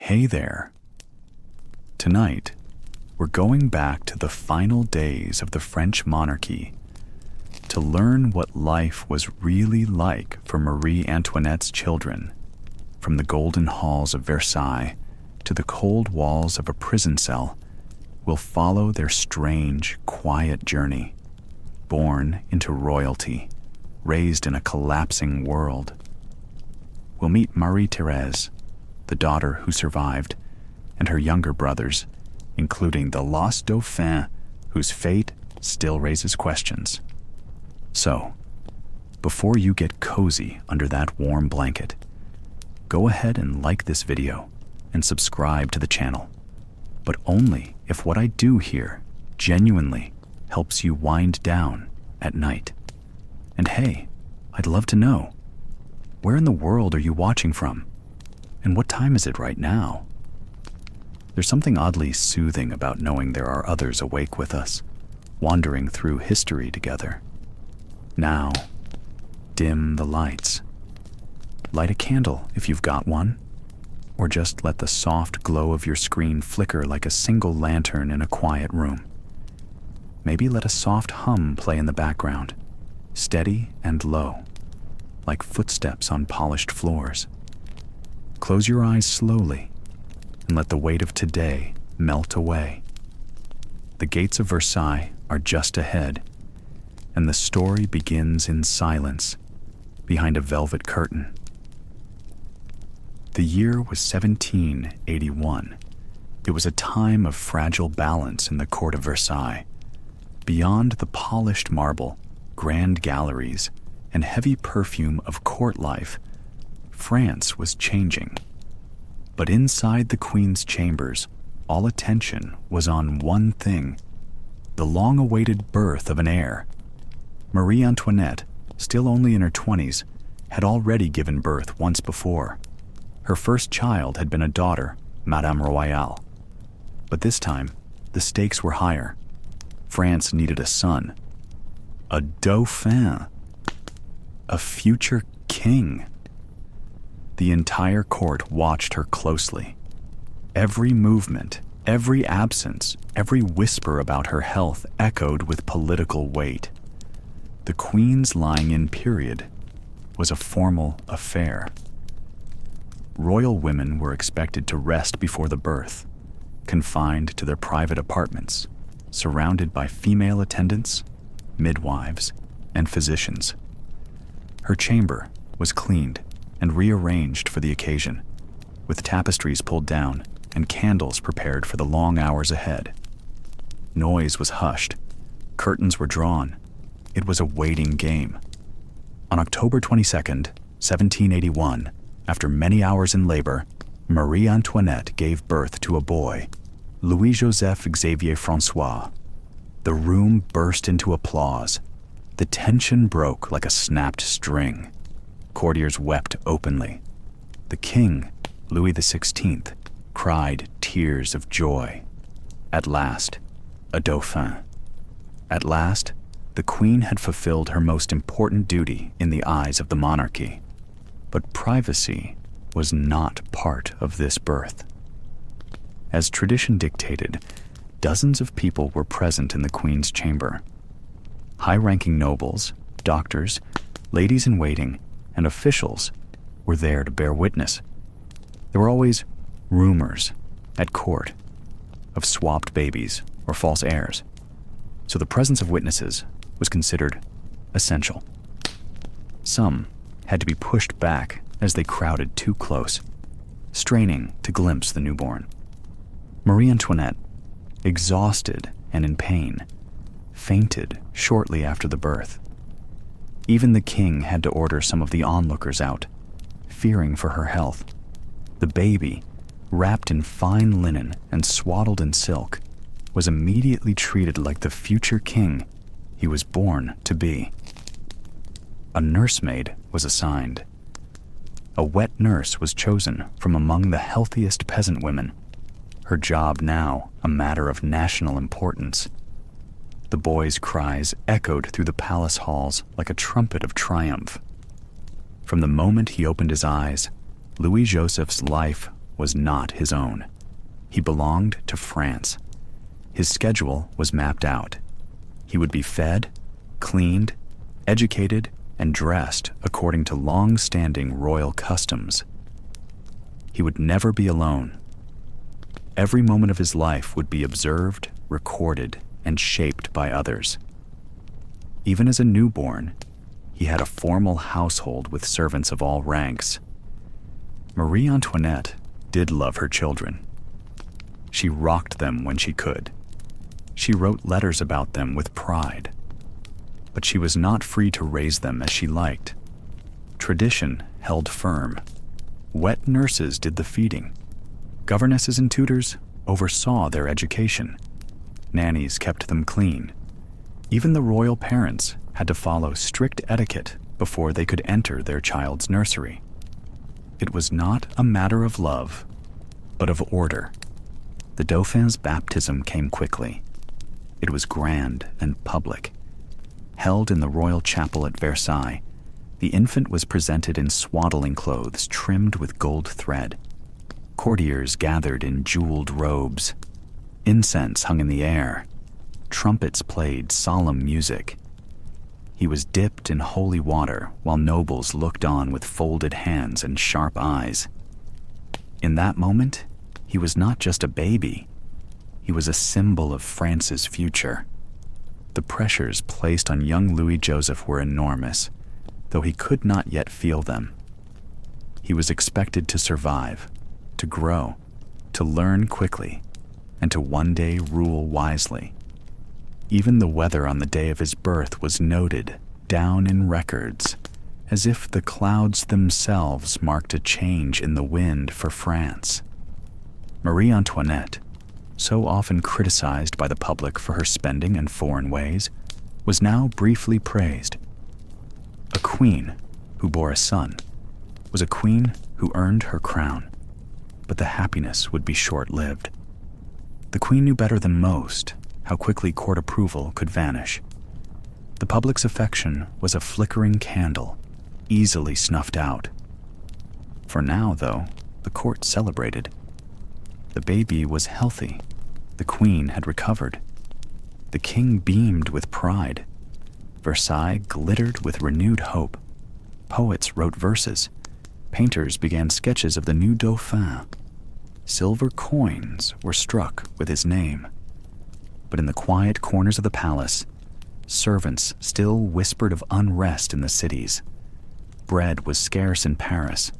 Hey there. Tonight, we're going back to the final days of the French monarchy to learn what life was really like for Marie Antoinette's children, from the golden halls of Versailles to the cold walls of a prison cell. We'll follow their strange, quiet journey, born into royalty, raised in a collapsing world. We'll meet Marie-Thérèse, the daughter who survived, and her younger brothers, including the lost Dauphin, whose fate still raises questions. So, before you get cozy under that warm blanket, go ahead and like this video and subscribe to the channel, but only if what I do here genuinely helps you wind down at night. And hey, I'd love to know, where in the world are you watching from? And what time is it right now? There's something oddly soothing about knowing there are others awake with us, wandering through history together. Now, dim the lights. Light a candle if you've got one, or just let the soft glow of your screen flicker like a single lantern in a quiet room. Maybe let a soft hum play in the background, steady and low, like footsteps on polished floors. Close your eyes slowly and let the weight of today melt away. The gates of Versailles are just ahead, and the story begins in silence behind a velvet curtain. The year was 1781. It was a time of fragile balance in the court of Versailles. Beyond the polished marble, grand galleries, and heavy perfume of court life, France was changing. But inside the Queen's chambers, all attention was on one thing: the long-awaited birth of an heir. Marie Antoinette, still only in her 20s, had already given birth once before. Her first child had been a daughter, Madame Royale. But this time, the stakes were higher. France needed a son, a Dauphin, a future king. The entire court watched her closely. Every movement, every absence, every whisper about her health echoed with political weight. The Queen's lying-in period was a formal affair. Royal women were expected to rest before the birth, confined to their private apartments, surrounded by female attendants, midwives, and physicians. Her chamber was cleaned and rearranged for the occasion, with tapestries pulled down and candles prepared for the long hours ahead. Noise was hushed, curtains were drawn. It was a waiting game. On October 22nd, 1781, after many hours in labor, Marie Antoinette gave birth to a boy, Louis-Joseph Xavier François. The room burst into applause. The tension broke like a snapped string. Courtiers wept openly. The king, Louis XVI, cried tears of joy. At last, a Dauphin. At last, the Queen had fulfilled her most important duty in the eyes of the monarchy. But privacy was not part of this birth. As tradition dictated, dozens of people were present in the Queen's chamber. High-ranking nobles, doctors, ladies-in-waiting, and officials were there to bear witness. There were always rumors at court of swapped babies or false heirs, so the presence of witnesses was considered essential. Some had to be pushed back as they crowded too close, straining to glimpse the newborn. Marie Antoinette, exhausted and in pain, fainted shortly after the birth. Even the king had to order some of the onlookers out, fearing for her health. The baby, wrapped in fine linen and swaddled in silk, was immediately treated like the future king he was born to be. A nursemaid was assigned. A wet nurse was chosen from among the healthiest peasant women, her job now a matter of national importance. The boy's cries echoed through the palace halls like a trumpet of triumph. From the moment he opened his eyes, Louis Joseph's life was not his own. He belonged to France. His schedule was mapped out. He would be fed, cleaned, educated, and dressed according to long-standing royal customs. He would never be alone. Every moment of his life would be observed, recorded, and shaped by others. Even as a newborn, he had a formal household with servants of all ranks. Marie Antoinette did love her children. She rocked them when she could. She wrote letters about them with pride. But she was not free to raise them as she liked. Tradition held firm. Wet nurses did the feeding. Governesses and tutors oversaw their education. Nannies kept them clean. Even the royal parents had to follow strict etiquette before they could enter their child's nursery. It was not a matter of love, but of order. The Dauphin's baptism came quickly. It was grand and public. Held in the royal chapel at Versailles, the infant was presented in swaddling clothes trimmed with gold thread. Courtiers gathered in jeweled robes. Incense hung in the air. Trumpets played solemn music. He was dipped in holy water while nobles looked on with folded hands and sharp eyes. In that moment, he was not just a baby. He was a symbol of France's future. The pressures placed on young Louis Joseph were enormous, though he could not yet feel them. He was expected to survive, to grow, to learn quickly, and to one day rule wisely. Even the weather on the day of his birth was noted down in records, as if the clouds themselves marked a change in the wind for France. Marie Antoinette, so often criticized by the public for her spending and foreign ways, was now briefly praised. A queen who bore a son was a queen who earned her crown, but the happiness would be short-lived. The queen knew better than most how quickly court approval could vanish. The public's affection was a flickering candle, easily snuffed out. For now, though, the court celebrated. The baby was healthy. The queen had recovered. The king beamed with pride. Versailles glittered with renewed hope. Poets wrote verses. Painters began sketches of the new Dauphin. Silver coins were struck with his name. But in the quiet corners of the palace, servants still whispered of unrest in the cities. Bread was scarce in Paris.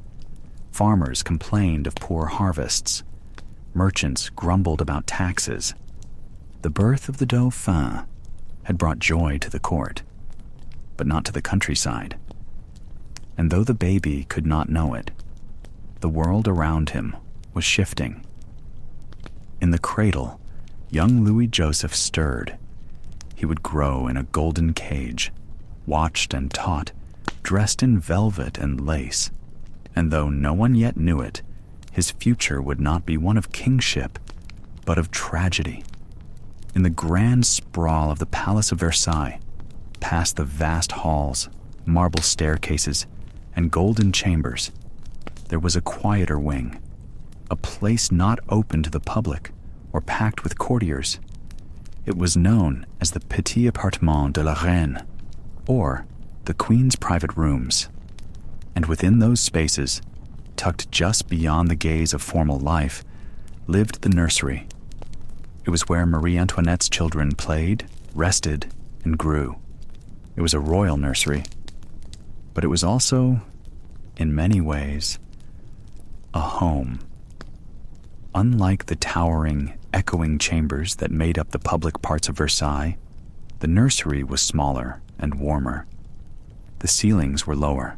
Farmers complained of poor harvests. Merchants grumbled about taxes. The birth of the Dauphin had brought joy to the court, but not to the countryside. And though the baby could not know it, the world around him was shifting. In the cradle, young Louis Joseph stirred. He would grow in a golden cage, watched and taught, dressed in velvet and lace. And though no one yet knew it, his future would not be one of kingship, but of tragedy. In the grand sprawl of the Palace of Versailles, past the vast halls, marble staircases, and golden chambers, there was a quieter wing, a place not open to the public or packed with courtiers. It was known as the Petit Appartement de la Reine, or the Queen's private rooms. And within those spaces, tucked just beyond the gaze of formal life, lived the nursery. It was where Marie Antoinette's children played, rested, and grew. It was a royal nursery, but it was also, in many ways, a home. Unlike the towering, echoing chambers that made up the public parts of Versailles, the nursery was smaller and warmer. The ceilings were lower.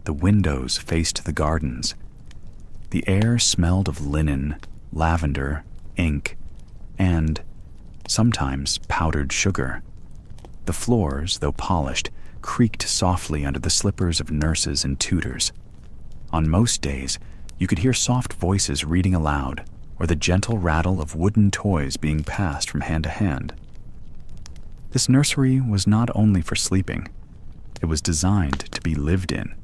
The windows faced the gardens. The air smelled of linen, lavender, ink, and, sometimes, powdered sugar. The floors, though polished, creaked softly under the slippers of nurses and tutors. On most days, you could hear soft voices reading aloud, or the gentle rattle of wooden toys being passed from hand to hand. This nursery was not only for sleeping. It was designed to be lived in.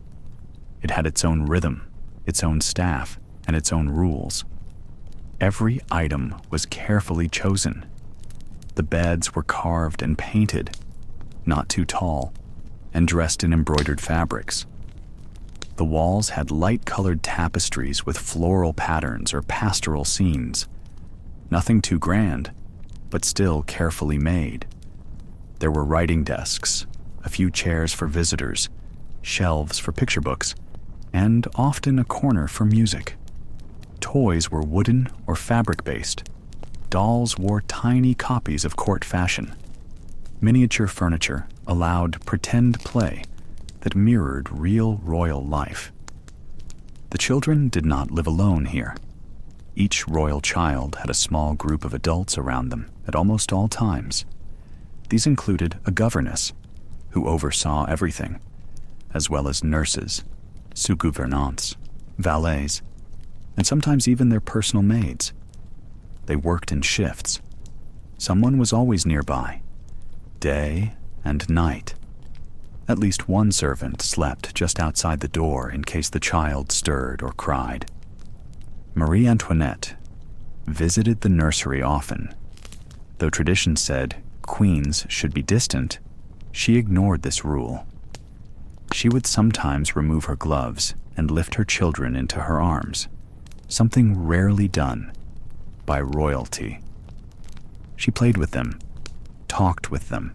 It had its own rhythm, its own staff, and its own rules. Every item was carefully chosen. The beds were carved and painted, not too tall, and dressed in embroidered fabrics. The walls had light-colored tapestries with floral patterns or pastoral scenes. Nothing too grand, but still carefully made. There were writing desks, a few chairs for visitors, shelves for picture books, and often a corner for music. Toys were wooden or fabric-based. Dolls wore tiny copies of court fashion. Miniature furniture allowed pretend play that mirrored real royal life. The children did not live alone here. Each royal child had a small group of adults around them at almost all times. These included a governess, who oversaw everything, as well as nurses, sous-gouvernantes, valets, and sometimes even their personal maids. They worked in shifts. Someone was always nearby, day and night. At least one servant slept just outside the door in case the child stirred or cried. Marie Antoinette visited the nursery often. Though tradition said queens should be distant, she ignored this rule. She would sometimes remove her gloves and lift her children into her arms, something rarely done by royalty. She played with them, talked with them,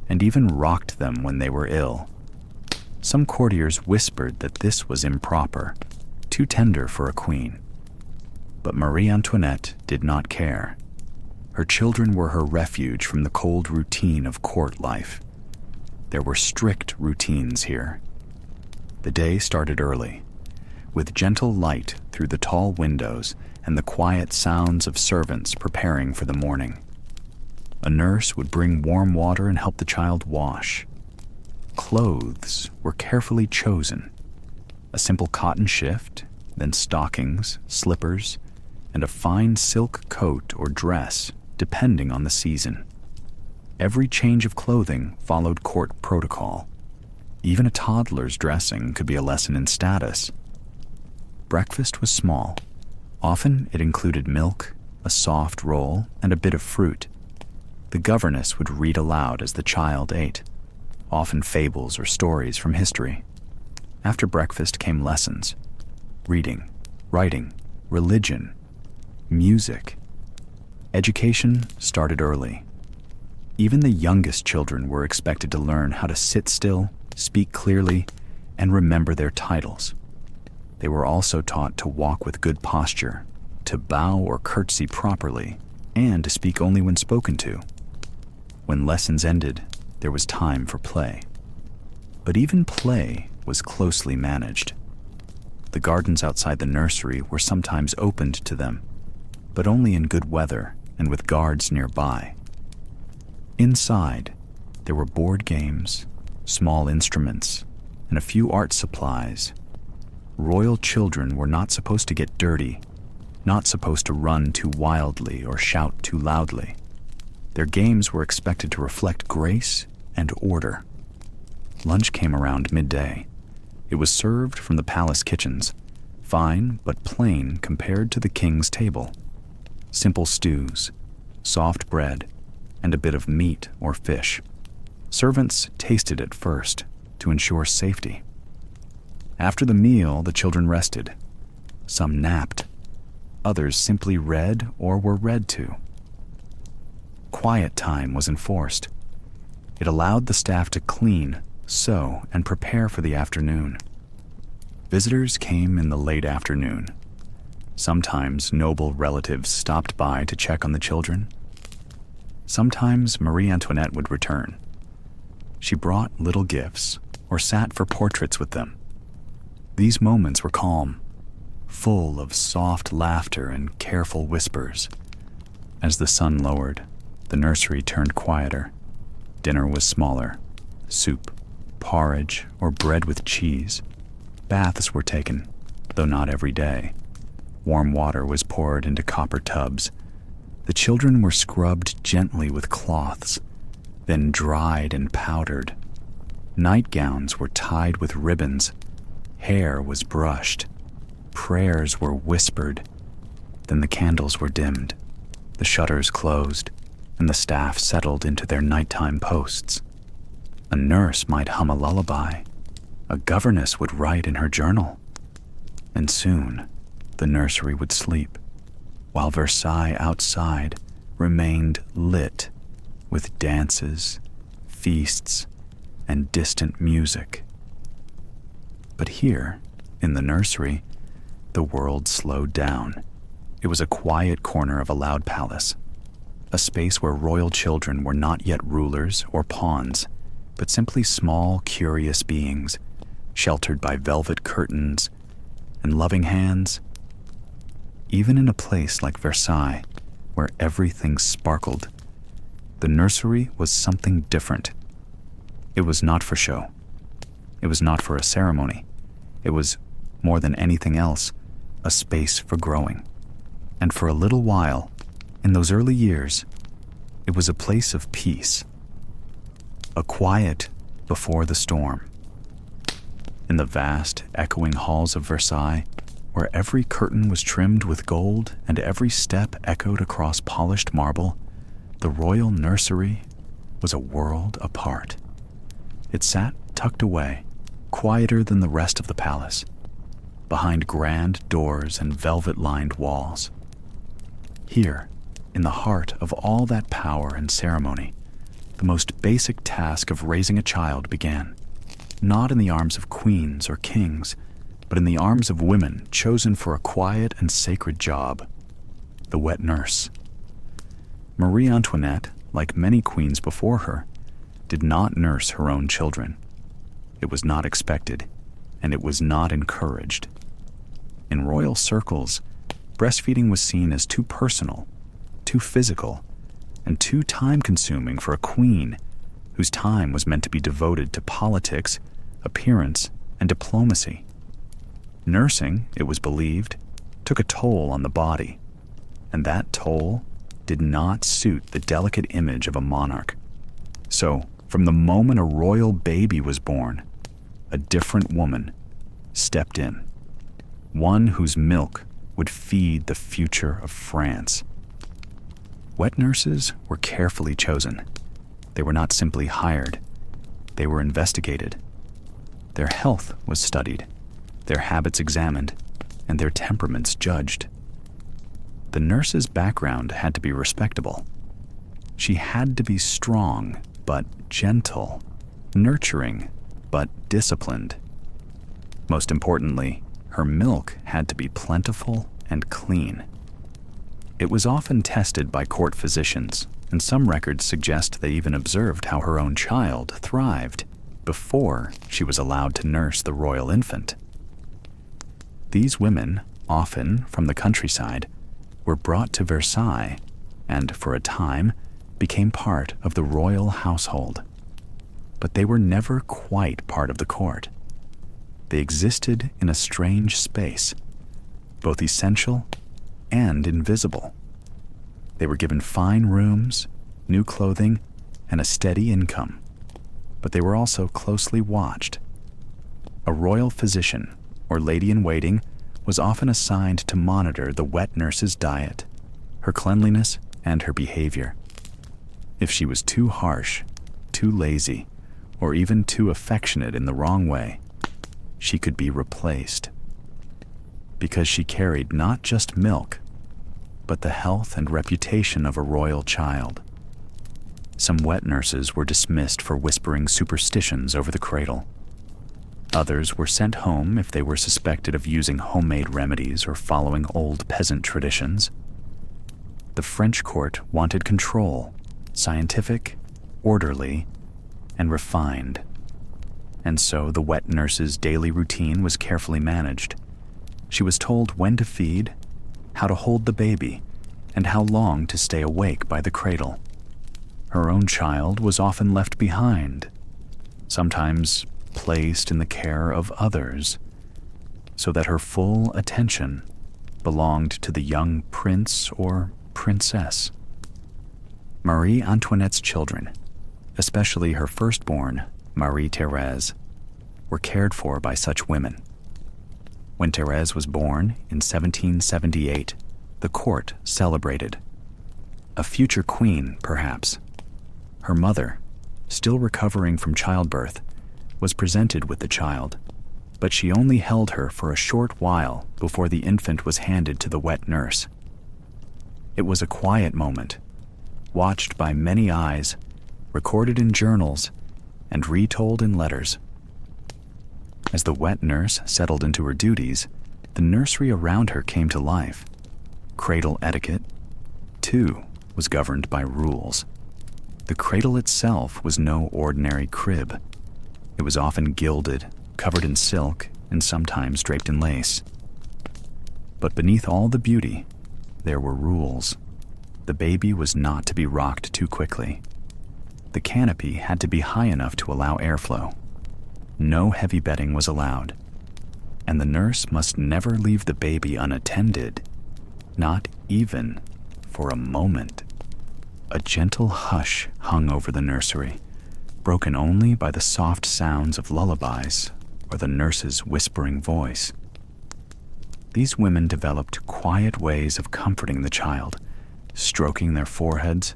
and even rocked them when they were ill. Some courtiers whispered that this was improper, too tender for a queen. But Marie Antoinette did not care. Her children were her refuge from the cold routine of court life. There were strict routines here. The day started early, with gentle light through the tall windows and the quiet sounds of servants preparing for the morning. A nurse would bring warm water and help the child wash. Clothes were carefully chosen. A simple cotton shift, then stockings, slippers, and a fine silk coat or dress, depending on the season. Every change of clothing followed court protocol. Even a toddler's dressing could be a lesson in status. Breakfast was small. Often it included milk, a soft roll, and a bit of fruit. The governess would read aloud as the child ate, often fables or stories from history. After breakfast came lessons: reading, writing, religion, music. Education started early. Even the youngest children were expected to learn how to sit still, speak clearly, and remember their titles. They were also taught to walk with good posture, to bow or curtsy properly, and to speak only when spoken to. When lessons ended, there was time for play. But even play was closely managed. The gardens outside the nursery were sometimes opened to them, but only in good weather and with guards nearby. Inside, there were board games, small instruments, and a few art supplies. Royal children were not supposed to get dirty, not supposed to run too wildly or shout too loudly. Their games were expected to reflect grace and order. Lunch came around midday. It was served from the palace kitchens, fine but plain compared to the king's table. Simple stews, soft bread, and a bit of meat or fish. Servants tasted it first to ensure safety. After the meal, the children rested. Some napped. Others simply read or were read to. Quiet time was enforced. It allowed the staff to clean, sew, and prepare for the afternoon. Visitors came in the late afternoon. Sometimes noble relatives stopped by to check on the children. Sometimes Marie Antoinette would return. She brought little gifts or sat for portraits with them. These moments were calm, full of soft laughter and careful whispers. As the sun lowered, the nursery turned quieter. Dinner was smaller: soup, porridge, or bread with cheese. Baths were taken, though not every day. Warm water was poured into copper tubs. The children were scrubbed gently with cloths, then dried and powdered. Nightgowns were tied with ribbons. Hair was brushed. Prayers were whispered. Then the candles were dimmed, the shutters closed, and the staff settled into their nighttime posts. A nurse might hum a lullaby. A governess would write in her journal. And soon, the nursery would sleep, while Versailles outside remained lit with dances, feasts, and distant music. But here, in the nursery, the world slowed down. It was a quiet corner of a loud palace, a space where royal children were not yet rulers or pawns, but simply small, curious beings, sheltered by velvet curtains and loving hands. Even in a place like Versailles, where everything sparkled, the nursery was something different. It was not for show. It was not for a ceremony. It was, more than anything else, a space for growing. And for a little while, in those early years, it was a place of peace, a quiet before the storm. In the vast, echoing halls of Versailles, where every curtain was trimmed with gold and every step echoed across polished marble, the royal nursery was a world apart. It sat tucked away, quieter than the rest of the palace, behind grand doors and velvet-lined walls. Here, in the heart of all that power and ceremony, the most basic task of raising a child began, not in the arms of queens or kings, but in the arms of women chosen for a quiet and sacred job, the wet nurse. Marie Antoinette, like many queens before her, did not nurse her own children. It was not expected, and it was not encouraged. In royal circles, breastfeeding was seen as too personal, too physical, and too time-consuming for a queen whose time was meant to be devoted to politics, appearance, and diplomacy. Nursing, it was believed, took a toll on the body, and that toll did not suit the delicate image of a monarch. So, from the moment a royal baby was born, a different woman stepped in, one whose milk would feed the future of France. Wet nurses were carefully chosen. They were not simply hired. They were investigated. Their health was studied, their habits examined, and their temperaments judged. The nurse's background had to be respectable. She had to be strong but gentle, nurturing but disciplined. Most importantly, her milk had to be plentiful and clean. It was often tested by court physicians, and some records suggest they even observed how her own child thrived before she was allowed to nurse the royal infant. These women, often from the countryside, were brought to Versailles and, for a time, became part of the royal household. But they were never quite part of the court. They existed in a strange space, both essential and invisible. They were given fine rooms, new clothing, and a steady income, but they were also closely watched. A royal physician, or lady-in-waiting, was often assigned to monitor the wet nurse's diet, her cleanliness, and her behavior. If she was too harsh, too lazy, or even too affectionate in the wrong way, she could be replaced. Because she carried not just milk, but the health and reputation of a royal child. Some wet nurses were dismissed for whispering superstitions over the cradle. Others were sent home if they were suspected of using homemade remedies or following old peasant traditions. The French court wanted control, scientific, orderly, and refined. And so the wet nurse's daily routine was carefully managed. She was told when to feed, how to hold the baby, and how long to stay awake by the cradle. Her own child was often left behind, sometimes placed in the care of others, so that her full attention belonged to the young prince or princess. Marie Antoinette's children, especially her firstborn, Marie-Thérèse, were cared for by such women. When Thérèse was born in 1778, the court celebrated. A future queen, perhaps. Her mother, still recovering from childbirth, was presented with the child, but she only held her for a short while before the infant was handed to the wet nurse. It was a quiet moment, watched by many eyes, recorded in journals, and retold in letters. As the wet nurse settled into her duties, the nursery around her came to life. Cradle etiquette, too, was governed by rules. The cradle itself was no ordinary crib. It was often gilded, covered in silk, and sometimes draped in lace. But beneath all the beauty, there were rules. The baby was not to be rocked too quickly. The canopy had to be high enough to allow airflow. No heavy bedding was allowed, and the nurse must never leave the baby unattended, not even for a moment. A gentle hush hung over the nursery, broken only by the soft sounds of lullabies or the nurse's whispering voice. These women developed quiet ways of comforting the child, stroking their foreheads,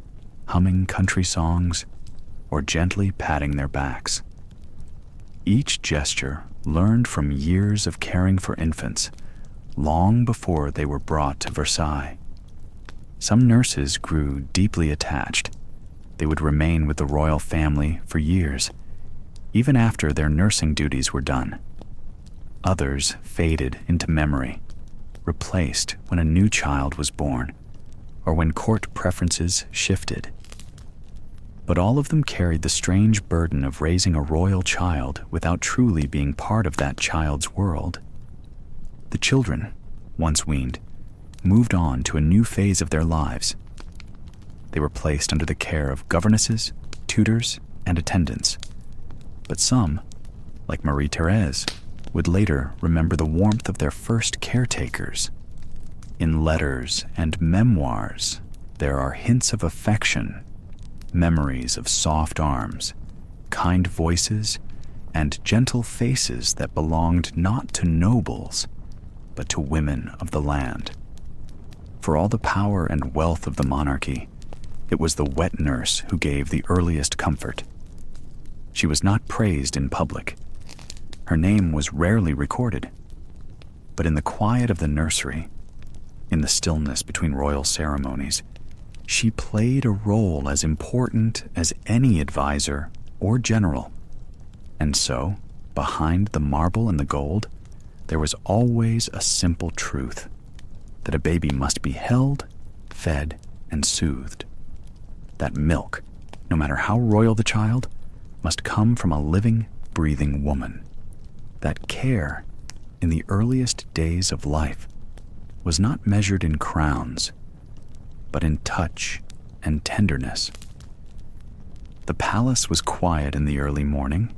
humming country songs, or gently patting their backs. Each gesture learned from years of caring for infants, long before they were brought to Versailles. Some nurses grew deeply attached. They would remain with the royal family for years, even after their nursing duties were done. Others faded into memory, replaced when a new child was born, or when court preferences shifted. But all of them carried the strange burden of raising a royal child without truly being part of that child's world. The children, once weaned, moved on to a new phase of their lives. They were placed under the care of governesses, tutors, and attendants. But some, like Marie-Thérèse, would later remember the warmth of their first caretakers. In letters and memoirs, there are hints of affection, memories of soft arms, kind voices, and gentle faces that belonged not to nobles, but to women of the land. For all the power and wealth of the monarchy, it was the wet nurse who gave the earliest comfort. She was not praised in public. Her name was rarely recorded. But in the quiet of the nursery, in the stillness between royal ceremonies, she played a role as important as any advisor or general. And so, behind the marble and the gold, there was always a simple truth, that a baby must be held, fed, and soothed. That milk, no matter how royal the child, must come from a living, breathing woman. That care, in the earliest days of life, was not measured in crowns, but in touch and tenderness. The palace was quiet in the early morning,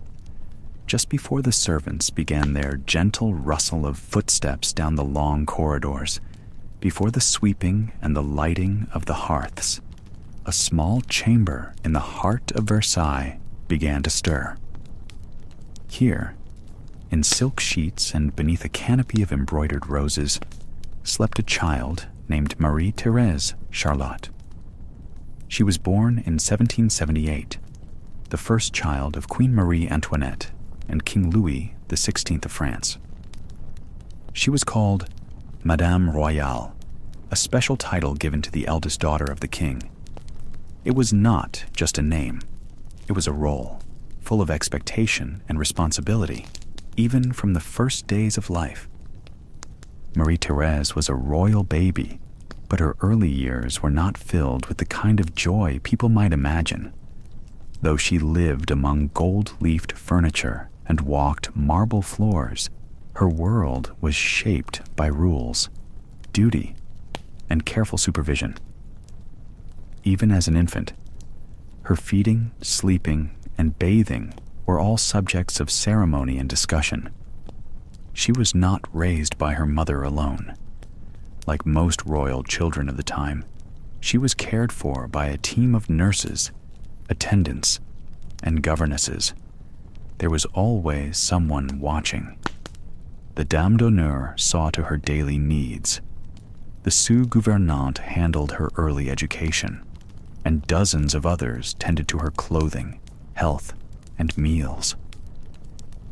just before the servants began their gentle rustle of footsteps down the long corridors. Before the sweeping and the lighting of the hearths, a small chamber in the heart of Versailles began to stir. Here, in silk sheets and beneath a canopy of embroidered roses, slept a child named Marie-Thérèse Charlotte. She was born in 1778, the first child of Queen Marie Antoinette and King Louis XVI of France. She was called Madame Royale, a special title given to the eldest daughter of the king. It was not just a name. It was a role, full of expectation and responsibility, even from the first days of life. Marie-Thérèse was a royal baby, but her early years were not filled with the kind of joy people might imagine. Though she lived among gold-leafed furniture and walked marble floors, her world was shaped by rules, duty, and careful supervision. Even as an infant, her feeding, sleeping, and bathing were all subjects of ceremony and discussion. She was not raised by her mother alone. Like most royal children of the time, she was cared for by a team of nurses, attendants, and governesses. There was always someone watching. The dame d'honneur saw to her daily needs. The sous-gouvernante handled her early education, and dozens of others tended to her clothing, health, and meals.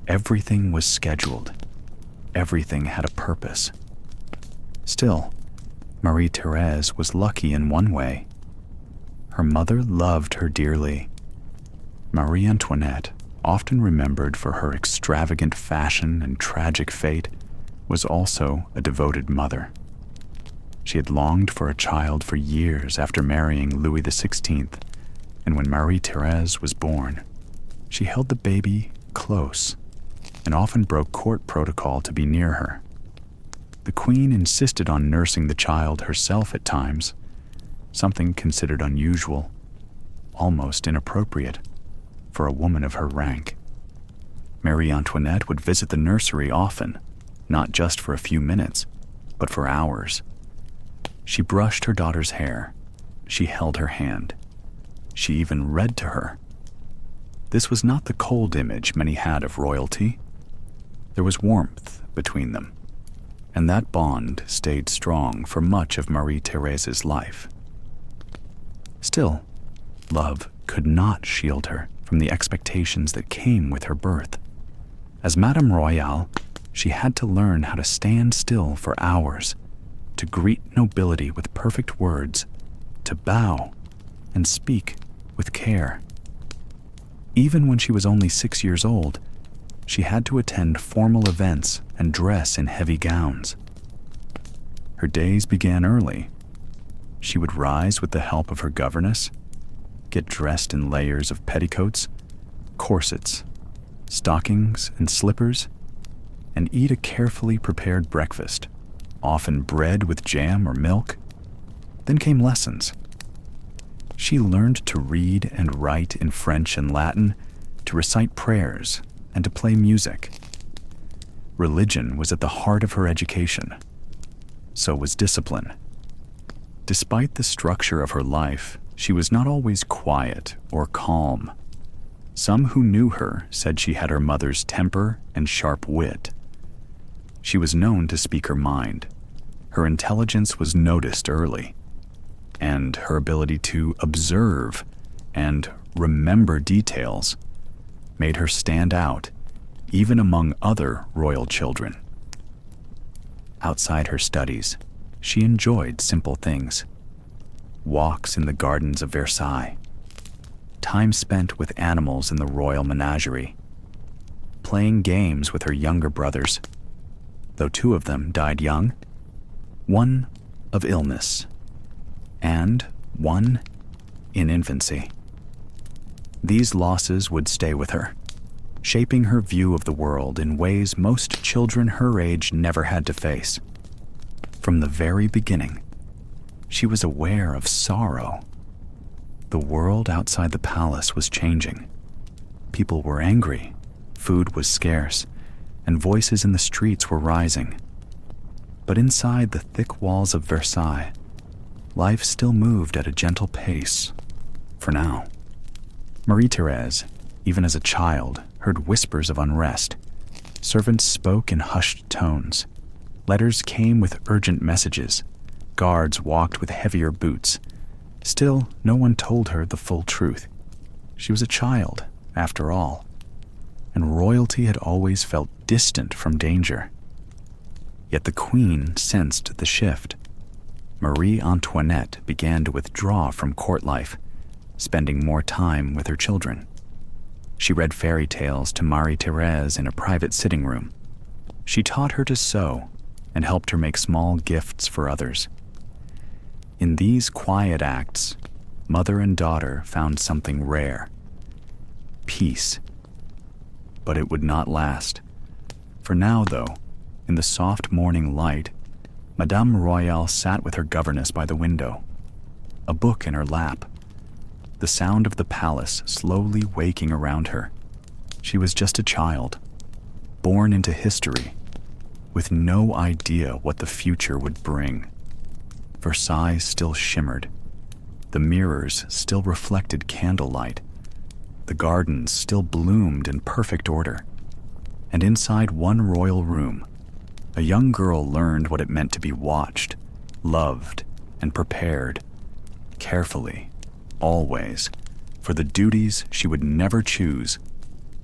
Everything was scheduled. Everything had a purpose. Still, Marie-Thérèse was lucky in one way. Her mother loved her dearly. Marie Antoinette, often remembered for her extravagant fashion and tragic fate, was also a devoted mother. She had longed for a child for years after marrying Louis XVI, and when Marie-Thérèse was born, she held the baby close and often broke court protocol to be near her. The Queen insisted on nursing the child herself at times, something considered unusual, almost inappropriate, for a woman of her rank. Marie Antoinette would visit the nursery often, not just for a few minutes, but for hours. She brushed her daughter's hair. She held her hand. She even read to her. This was not the cold image many had of royalty. There was warmth between them, and that bond stayed strong for much of Marie-Thérèse's life. Still, love could not shield her from the expectations that came with her birth. As Madame Royale, she had to learn how to stand still for hours, to greet nobility with perfect words, to bow and speak with care. Even when she was only 6 years old, she had to attend formal events and dress in heavy gowns. Her days began early. She would rise with the help of her governess, get dressed in layers of petticoats, corsets, stockings, and slippers, and eat a carefully prepared breakfast, often bread with jam or milk. Then came lessons. She learned to read and write in French and Latin, to recite prayers, and to play music. Religion was at the heart of her education. So was discipline. Despite the structure of her life, she was not always quiet or calm. Some who knew her said she had her mother's temper and sharp wit. She was known to speak her mind. Her intelligence was noticed early, and her ability to observe and remember details made her stand out, even among other royal children. Outside her studies, she enjoyed simple things: walks in the gardens of Versailles, time spent with animals in the royal menagerie, playing games with her younger brothers, though 2 of them died young, one of illness, and one in infancy. These losses would stay with her, shaping her view of the world in ways most children her age never had to face. From the very beginning, she was aware of sorrow. The world outside the palace was changing. People were angry, food was scarce, and voices in the streets were rising. But inside the thick walls of Versailles, life still moved at a gentle pace, for now. Marie-Thérèse, even as a child, heard whispers of unrest. Servants spoke in hushed tones. Letters came with urgent messages. Guards walked with heavier boots. Still, no one told her the full truth. She was a child, after all, and royalty had always felt distant from danger. Yet the Queen sensed the shift. Marie Antoinette began to withdraw from court life, spending more time with her children. She read fairy tales to Marie-Thérèse in a private sitting room. She taught her to sew and helped her make small gifts for others. In these quiet acts, mother and daughter found something rare: peace. But it would not last. For now, though, in the soft morning light, Madame Royale sat with her governess by the window, a book in her lap, the sound of the palace slowly waking around her. She was just a child, born into history, with no idea what the future would bring. Versailles still shimmered. The mirrors still reflected candlelight. The gardens still bloomed in perfect order. And inside one royal room, a young girl learned what it meant to be watched, loved, and prepared, carefully, always, for the duties she would never choose,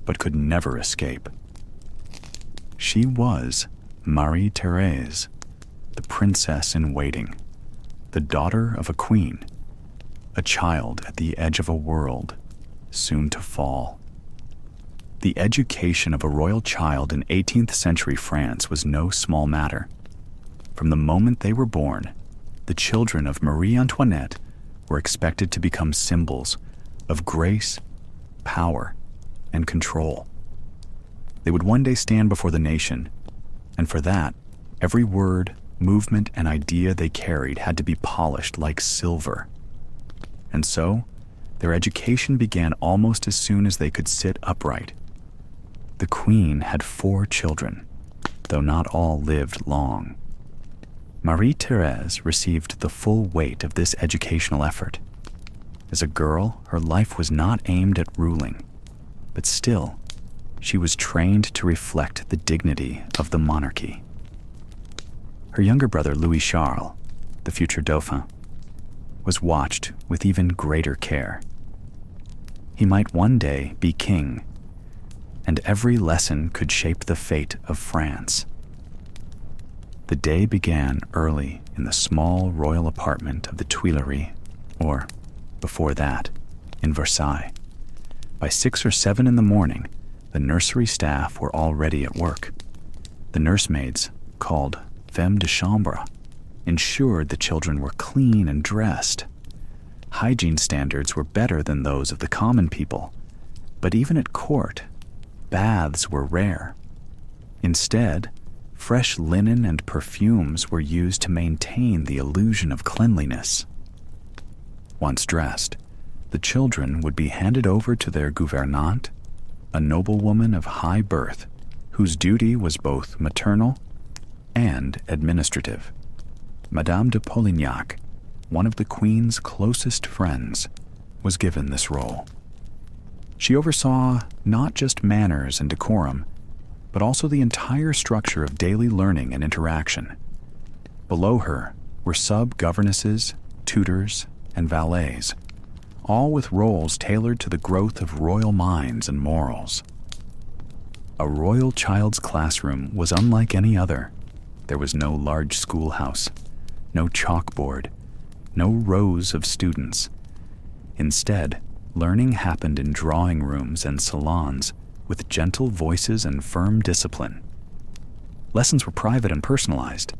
but could never escape. She was Marie-Thérèse, the princess in waiting, the daughter of a queen, a child at the edge of a world soon to fall. The education of a royal child in 18th century France was no small matter. From the moment they were born, the children of Marie Antoinette were expected to become symbols of grace, power, and control. They would one day stand before the nation, and for that, every word, movement, and idea they carried had to be polished like silver. And so, their education began almost as soon as they could sit upright. The queen had 4 children, though not all lived long. Marie-Thérèse received the full weight of this educational effort. As a girl, her life was not aimed at ruling, but still, she was trained to reflect the dignity of the monarchy. Her younger brother, Louis Charles, the future Dauphin, was watched with even greater care. He might one day be king, and every lesson could shape the fate of France. The day began early in the small royal apartment of the Tuileries, or, before that, in Versailles. By 6 or 7 in the morning, the nursery staff were already at work. The nursemaids, called femmes de chambre, ensured the children were clean and dressed. Hygiene standards were better than those of the common people, but even at court, baths were rare. Instead, fresh linen and perfumes were used to maintain the illusion of cleanliness. Once dressed, the children would be handed over to their gouvernante, a noblewoman of high birth, whose duty was both maternal and administrative. Madame de Polignac, one of the Queen's closest friends, was given this role. She oversaw not just manners and decorum, but also the entire structure of daily learning and interaction. Below her were sub-governesses, tutors, and valets, all with roles tailored to the growth of royal minds and morals. A royal child's classroom was unlike any other. There was no large schoolhouse, no chalkboard, no rows of students. Instead, learning happened in drawing rooms and salons with gentle voices and firm discipline. Lessons were private and personalized.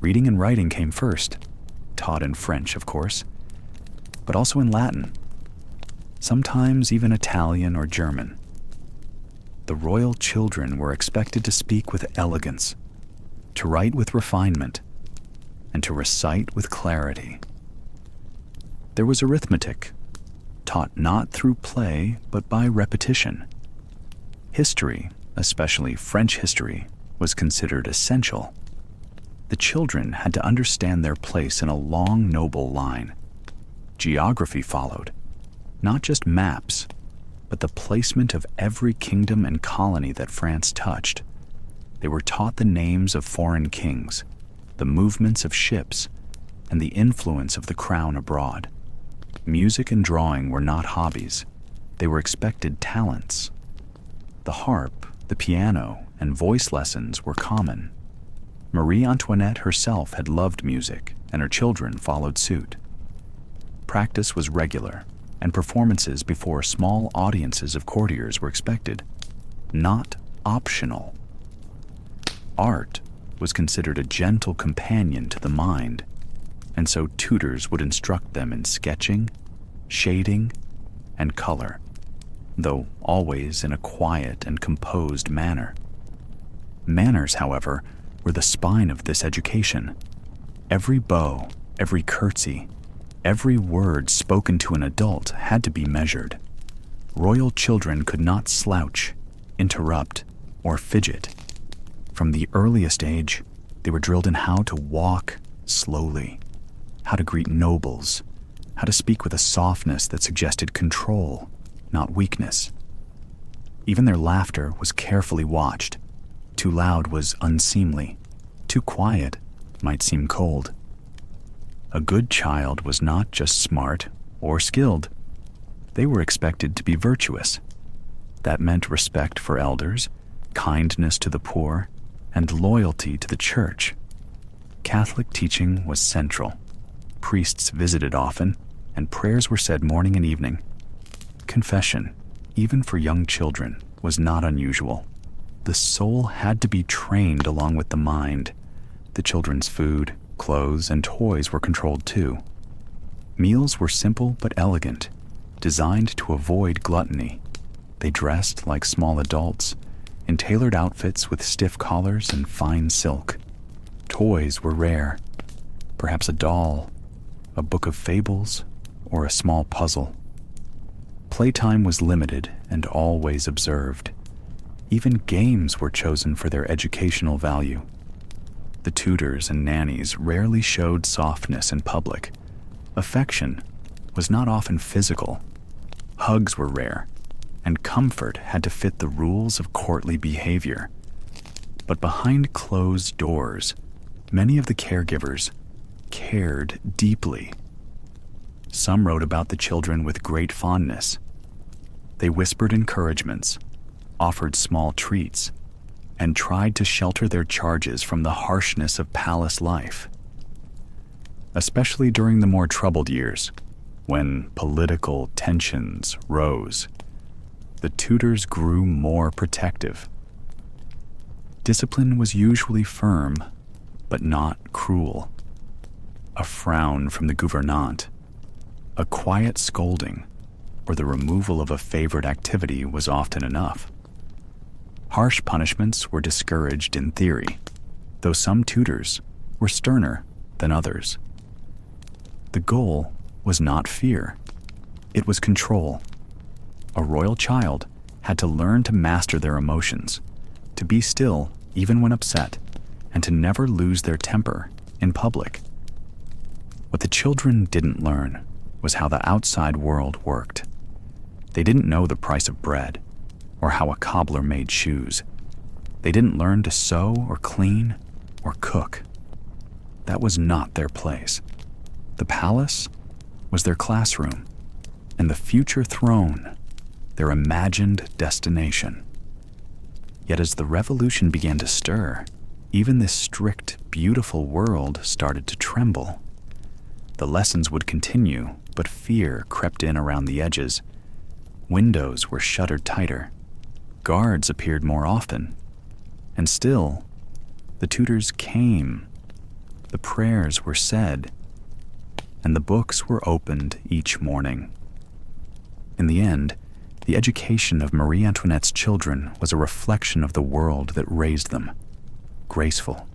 Reading and writing came first, taught in French, of course, but also in Latin, sometimes even Italian or German. The royal children were expected to speak with elegance, to write with refinement, and to recite with clarity. There was arithmetic, taught not through play but by repetition. History, especially French history, was considered essential. The children had to understand their place in a long, noble line. Geography followed, not just maps, but the placement of every kingdom and colony that France touched. They were taught the names of foreign kings, the movements of ships, and the influence of the crown abroad. Music and drawing were not hobbies. They were expected talents. The harp, the piano, and voice lessons were common. Marie Antoinette herself had loved music, and her children followed suit. Practice was regular, and performances before small audiences of courtiers were expected, not optional. Art was considered a gentle companion to the mind, and so tutors would instruct them in sketching, shading, and color, though always in a quiet and composed manner. Manners, however, were the spine of this education. Every bow, every curtsy, every word spoken to an adult had to be measured. Royal children could not slouch, interrupt, or fidget. From the earliest age, they were drilled in how to walk slowly, how to greet nobles, how to speak with a softness that suggested control, not weakness. Even their laughter was carefully watched. Too loud was unseemly, Too quiet might seem cold. A good child was not just smart or skilled. They were expected to be virtuous. That meant respect for elders, kindness to the poor, and loyalty to the church. Catholic teaching was central. Priests visited often, and prayers were said morning and evening. Confession, even for young children, was not unusual. The soul had to be trained along with the mind. The children's food, clothes, and toys were controlled too. Meals were simple but elegant, designed to avoid gluttony. They dressed like small adults, in tailored outfits with stiff collars and fine silk. Toys were rare, perhaps a doll, a book of fables, or a small puzzle. Playtime was limited and always observed. Even games were chosen for their educational value. The tutors and nannies rarely showed softness in public. Affection was not often physical. Hugs were rare, and comfort had to fit the rules of courtly behavior. But behind closed doors, many of the caregivers cared deeply. Some wrote about the children with great fondness. They whispered encouragements, offered small treats, and tried to shelter their charges from the harshness of palace life. Especially during the more troubled years, when political tensions rose, the tutors grew more protective. Discipline was usually firm, but not cruel. A frown from the gouvernante, a quiet scolding, or the removal of a favorite activity was often enough. Harsh punishments were discouraged in theory, though some tutors were sterner than others. The goal was not fear, it was control. A royal child had to learn to master their emotions, to be still even when upset, and to never lose their temper in public. What the children didn't learn was how the outside world worked. They didn't know the price of bread, or how a cobbler made shoes. They didn't learn to sew or clean or cook. That was not their place. The palace was their classroom, and the future throne their imagined destination. Yet as the revolution began to stir, even this strict, beautiful world started to tremble. The lessons would continue, but fear crept in around the edges. Windows were shuttered tighter. Guards appeared more often. And still, the tutors came. The prayers were said, and the books were opened each morning. In the end, the education of Marie Antoinette's children was a reflection of the world that raised them. Graceful,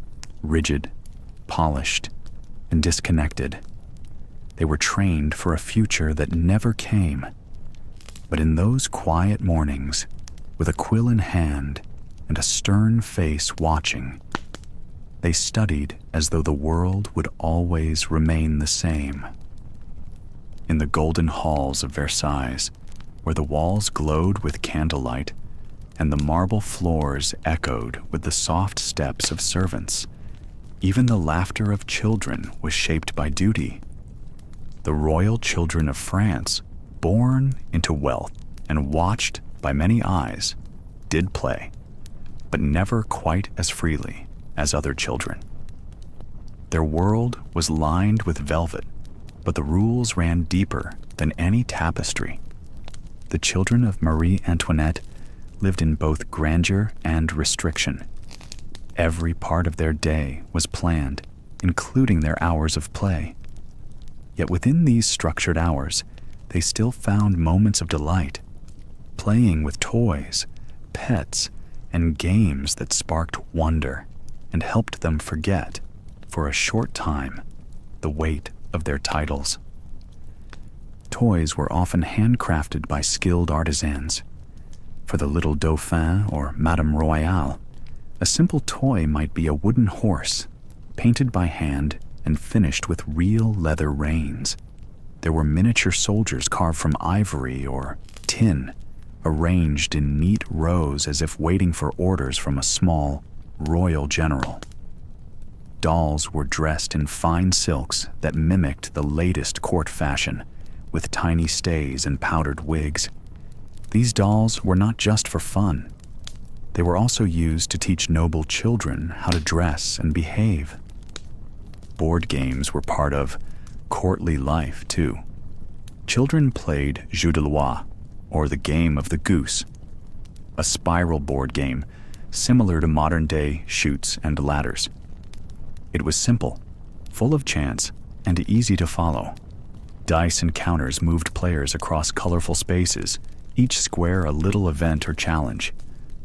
rigid, polished, and disconnected. They were trained for a future that never came. But in those quiet mornings, with a quill in hand and a stern face watching, they studied as though the world would always remain the same. In the golden halls of Versailles, where the walls glowed with candlelight and the marble floors echoed with the soft steps of servants, even the laughter of children was shaped by duty. The royal children of France, born into wealth and watched by many eyes, did play, but never quite as freely as other children. Their world was lined with velvet, but the rules ran deeper than any tapestry. The children of Marie Antoinette lived in both grandeur and restriction. Every part of their day was planned, including their hours of play. Yet within these structured hours, they still found moments of delight, playing with toys, pets, and games that sparked wonder and helped them forget, for a short time, the weight of their titles. Toys were often handcrafted by skilled artisans. For the little Dauphin or Madame Royale, a simple toy might be a wooden horse, painted by hand and finished with real leather reins. There were miniature soldiers carved from ivory or tin, arranged in neat rows as if waiting for orders from a small royal general. dolls were dressed in fine silks that mimicked the latest court fashion, with tiny stays and powdered wigs. These dolls were not just for fun. They were also used to teach noble children how to dress and behave. Board games were part of courtly life, too. Children played jeu de loi, or the game of the goose, a spiral board game similar to modern-day chutes and ladders. It was simple, full of chance, and easy to follow. Dice and counters moved players across colorful spaces, each square a little event or challenge.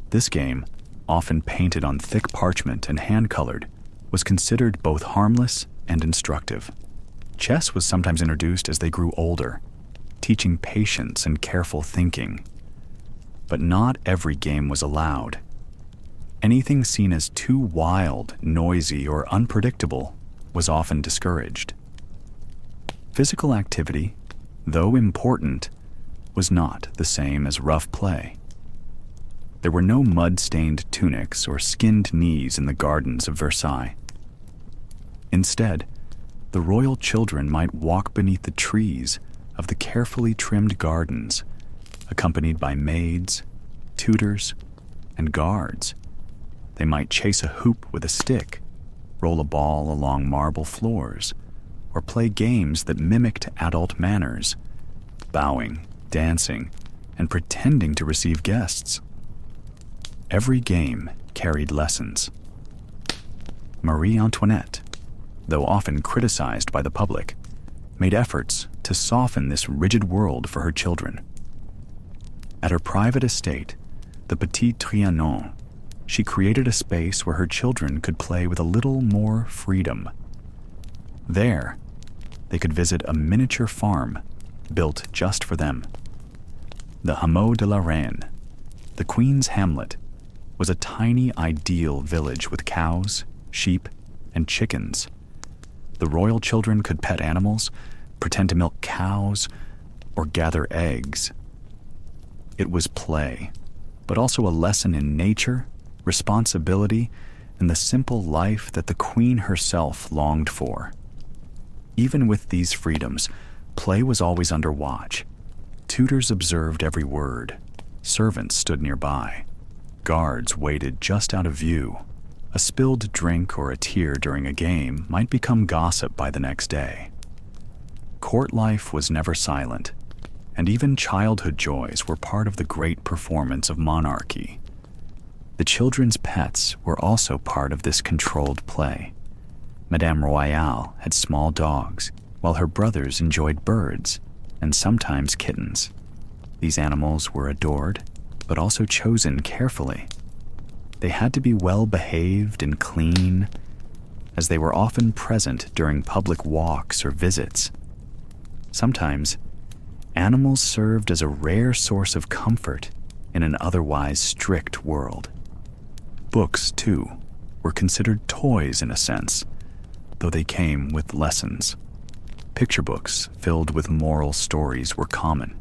This game, often painted on thick parchment and hand-colored, was considered both harmless and instructive. Chess was sometimes introduced as they grew older, teaching patience and careful thinking. But not every game was allowed. Anything seen as too wild, noisy, or unpredictable was often discouraged. Physical activity, though important, was not the same as rough play. There were no mud-stained tunics or skinned knees in the gardens of Versailles. Instead, the royal children might walk beneath the trees of the carefully trimmed gardens, accompanied by maids, tutors, and guards. They might chase a hoop with a stick, roll a ball along marble floors, or play games that mimicked adult manners, bowing, dancing, and pretending to receive guests. Every game carried lessons. Marie Antoinette, though often criticized by the public, made efforts to soften this rigid world for her children. At her private estate, the Petit Trianon, she created a space where her children could play with a little more freedom. There, they could visit a miniature farm built just for them. The Hameau de la Reine, the Queen's Hamlet, was a tiny ideal village with cows, sheep, and chickens. The royal children could pet animals, pretend to milk cows, or gather eggs. It was play, but also a lesson in nature, responsibility, and the simple life that the Queen herself longed for. Even with these freedoms, play was always under watch. Tutors observed every word. Servants stood nearby. Guards waited just out of view. A spilled drink or a tear during a game might become gossip by the next day. Court life was never silent, and even childhood joys were part of the great performance of monarchy. The children's pets were also part of this controlled play. Madame Royale had small dogs, while her brothers enjoyed birds, and sometimes kittens. These animals were adored, but also chosen carefully. They had to be well-behaved and clean, as they were often present during public walks or visits. Sometimes, animals served as a rare source of comfort in an otherwise strict world. Books, too, were considered toys in a sense, though they came with lessons. Picture books filled with moral stories were common.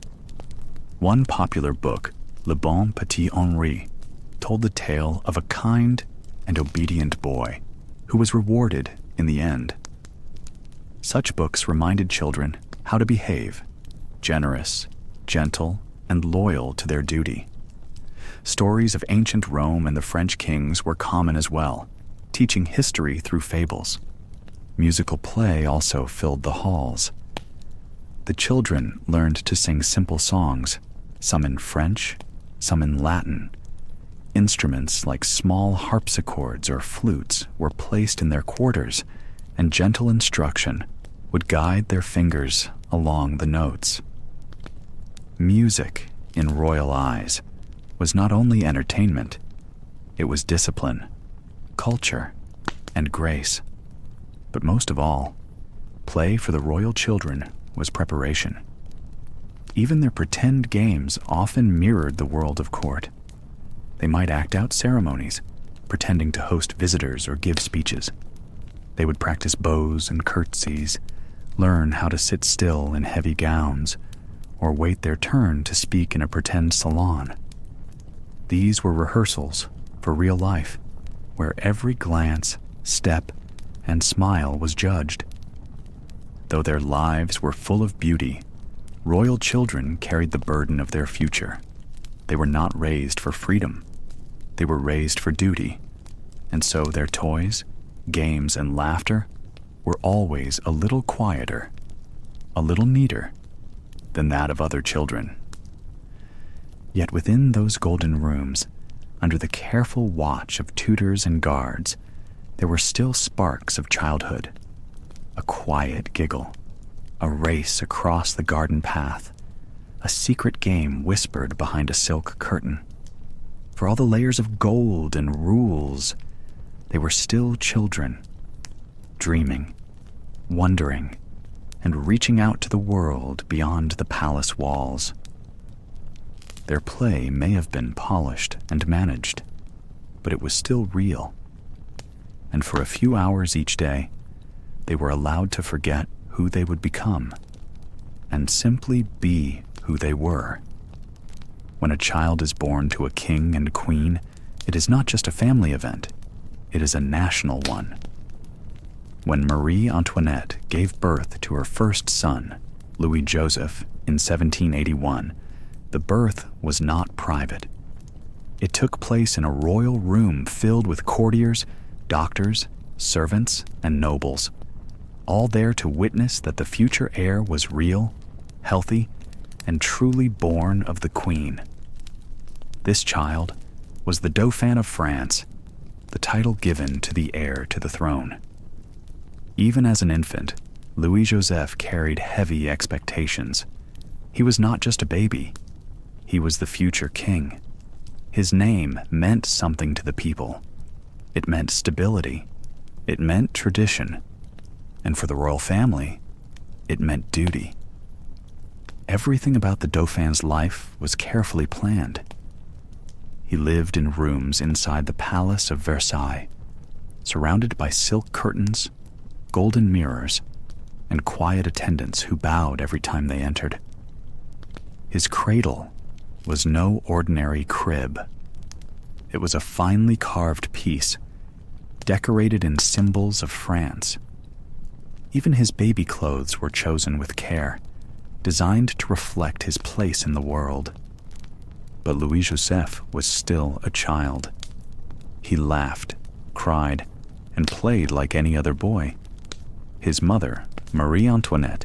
One popular book, Le Bon Petit Henri, told the tale of a kind and obedient boy who was rewarded in the end. Such books reminded children how to behave, generous, gentle, and loyal to their duty. Stories of ancient Rome and the French kings were common as well, teaching history through fables. Musical play also filled the halls. The children learned to sing simple songs, some in French, some in Latin. Instruments like small harpsichords or flutes were placed in their quarters, and gentle instruction would guide their fingers along the notes. Music, in royal eyes, was not only entertainment, it was discipline, culture, and grace. But most of all, play for the royal children was preparation. Even their pretend games often mirrored the world of court. They might act out ceremonies, pretending to host visitors or give speeches. They would practice bows and curtsies, learn how to sit still in heavy gowns, or wait their turn to speak in a pretend salon. These were rehearsals for real life, where every glance, step, and smile was judged. Though their lives were full of beauty, royal children carried the burden of their future. They were not raised for freedom. They were raised for duty, and so their toys, games, and laughter were always a little quieter, a little neater than that of other children. Yet within those golden rooms, under the careful watch of tutors and guards, there were still sparks of childhood. A quiet giggle, a race across the garden path, a secret game whispered behind a silk curtain. For all the layers of gold and rules, they were still children, dreaming, wondering, and reaching out to the world beyond the palace walls. Their play may have been polished and managed, but it was still real. And for a few hours each day, they were allowed to forget who they would become and simply be who they were. When a child is born to a king and queen, it is not just a family event, it is a national one. When Marie Antoinette gave birth to her first son, Louis Joseph, in 1781, the birth was not private. It took place in a royal room filled with courtiers, doctors, servants, and nobles, all there to witness that the future heir was real, healthy, and truly born of the Queen. This child was the Dauphin of France, the title given to the heir to the throne. Even as an infant, Louis Joseph carried heavy expectations. He was not just a baby. He was the future king. His name meant something to the people. It meant stability. It meant tradition. And for the royal family, it meant duty. Everything about the Dauphin's life was carefully planned. He lived in rooms inside the Palace of Versailles, surrounded by silk curtains, golden mirrors, and quiet attendants who bowed every time they entered. His cradle was no ordinary crib. It was a finely carved piece, decorated in symbols of France. Even his baby clothes were chosen with care, designed to reflect his place in the world. But Louis Joseph was still a child. He laughed, cried, and played like any other boy. His mother, Marie Antoinette,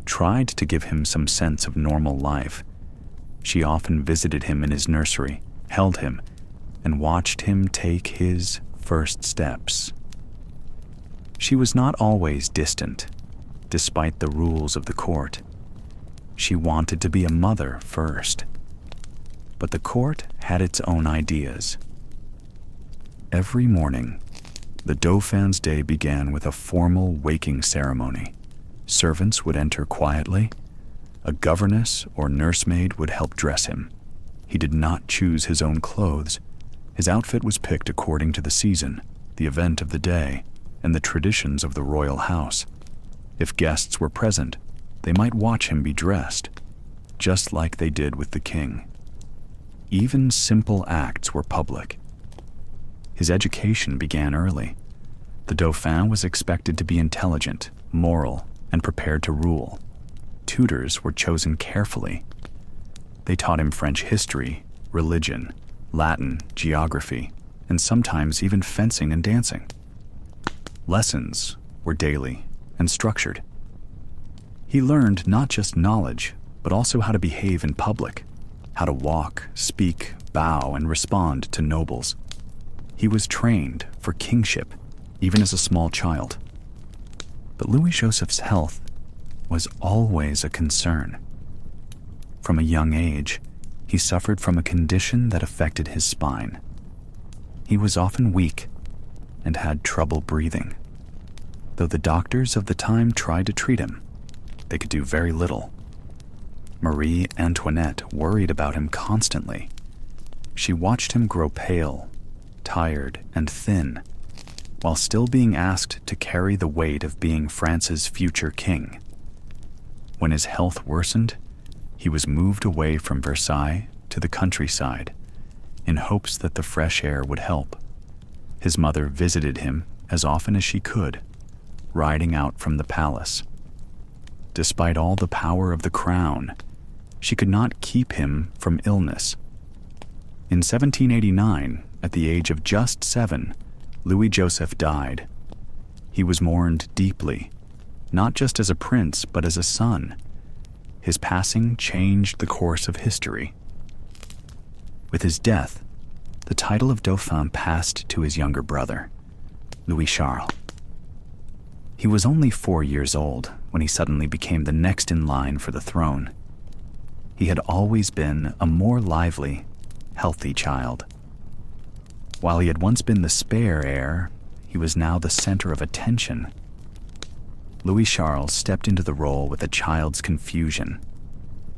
tried to give him some sense of normal life. She often visited him in his nursery, held him, and watched him take his first steps. She was not always distant, despite the rules of the court. She wanted to be a mother first. But the court had its own ideas. Every morning, the Dauphin's day began with a formal waking ceremony. Servants would enter quietly. A governess or nursemaid would help dress him. He did not choose his own clothes. His outfit was picked according to the season, the event of the day, and the traditions of the royal house. If guests were present, they might watch him be dressed, just like they did with the king. Even simple acts were public. His education began early. The Dauphin was expected to be intelligent, moral, and prepared to rule. Tutors were chosen carefully. They taught him French history, religion, Latin, geography, and sometimes even fencing and dancing. Lessons were daily and structured. He learned not just knowledge, but also how to behave in public, how to walk, speak, bow, and respond to nobles. He was trained for kingship, even as a small child. But Louis Joseph's health was always a concern. From a young age, he suffered from a condition that affected his spine. He was often weak and had trouble breathing. Though the doctors of the time tried to treat him, they could do very little. Marie Antoinette worried about him constantly. She watched him grow pale, tired, and thin, while still being asked to carry the weight of being France's future king. When his health worsened, he was moved away from Versailles to the countryside in hopes that the fresh air would help. His mother visited him as often as she could, riding out from the palace. Despite all the power of the crown, she could not keep him from illness. In 1789, at the age of just 7, Louis Joseph died. He was mourned deeply, not just as a prince, but as a son. His passing changed the course of history. With his death, the title of Dauphin passed to his younger brother, Louis Charles. He was only 4 years old when he suddenly became the next in line for the throne. He had always been a more lively, healthy child. While he had once been the spare heir, he was now the center of attention. Louis Charles stepped into the role with a child's confusion.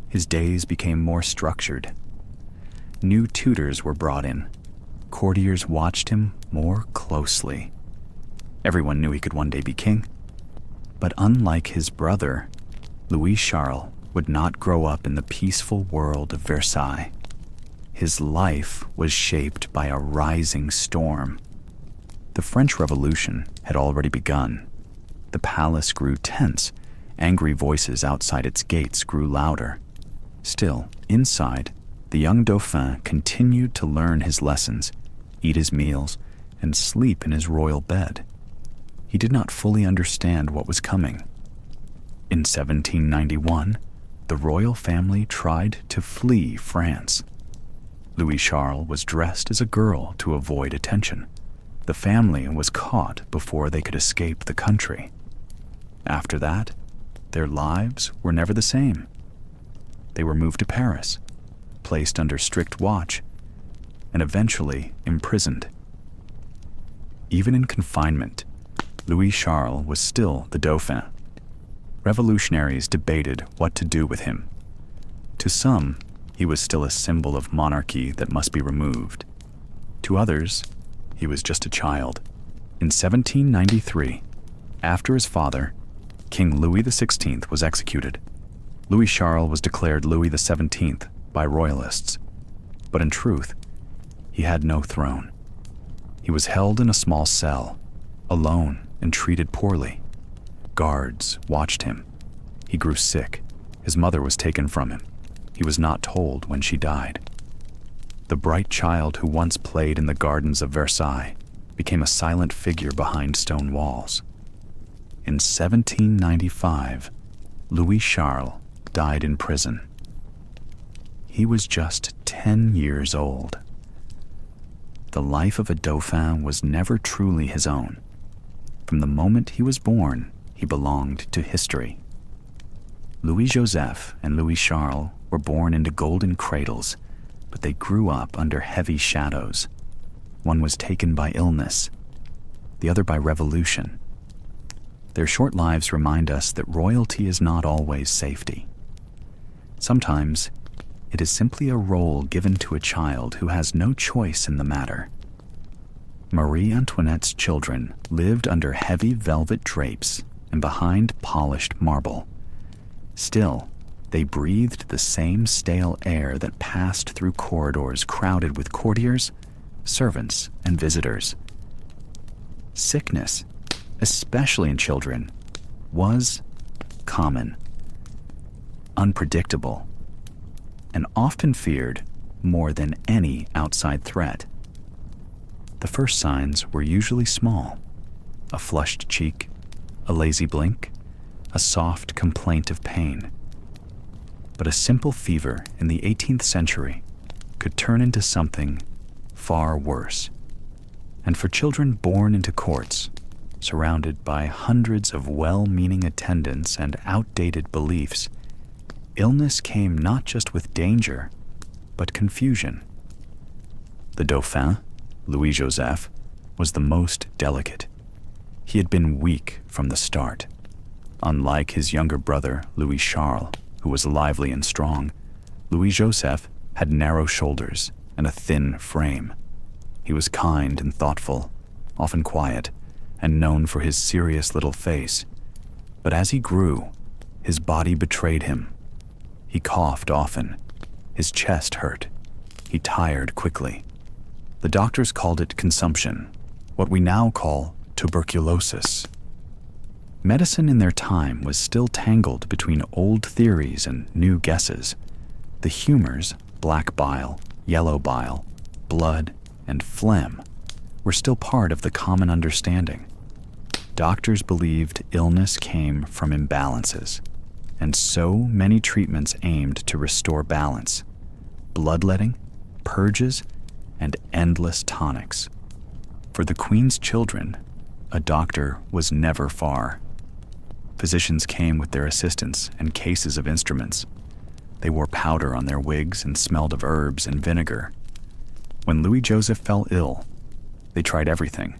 His days became more structured. New tutors were brought in. Courtiers watched him more closely. Everyone knew he could one day be king. But unlike his brother, Louis Charles would not grow up in the peaceful world of Versailles. His life was shaped by a rising storm. The French Revolution had already begun. The palace grew tense. Angry voices outside its gates grew louder. Still, inside, the young Dauphin continued to learn his lessons, eat his meals, and sleep in his royal bed. He did not fully understand what was coming. In 1791, the royal family tried to flee France. Louis Charles was dressed as a girl to avoid attention. The family was caught before they could escape the country. After that, their lives were never the same. They were moved to Paris, placed under strict watch, and eventually imprisoned. Even in confinement, Louis Charles was still the Dauphin. Revolutionaries debated what to do with him. To some, he was still a symbol of monarchy that must be removed. To others, he was just a child. In 1793, after his father, King Louis XVI, was executed, Louis Charles was declared Louis XVII by royalists. But in truth, he had no throne. He was held in a small cell, alone and treated poorly. Guards watched him. He grew sick. His mother was taken from him. He was not told when she died. The bright child who once played in the gardens of Versailles became a silent figure behind stone walls. In 1795, Louis Charles died in prison. He was just 10 years old. The life of a Dauphin was never truly his own. From the moment he was born, he belonged to history. Louis Joseph and Louis Charles were born into golden cradles, but they grew up under heavy shadows. One was taken by illness, the other by revolution. Their short lives remind us that royalty is not always safety. Sometimes, it is simply a role given to a child who has no choice in the matter. Marie Antoinette's children lived under heavy velvet drapes and behind polished marble. Still, they breathed the same stale air that passed through corridors crowded with courtiers, servants, and visitors. Sickness, especially in children, was common, unpredictable, and often feared more than any outside threat. The first signs were usually small: a flushed cheek, a lazy blink, a soft complaint of pain. But a simple fever in the 18th century could turn into something far worse. And for children born into courts, surrounded by hundreds of well-meaning attendants and outdated beliefs, illness came not just with danger, but confusion. The Dauphin, Louis Joseph, was the most delicate. He had been weak from the start. Unlike his younger brother, Louis Charles, who was lively and strong, Louis Joseph had narrow shoulders and a thin frame. He was kind and thoughtful, often quiet, and known for his serious little face. But as he grew, his body betrayed him. He coughed often. His chest hurt. He tired quickly. The doctors called it consumption, what we now call tuberculosis. Medicine in their time was still tangled between old theories and new guesses. The humors, black bile, yellow bile, blood, and phlegm, were still part of the common understanding. Doctors believed illness came from imbalances, and so many treatments aimed to restore balance: bloodletting, purges, and endless tonics. For the Queen's children, a doctor was never far. Physicians came with their assistants and cases of instruments. They wore powder on their wigs and smelled of herbs and vinegar. When Louis Joseph fell ill, they tried everything.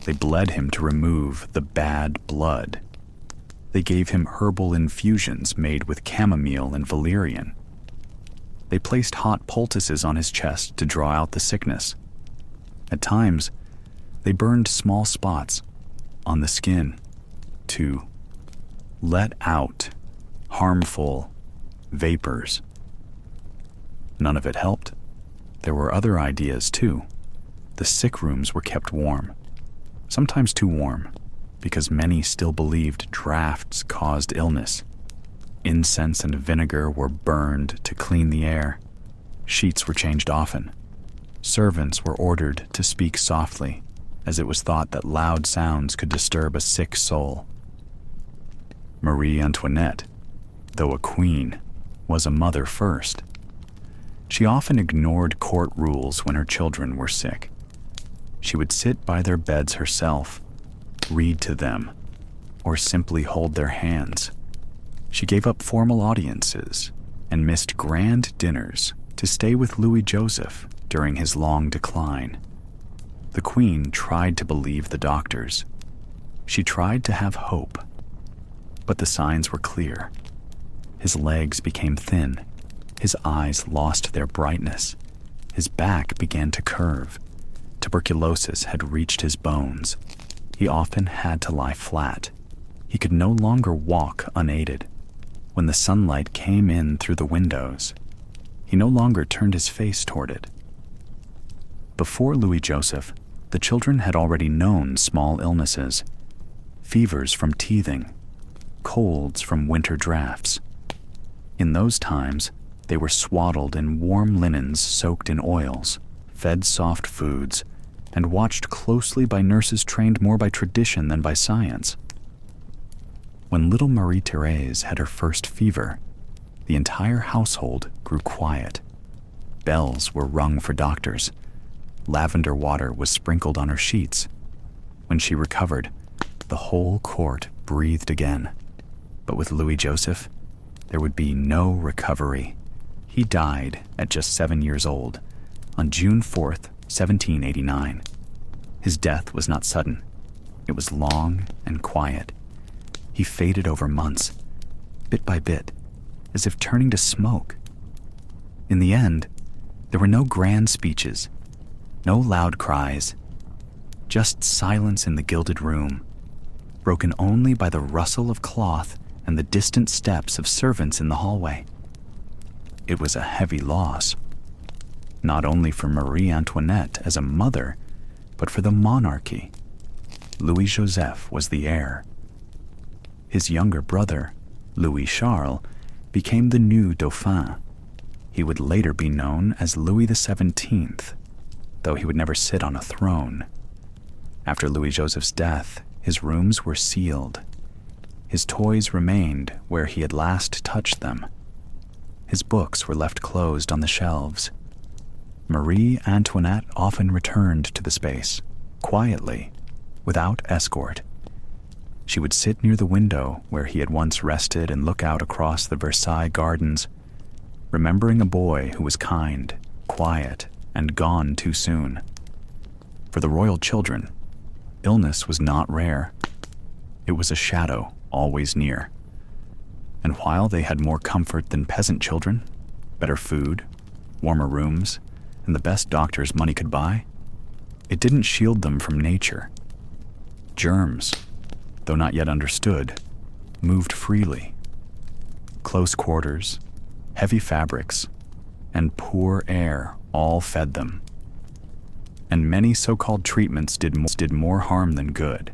They bled him to remove the bad blood. They gave him herbal infusions made with chamomile and valerian. They placed hot poultices on his chest to draw out the sickness. At times, they burned small spots on the skin to let out harmful vapors. None of it helped. There were other ideas too. The sick rooms were kept warm, sometimes too warm, because many still believed drafts caused illness. Incense and vinegar were burned to clean the air. Sheets were changed often. Servants were ordered to speak softly, as it was thought that loud sounds could disturb a sick soul. Marie Antoinette, though a queen, was a mother first. She often ignored court rules when her children were sick. She would sit by their beds herself, read to them, or simply hold their hands. She gave up formal audiences and missed grand dinners to stay with Louis Joseph during his long decline. The Queen tried to believe the doctors. She tried to have hope, but the signs were clear. His legs became thin. His eyes lost their brightness. His back began to curve. Tuberculosis had reached his bones. He often had to lie flat. He could no longer walk unaided. When the sunlight came in through the windows, he no longer turned his face toward it. Before Louis Joseph, the children had already known small illnesses: fevers from teething, colds from winter drafts. In those times, they were swaddled in warm linens soaked in oils, fed soft foods, and watched closely by nurses trained more by tradition than by science. When little Marie-Thérèse had her first fever, the entire household grew quiet. Bells were rung for doctors. Lavender water was sprinkled on her sheets. When she recovered, the whole court breathed again. But with Louis Joseph, there would be no recovery. He died at just 7 years old, on June 4th, 1789. His death was not sudden. It was long and quiet. He faded over months, bit by bit, as if turning to smoke. In the end, there were no grand speeches, no loud cries, just silence in the gilded room, broken only by the rustle of cloth and the distant steps of servants in the hallway. It was a heavy loss, not only for Marie Antoinette as a mother, but for the monarchy. Louis Joseph was the heir. His younger brother, Louis Charles, became the new Dauphin. He would later be known as Louis XVII, though he would never sit on a throne. After Louis Joseph's death, his rooms were sealed. His toys remained where he had last touched them. His books were left closed on the shelves. Marie Antoinette often returned to the space, quietly, without escort. She would sit near the window where he had once rested and look out across the Versailles gardens, remembering a boy who was kind, quiet, and gone too soon. For the royal children, illness was not rare. It was a shadow always near. And while they had more comfort than peasant children, better food, warmer rooms, and the best doctors money could buy, it didn't shield them from nature. Germs, though not yet understood, moved freely. Close quarters, heavy fabrics, and poor air all fed them. And many so-called treatments did more harm than good.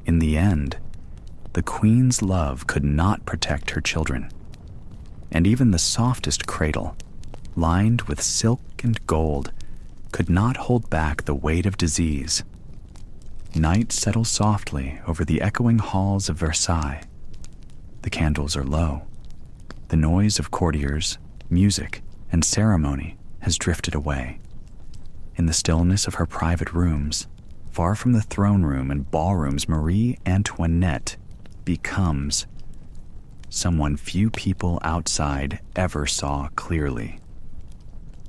In the end, the queen's love could not protect her children, and even the softest cradle, lined with silk and gold, could not hold back the weight of disease. Night settles softly over the echoing halls of Versailles. The candles are low. The noise of courtiers, music, and ceremony has drifted away. In the stillness of her private rooms, far from the throne room and ballrooms, Marie Antoinette becomes someone few people outside ever saw clearly: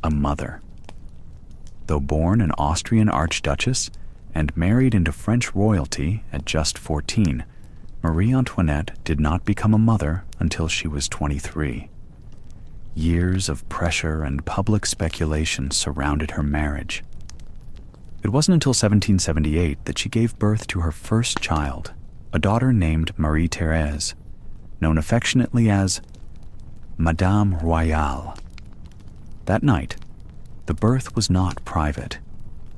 a mother. Though born an Austrian archduchess and married into French royalty at just 14, Marie Antoinette did not become a mother until she was 23. Years of pressure and public speculation surrounded her marriage. It wasn't until 1778 that she gave birth to her first child, a daughter named Marie-Thérèse, known affectionately as Madame Royale. That night, the birth was not private.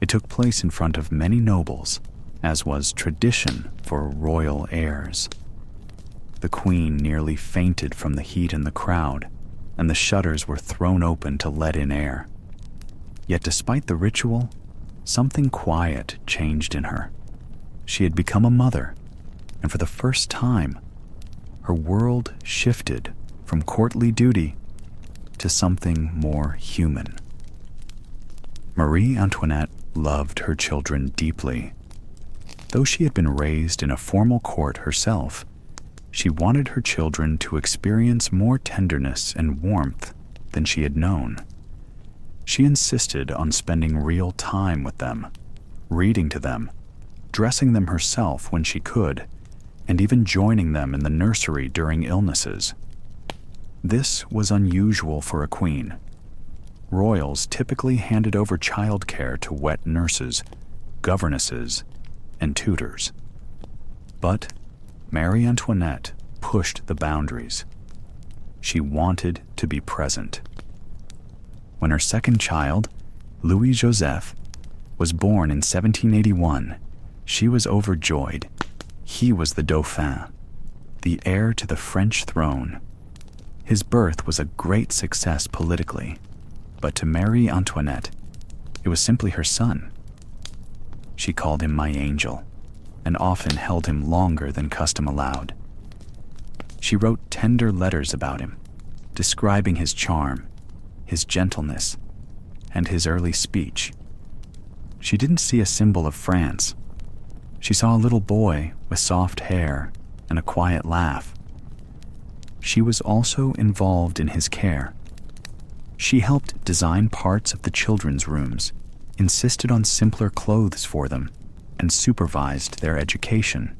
It took place in front of many nobles, as was tradition for royal heirs. The queen nearly fainted from the heat in the crowd, and the shutters were thrown open to let in air. Yet despite the ritual, something quiet changed in her. She had become a mother, and for the first time, her world shifted from courtly duty to something more human. Marie Antoinette loved her children deeply. Though she had been raised in a formal court herself, she wanted her children to experience more tenderness and warmth than she had known. She insisted on spending real time with them, reading to them, dressing them herself when she could, and even joining them in the nursery during illnesses. This was unusual for a queen. Royals typically handed over childcare to wet nurses, governesses, and tutors. But Marie Antoinette pushed the boundaries. She wanted to be present. When her second child, Louis Joseph, was born in 1781, she was overjoyed. He was the Dauphin, the heir to the French throne. His birth was a great success politically, but to Marie Antoinette, it was simply her son. She called him my angel, and often held him longer than custom allowed. She wrote tender letters about him, describing his charm, his gentleness, and his early speech. She didn't see a symbol of France. She saw a little boy with soft hair and a quiet laugh. She was also involved in his care. She helped design parts of the children's rooms, insisted on simpler clothes for them, and supervised their education.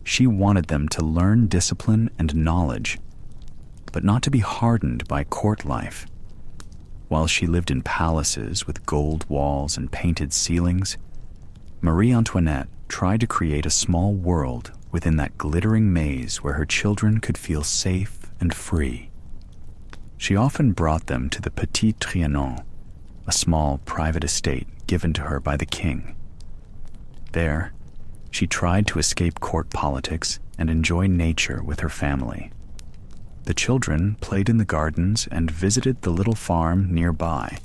She wanted them to learn discipline and knowledge, but not to be hardened by court life. While she lived in palaces with gold walls and painted ceilings, Marie Antoinette tried to create a small world within that glittering maze where her children could feel safe and free. She often brought them to the Petit Trianon, a small private estate given to her by the king. There, she tried to escape court politics and enjoy nature with her family. The children played in the gardens and visited the little farm nearby,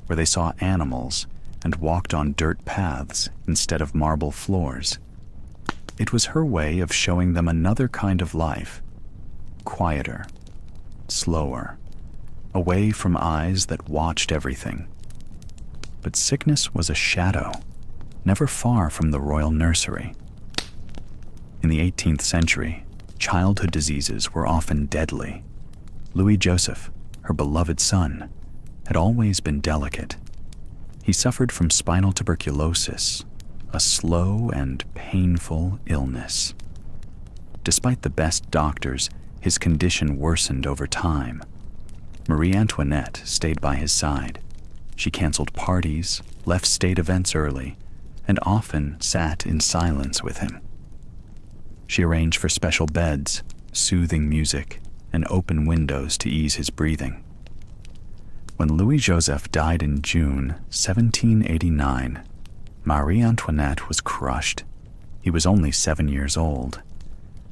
where they saw animals and walked on dirt paths instead of marble floors. It was her way of showing them another kind of life, quieter, slower, away from eyes that watched everything. But sickness was a shadow, never far from the royal nursery. In the 18th century, childhood diseases were often deadly. Louis Joseph, her beloved son, had always been delicate. He suffered from spinal tuberculosis, a slow and painful illness. Despite the best doctors, his condition worsened over time. Marie Antoinette stayed by his side. She canceled parties, left state events early, and often sat in silence with him. She arranged for special beds, soothing music, and open windows to ease his breathing. When Louis Joseph died in June 1789, Marie Antoinette was crushed. He was only 7 years old.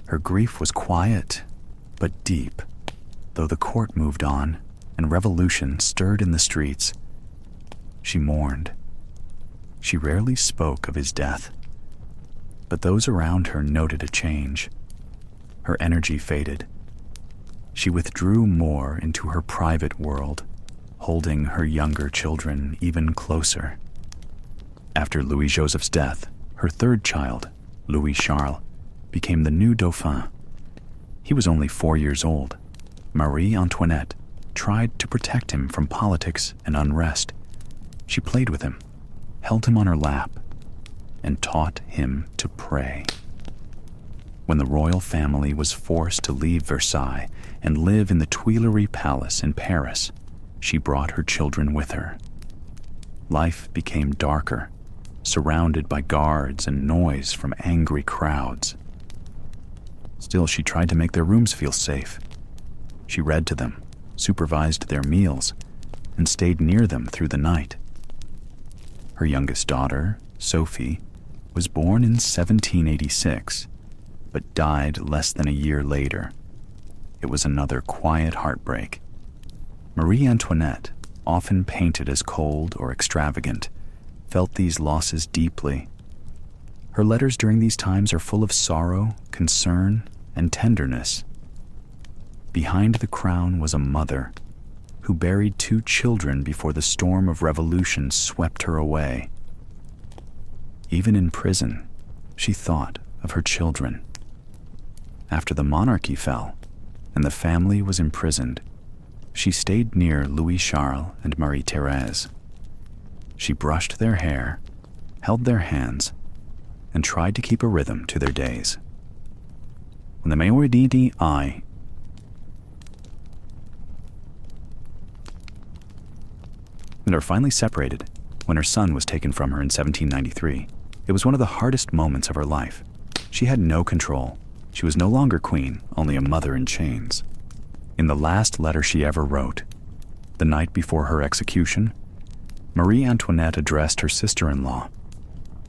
Her grief was quiet, but deep, though the court moved on and revolution stirred in the streets. She mourned. She rarely spoke of his death, but those around her noted a change. Her energy faded. She withdrew more into her private world, holding her younger children even closer. After Louis-Joseph's death, her third child, Louis-Charles, became the new Dauphin. He was only 4 years old. Marie Antoinette tried to protect him from politics and unrest. She played with him, held him on her lap, and taught him to pray. When the royal family was forced to leave Versailles and live in the Tuileries Palace in Paris, she brought her children with her. Life became darker, surrounded by guards and noise from angry crowds. Still, she tried to make their rooms feel safe. She read to them, supervised their meals, and stayed near them through the night. Her youngest daughter, Sophie, was born in 1786, but died less than a year later. It was another quiet heartbreak. Marie Antoinette, often painted as cold or extravagant, felt these losses deeply. Her letters during these times are full of sorrow, concern, and tenderness. Behind the crown was a mother who buried 2 children before the storm of revolution swept her away. Even in prison, she thought of her children. After the monarchy fell and the family was imprisoned, she stayed near Louis-Charles and Marie-Thérèse. She brushed their hair, held their hands, and tried to keep a rhythm to their days. When the mayority and are finally separated, when her son was taken from her in 1793, it was one of the hardest moments of her life. She had no control. She was no longer queen, only a mother in chains. In the last letter she ever wrote, the night before her execution, Marie Antoinette addressed her sister-in-law,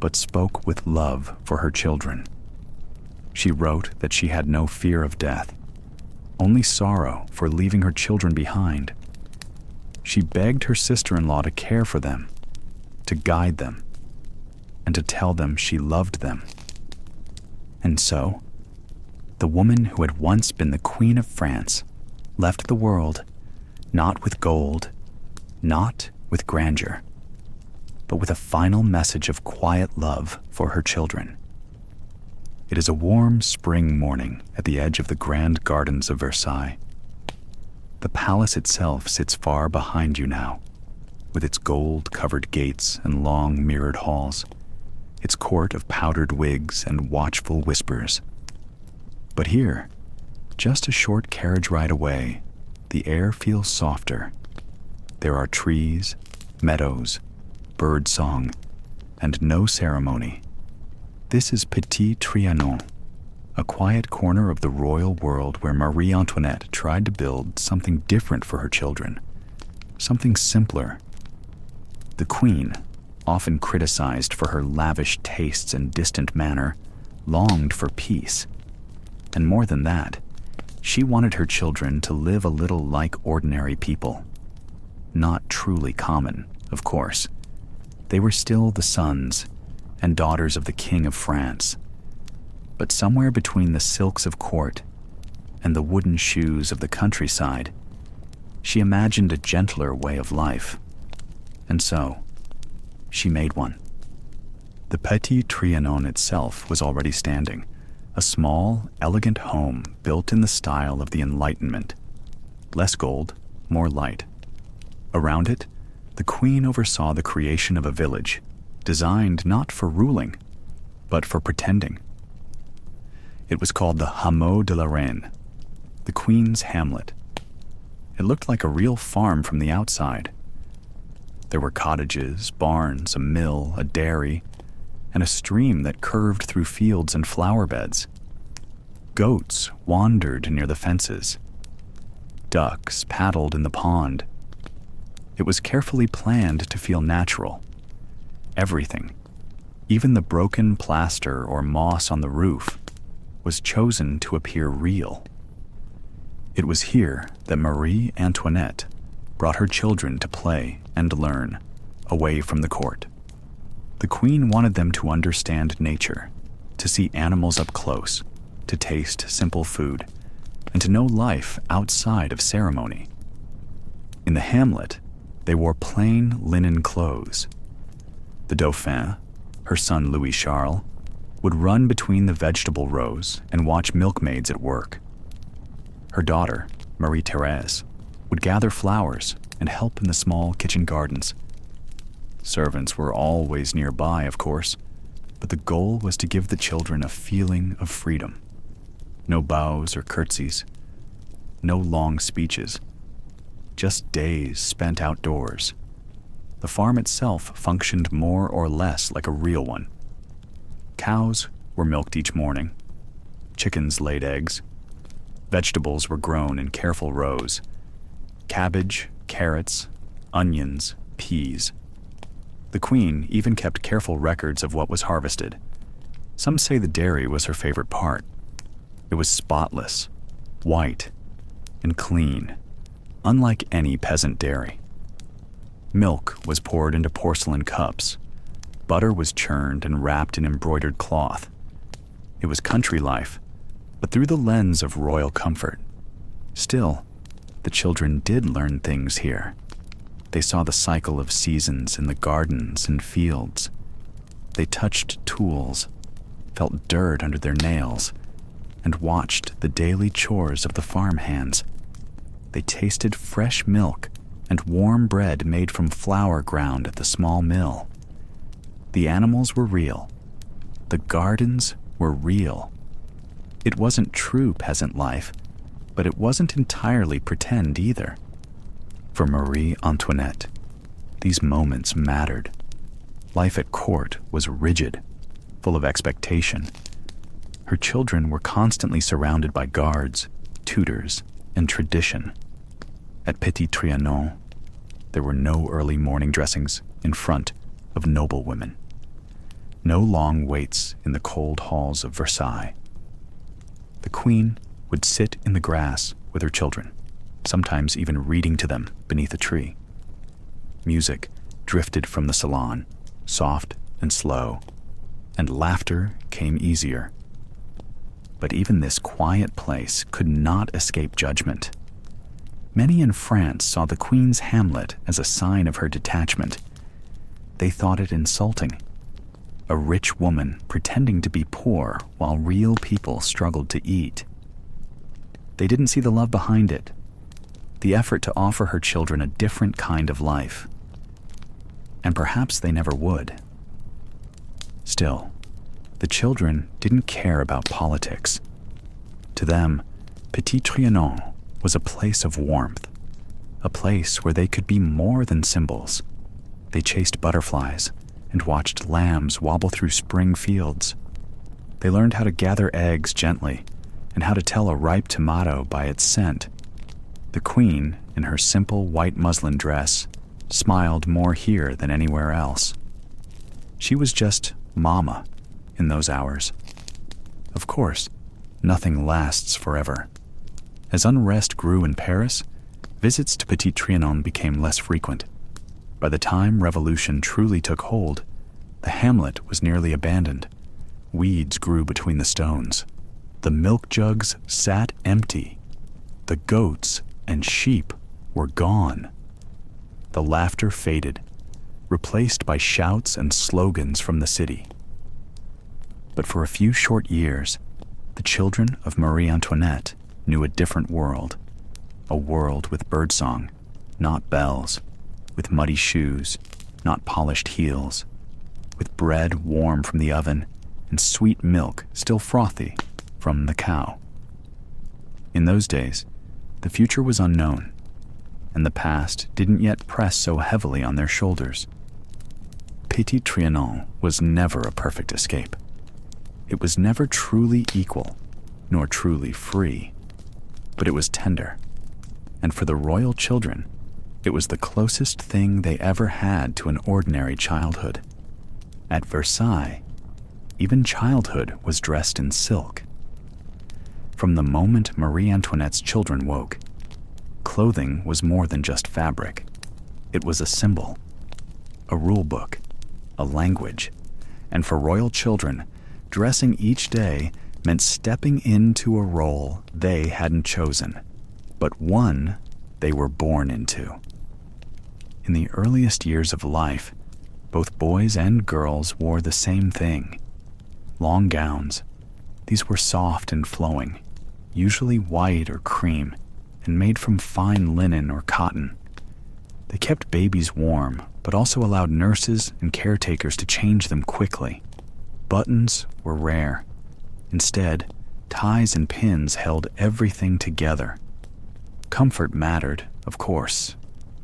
but spoke with love for her children. She wrote that she had no fear of death, only sorrow for leaving her children behind. She begged her sister-in-law to care for them, to guide them, and to tell them she loved them. And so, the woman who had once been the Queen of France left the world not with gold, not with grandeur, but with a final message of quiet love for her children. It is a warm spring morning at the edge of the grand gardens of Versailles. The palace itself sits far behind you now, with its gold-covered gates and long mirrored halls, its court of powdered wigs and watchful whispers. But here, just a short carriage ride away, the air feels softer. There are trees, meadows, bird song, and no ceremony. This is Petit Trianon, a quiet corner of the royal world where Marie Antoinette tried to build something different for her children, something simpler. The queen, often criticized for her lavish tastes and distant manner, longed for peace. And more than that, she wanted her children to live a little like ordinary people. Not truly common, of course. They were still the sons and daughters of the King of France. But somewhere between the silks of court and the wooden shoes of the countryside, she imagined a gentler way of life. And so, she made one. The Petit Trianon itself was already standing, a small, elegant home built in the style of the Enlightenment. Less gold, more light. Around it, the queen oversaw the creation of a village, designed not for ruling, but for pretending. It was called the Hameau de la Reine, the Queen's Hamlet. It looked like a real farm from the outside. There were cottages, barns, a mill, a dairy, and a stream that curved through fields and flower beds. Goats wandered near the fences. Ducks paddled in the pond. It was carefully planned to feel natural. Everything, Even the broken plaster or moss on the roof was chosen to appear real. It was here that Marie Antoinette brought her children to play and learn, away from the court. The queen wanted them to understand nature, to see animals up close, to taste simple food, and to know life outside of ceremony. In the hamlet, they wore plain linen clothes. The Dauphin, her son Louis Charles, would run between the vegetable rows and watch milkmaids at work. Her daughter, Marie-Thérèse, would gather flowers and help in the small kitchen gardens. Servants were always nearby, of course, but the goal was to give the children a feeling of freedom. No bows or curtsies, no long speeches, just days spent outdoors. The farm itself functioned more or less like a real one. Cows were milked each morning. Chickens laid eggs. Vegetables were grown in careful rows. Cabbage, carrots, onions, peas. The queen even kept careful records of what was harvested. Some say the dairy was her favorite part. It was spotless, white, and clean, unlike any peasant dairy. Milk was poured into porcelain cups. Butter was churned and wrapped in embroidered cloth. It was country life, but through the lens of royal comfort. Still, the children did learn things here. They saw the cycle of seasons in the gardens and fields. They touched tools, felt dirt under their nails, and watched the daily chores of the farm hands. They tasted fresh milk and warm bread made from flour ground at the small mill. The animals were real. The gardens were real. It wasn't true peasant life, but it wasn't entirely pretend either. For Marie Antoinette, these moments mattered. Life at court was rigid, full of expectation. Her children were constantly surrounded by guards, tutors, and tradition. At Petit Trianon, there were no early morning dressings in front of noble women. No long waits in the cold halls of Versailles. The queen would sit in the grass with her children, sometimes even reading to them beneath a tree. Music drifted from the salon, soft and slow, and laughter came easier. But even this quiet place could not escape judgment. Many in France saw the queen's hamlet as a sign of her detachment. They thought it insulting. A rich woman pretending to be poor while real people struggled to eat. They didn't see the love behind it, the effort to offer her children a different kind of life. And perhaps they never would. Still, the children didn't care about politics. To them, Petit Trianon was a place of warmth, a place where they could be more than symbols. They chased butterflies and watched lambs wobble through spring fields. They learned how to gather eggs gently and how to tell a ripe tomato by its scent. The queen, in her simple white muslin dress, smiled more here than anywhere else. She was just Mama in those hours. Of course, nothing lasts forever. As unrest grew in Paris, visits to Petit Trianon became less frequent. By the time revolution truly took hold, the hamlet was nearly abandoned. Weeds grew between the stones. The milk jugs sat empty. The goats and sheep were gone. The laughter faded, replaced by shouts and slogans from the city. But for a few short years, the children of Marie Antoinette knew a different world, a world with birdsong, not bells, with muddy shoes, not polished heels, with bread warm from the oven and sweet milk still frothy from the cow. In those days, the future was unknown, and the past didn't yet press so heavily on their shoulders. Petit Trianon was never a perfect escape. It was never truly equal, nor truly free, but it was tender, and for the royal children, it was the closest thing they ever had to an ordinary childhood. At Versailles, even childhood was dressed in silk. From the moment Marie Antoinette's children woke, clothing was more than just fabric. It was a symbol, a rule book, a language, and for royal children, dressing each day meant stepping into a role they hadn't chosen, but one they were born into. In the earliest years of life, both boys and girls wore the same thing: long gowns. These were soft and flowing, usually white or cream, and made from fine linen or cotton. They kept babies warm, but also allowed nurses and caretakers to change them quickly. Buttons were rare. Instead, ties and pins held everything together. Comfort mattered, of course,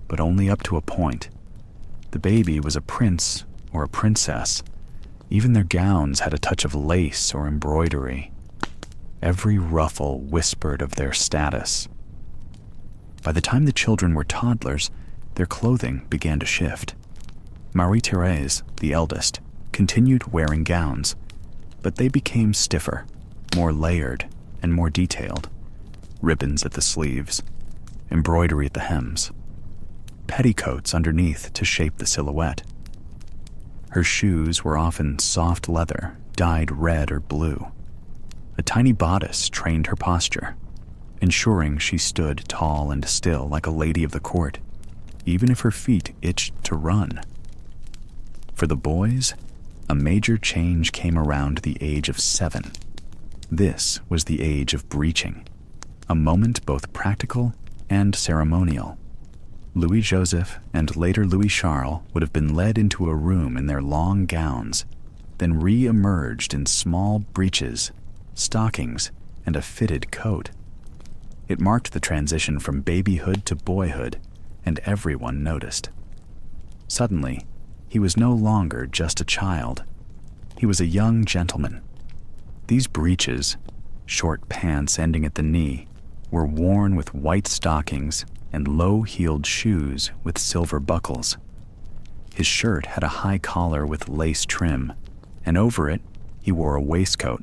but only up to a point. The baby was a prince or a princess. Even their gowns had a touch of lace or embroidery. Every ruffle whispered of their status. By the time the children were toddlers, their clothing began to shift. Marie-Thérèse, the eldest, continued wearing gowns, but they became stiffer, more layered, and more detailed. Ribbons at the sleeves, embroidery at the hems, petticoats underneath to shape the silhouette. Her shoes were often soft leather, dyed red or blue. A tiny bodice trained her posture, ensuring she stood tall and still like a lady of the court, even if her feet itched to run. For the boys, a major change came around the age of 7. This was the age of breeching, a moment both practical and ceremonial. Louis-Joseph and later Louis-Charles would have been led into a room in their long gowns, then re-emerged in small breeches, stockings, and a fitted coat. It marked the transition from babyhood to boyhood, and everyone noticed. Suddenly, he was no longer just a child. He was a young gentleman. These breeches, short pants ending at the knee, were worn with white stockings and low-heeled shoes with silver buckles. His shirt had a high collar with lace trim, and over it he wore a waistcoat,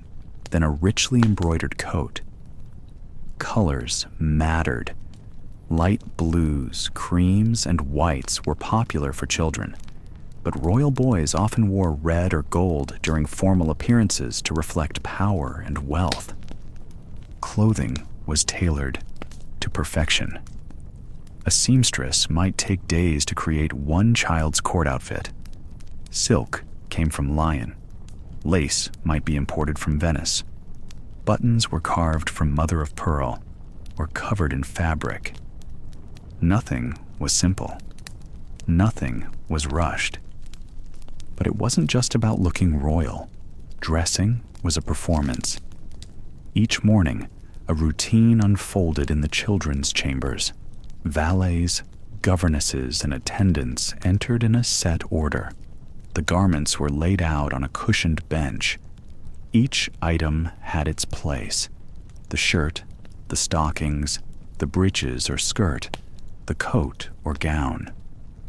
then a richly embroidered coat. Colors mattered. Light blues, creams, and whites were popular for children, but royal boys often wore red or gold during formal appearances to reflect power and wealth. Clothing was tailored to perfection. A seamstress might take days to create one child's court outfit. Silk came from Lyon. Lace might be imported from Venice. Buttons were carved from mother of pearl or covered in fabric. Nothing was simple. Nothing was rushed. But it wasn't just about looking royal. Dressing was a performance. Each morning, a routine unfolded in the children's chambers. Valets, governesses, and attendants entered in a set order. The garments were laid out on a cushioned bench. Each item had its place: the shirt, the stockings, the breeches or skirt, the coat or gown.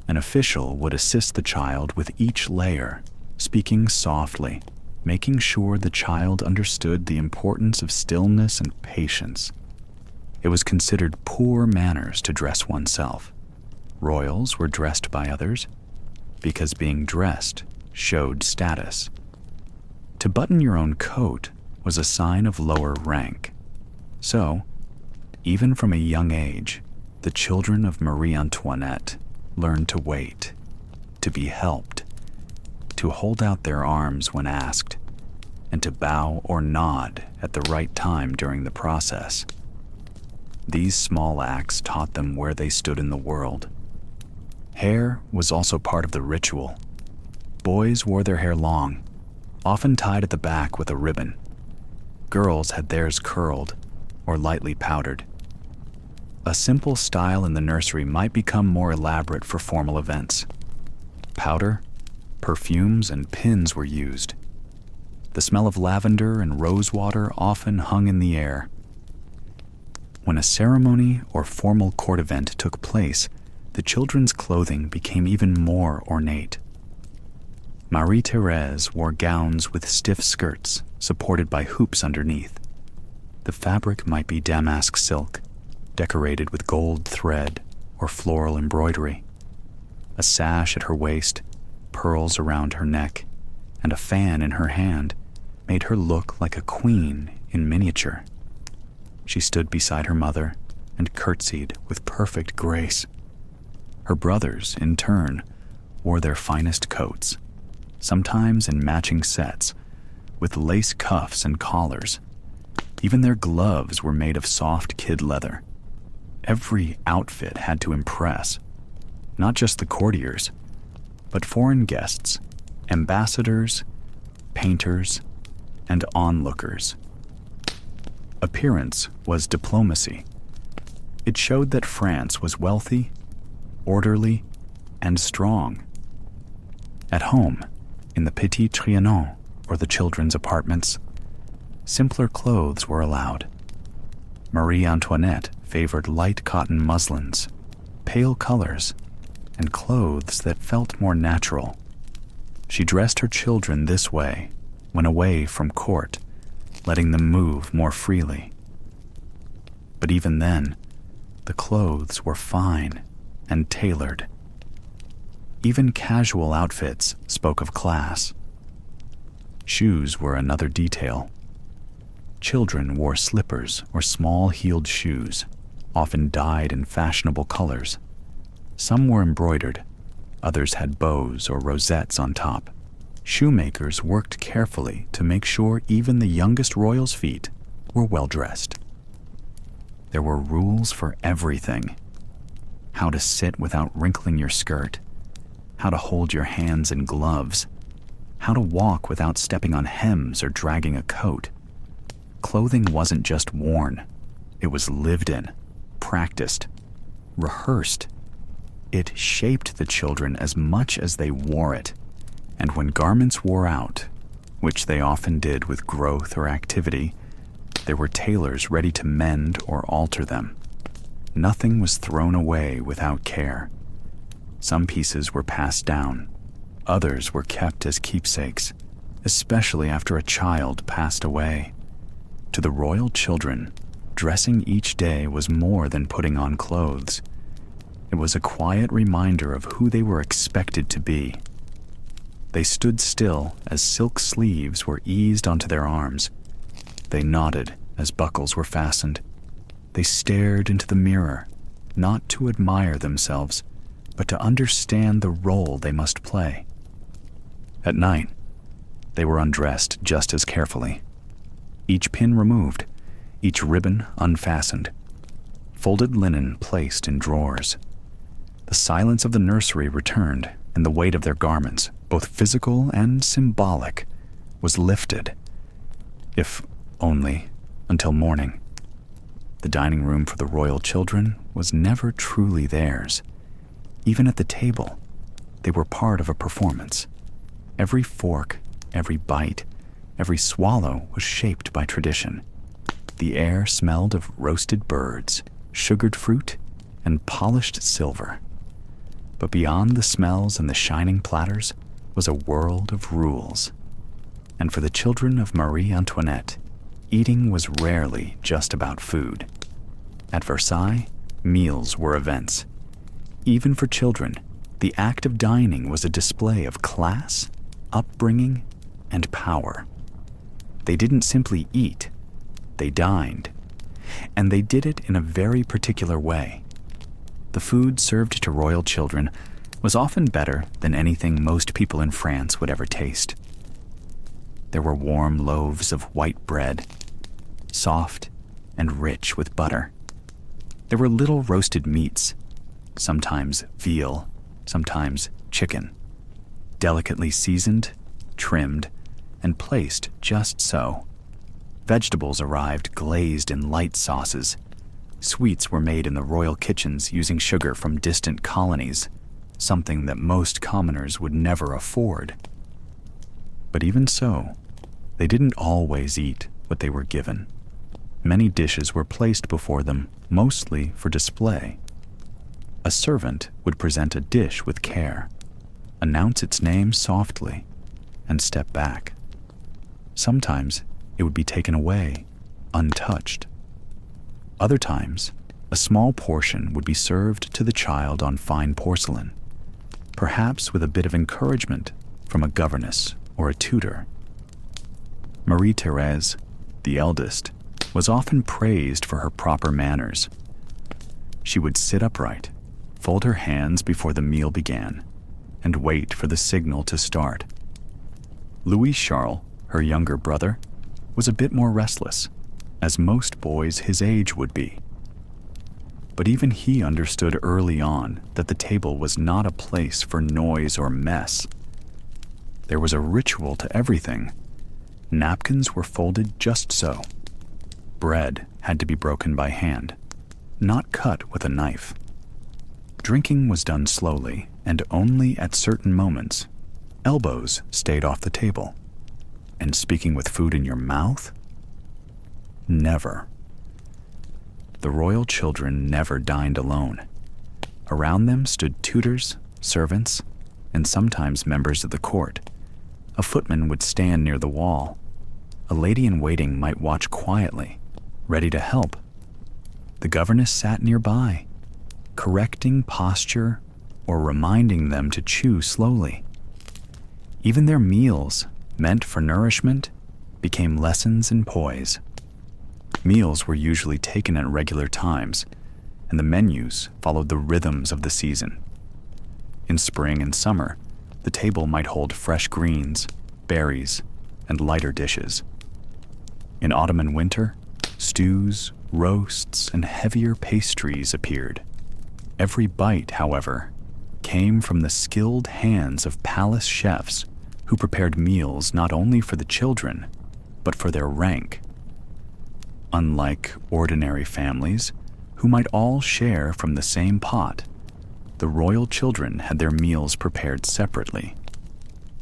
An official would assist the child with each layer, speaking softly, making sure the child understood the importance of stillness and patience. It was considered poor manners to dress oneself. Royals were dressed by others because being dressed showed status. To button your own coat was a sign of lower rank. So, even from a young age, the children of Marie Antoinette learned to wait, to be helped, to hold out their arms when asked, and to bow or nod at the right time during the process. These small acts taught them where they stood in the world. Hair was also part of the ritual. Boys wore their hair long, often tied at the back with a ribbon. Girls had theirs curled or lightly powdered. A simple style in the nursery might become more elaborate for formal events. Powder, perfumes, and pins were used. The smell of lavender and rosewater often hung in the air. When a ceremony or formal court event took place, the children's clothing became even more ornate. Marie-Thérèse wore gowns with stiff skirts supported by hoops underneath. The fabric might be damask silk, decorated with gold thread or floral embroidery. A sash at her waist, pearls around her neck, and a fan in her hand made her look like a queen in miniature. She stood beside her mother and curtsied with perfect grace. Her brothers, in turn, wore their finest coats, sometimes in matching sets, with lace cuffs and collars. Even their gloves were made of soft kid leather. Every outfit had to impress, not just the courtiers, but foreign guests, ambassadors, painters, and onlookers. Appearance was diplomacy. It showed that France was wealthy, orderly, and strong. At home, in the Petit Trianon, or the children's apartments, simpler clothes were allowed. Marie Antoinette favored light cotton muslins, pale colors, and clothes that felt more natural. She dressed her children this way when away from court, letting them move more freely. But even then, the clothes were fine and tailored. Even casual outfits spoke of class. Shoes were another detail. Children wore slippers or small-heeled shoes, often dyed in fashionable colors. Some were embroidered, others had bows or rosettes on top. Shoemakers worked carefully to make sure even the youngest royals' feet were well-dressed. There were rules for everything. How to sit without wrinkling your skirt, how to hold your hands in gloves, how to walk without stepping on hems or dragging a coat. Clothing wasn't just worn, it was lived in, practiced, rehearsed. It shaped the children as much as they wore it, and when garments wore out, which they often did with growth or activity, there were tailors ready to mend or alter them. Nothing was thrown away without care. Some pieces were passed down, others were kept as keepsakes, especially after a child passed away. To the royal children, dressing each day was more than putting on clothes. It was a quiet reminder of who they were expected to be. They stood still as silk sleeves were eased onto their arms. They nodded as buckles were fastened. They stared into the mirror, not to admire themselves, but to understand the role they must play. At night, they were undressed just as carefully. Each pin removed, each ribbon unfastened, folded linen placed in drawers. The silence of the nursery returned, and the weight of their garments, both physical and symbolic, was lifted, if only until morning. The dining room for the royal children was never truly theirs. Even at the table, they were part of a performance. Every fork, every bite, every swallow was shaped by tradition. The air smelled of roasted birds, sugared fruit, and polished silver. But beyond the smells and the shining platters was a world of rules. And for the children of Marie Antoinette, eating was rarely just about food. At Versailles, meals were events. Even for children, the act of dining was a display of class, upbringing, and power. They didn't simply eat, they dined. And they did it in a very particular way. The food served to royal children was often better than anything most people in France would ever taste. There were warm loaves of white bread, soft and rich with butter. There were little roasted meats, sometimes veal, sometimes chicken, delicately seasoned, trimmed, and placed just so. Vegetables arrived glazed in light sauces. Sweets were made in the royal kitchens using sugar from distant colonies, something that most commoners would never afford. But even so, they didn't always eat what they were given. Many dishes were placed before them, mostly for display. A servant would present a dish with care, announce its name softly, and step back. Sometimes it would be taken away, untouched. Other times, a small portion would be served to the child on fine porcelain, perhaps with a bit of encouragement from a governess or a tutor. Marie-Thérèse, the eldest, was often praised for her proper manners. She would sit upright, fold her hands before the meal began, and wait for the signal to start. Louis Charles, her younger brother, was a bit more restless, as most boys his age would be. But even he understood early on that the table was not a place for noise or mess. There was a ritual to everything. Napkins were folded just so. Bread had to be broken by hand, not cut with a knife. Drinking was done slowly, and only at certain moments. Elbows stayed off the table. And speaking with food in your mouth? Never. The royal children never dined alone. Around them stood tutors, servants, and sometimes members of the court. A footman would stand near the wall. A lady-in-waiting might watch quietly, ready to help. The governess sat nearby, correcting posture or reminding them to chew slowly. Even their meals, meant for nourishment, became lessons in poise. Meals were usually taken at regular times, and the menus followed the rhythms of the season. In spring and summer, the table might hold fresh greens, berries, and lighter dishes. In autumn and winter, stews, roasts, and heavier pastries appeared. Every bite, however, came from the skilled hands of palace chefs who prepared meals not only for the children, but for their rank. Unlike ordinary families, who might all share from the same pot, the royal children had their meals prepared separately.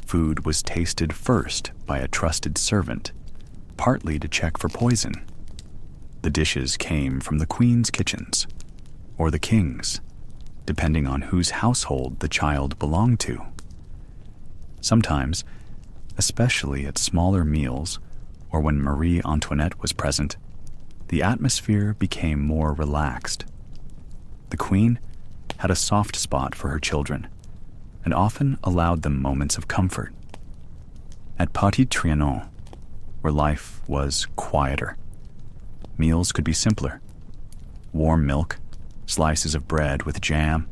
Food was tasted first by a trusted servant, partly to check for poison. The dishes came from the queen's kitchens, or the king's, depending on whose household the child belonged to. Sometimes, especially at smaller meals or when Marie Antoinette was present, the atmosphere became more relaxed. The queen had a soft spot for her children and often allowed them moments of comfort. At Petit Trianon, where life was quieter, meals could be simpler. Warm milk, slices of bread with jam,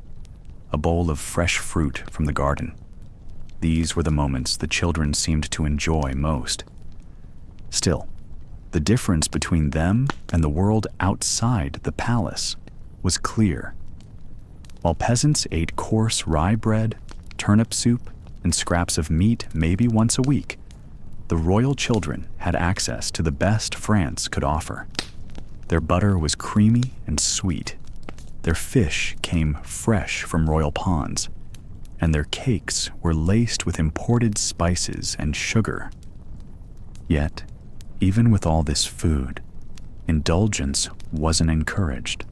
a bowl of fresh fruit from the garden. These were the moments the children seemed to enjoy most. Still, the difference between them and the world outside the palace was clear. While peasants ate coarse rye bread, turnip soup, and scraps of meat maybe once a week, the royal children had access to the best France could offer. Their butter was creamy and sweet. Their fish came fresh from royal ponds, and their cakes were laced with imported spices and sugar. Yet, even with all this food, indulgence wasn't encouraged.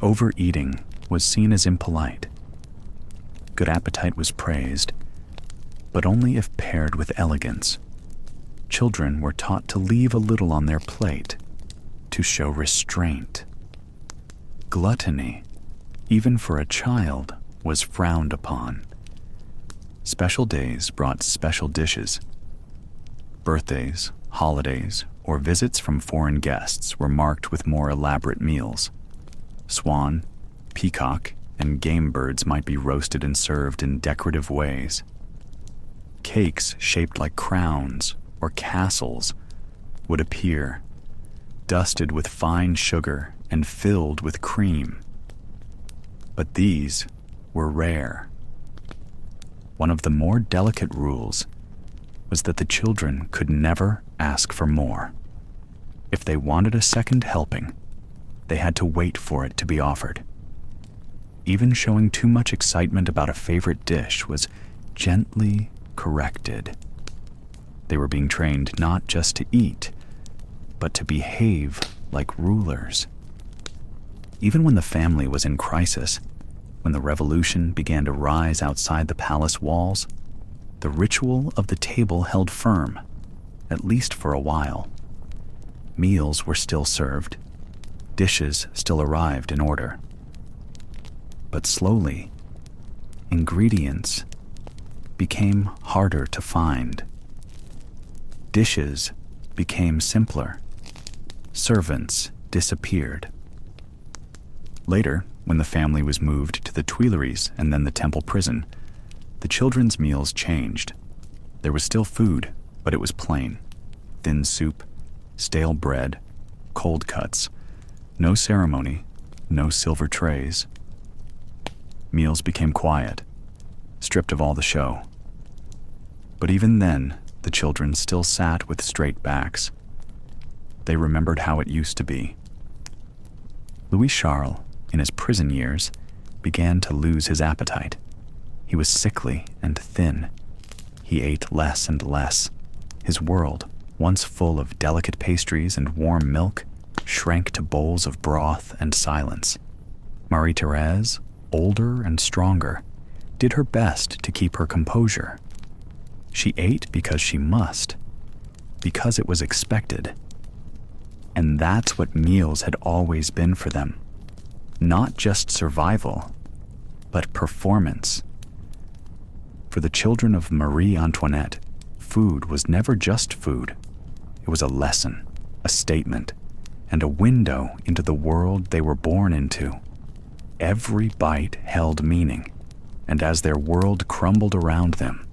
Overeating was seen as impolite. Good appetite was praised, but only if paired with elegance. Children were taught to leave a little on their plate, to show restraint. Gluttony, even for a child, was frowned upon. Special days brought special dishes. Birthdays, holidays, or visits from foreign guests were marked with more elaborate meals. Swan, peacock, and game birds might be roasted and served in decorative ways. Cakes shaped like crowns or castles would appear, dusted with fine sugar and filled with cream. But these were rare. One of the more delicate rules was that the children could never ask for more. If they wanted a second helping, they had to wait for it to be offered. Even showing too much excitement about a favorite dish was gently corrected. They were being trained not just to eat, but to behave like rulers. Even when the family was in crisis, when the revolution began to rise outside the palace walls, the ritual of the table held firm, at least for a while. Meals were still served. Dishes still arrived in order. But slowly, ingredients became harder to find. Dishes became simpler. Servants disappeared. Later, when the family was moved to the Tuileries and then the Temple prison, the children's meals changed. There was still food, but it was plain. Thin soup, stale bread, cold cuts. No ceremony, no silver trays. Meals became quiet, stripped of all the show. But even then, the children still sat with straight backs. They remembered how it used to be. Louis Charles, in his prison years, began to lose his appetite. He was sickly and thin. He ate less and less. His world, once full of delicate pastries and warm milk, shrank to bowls of broth and silence. Marie-Thérèse, older and stronger, did her best to keep her composure. She ate because she must, because it was expected. And that's what meals had always been for them. Not just survival, but performance. For the children of Marie Antoinette, food was never just food. It was a lesson, a statement, and a window into the world they were born into. Every bite held meaning, and as their world crumbled around them,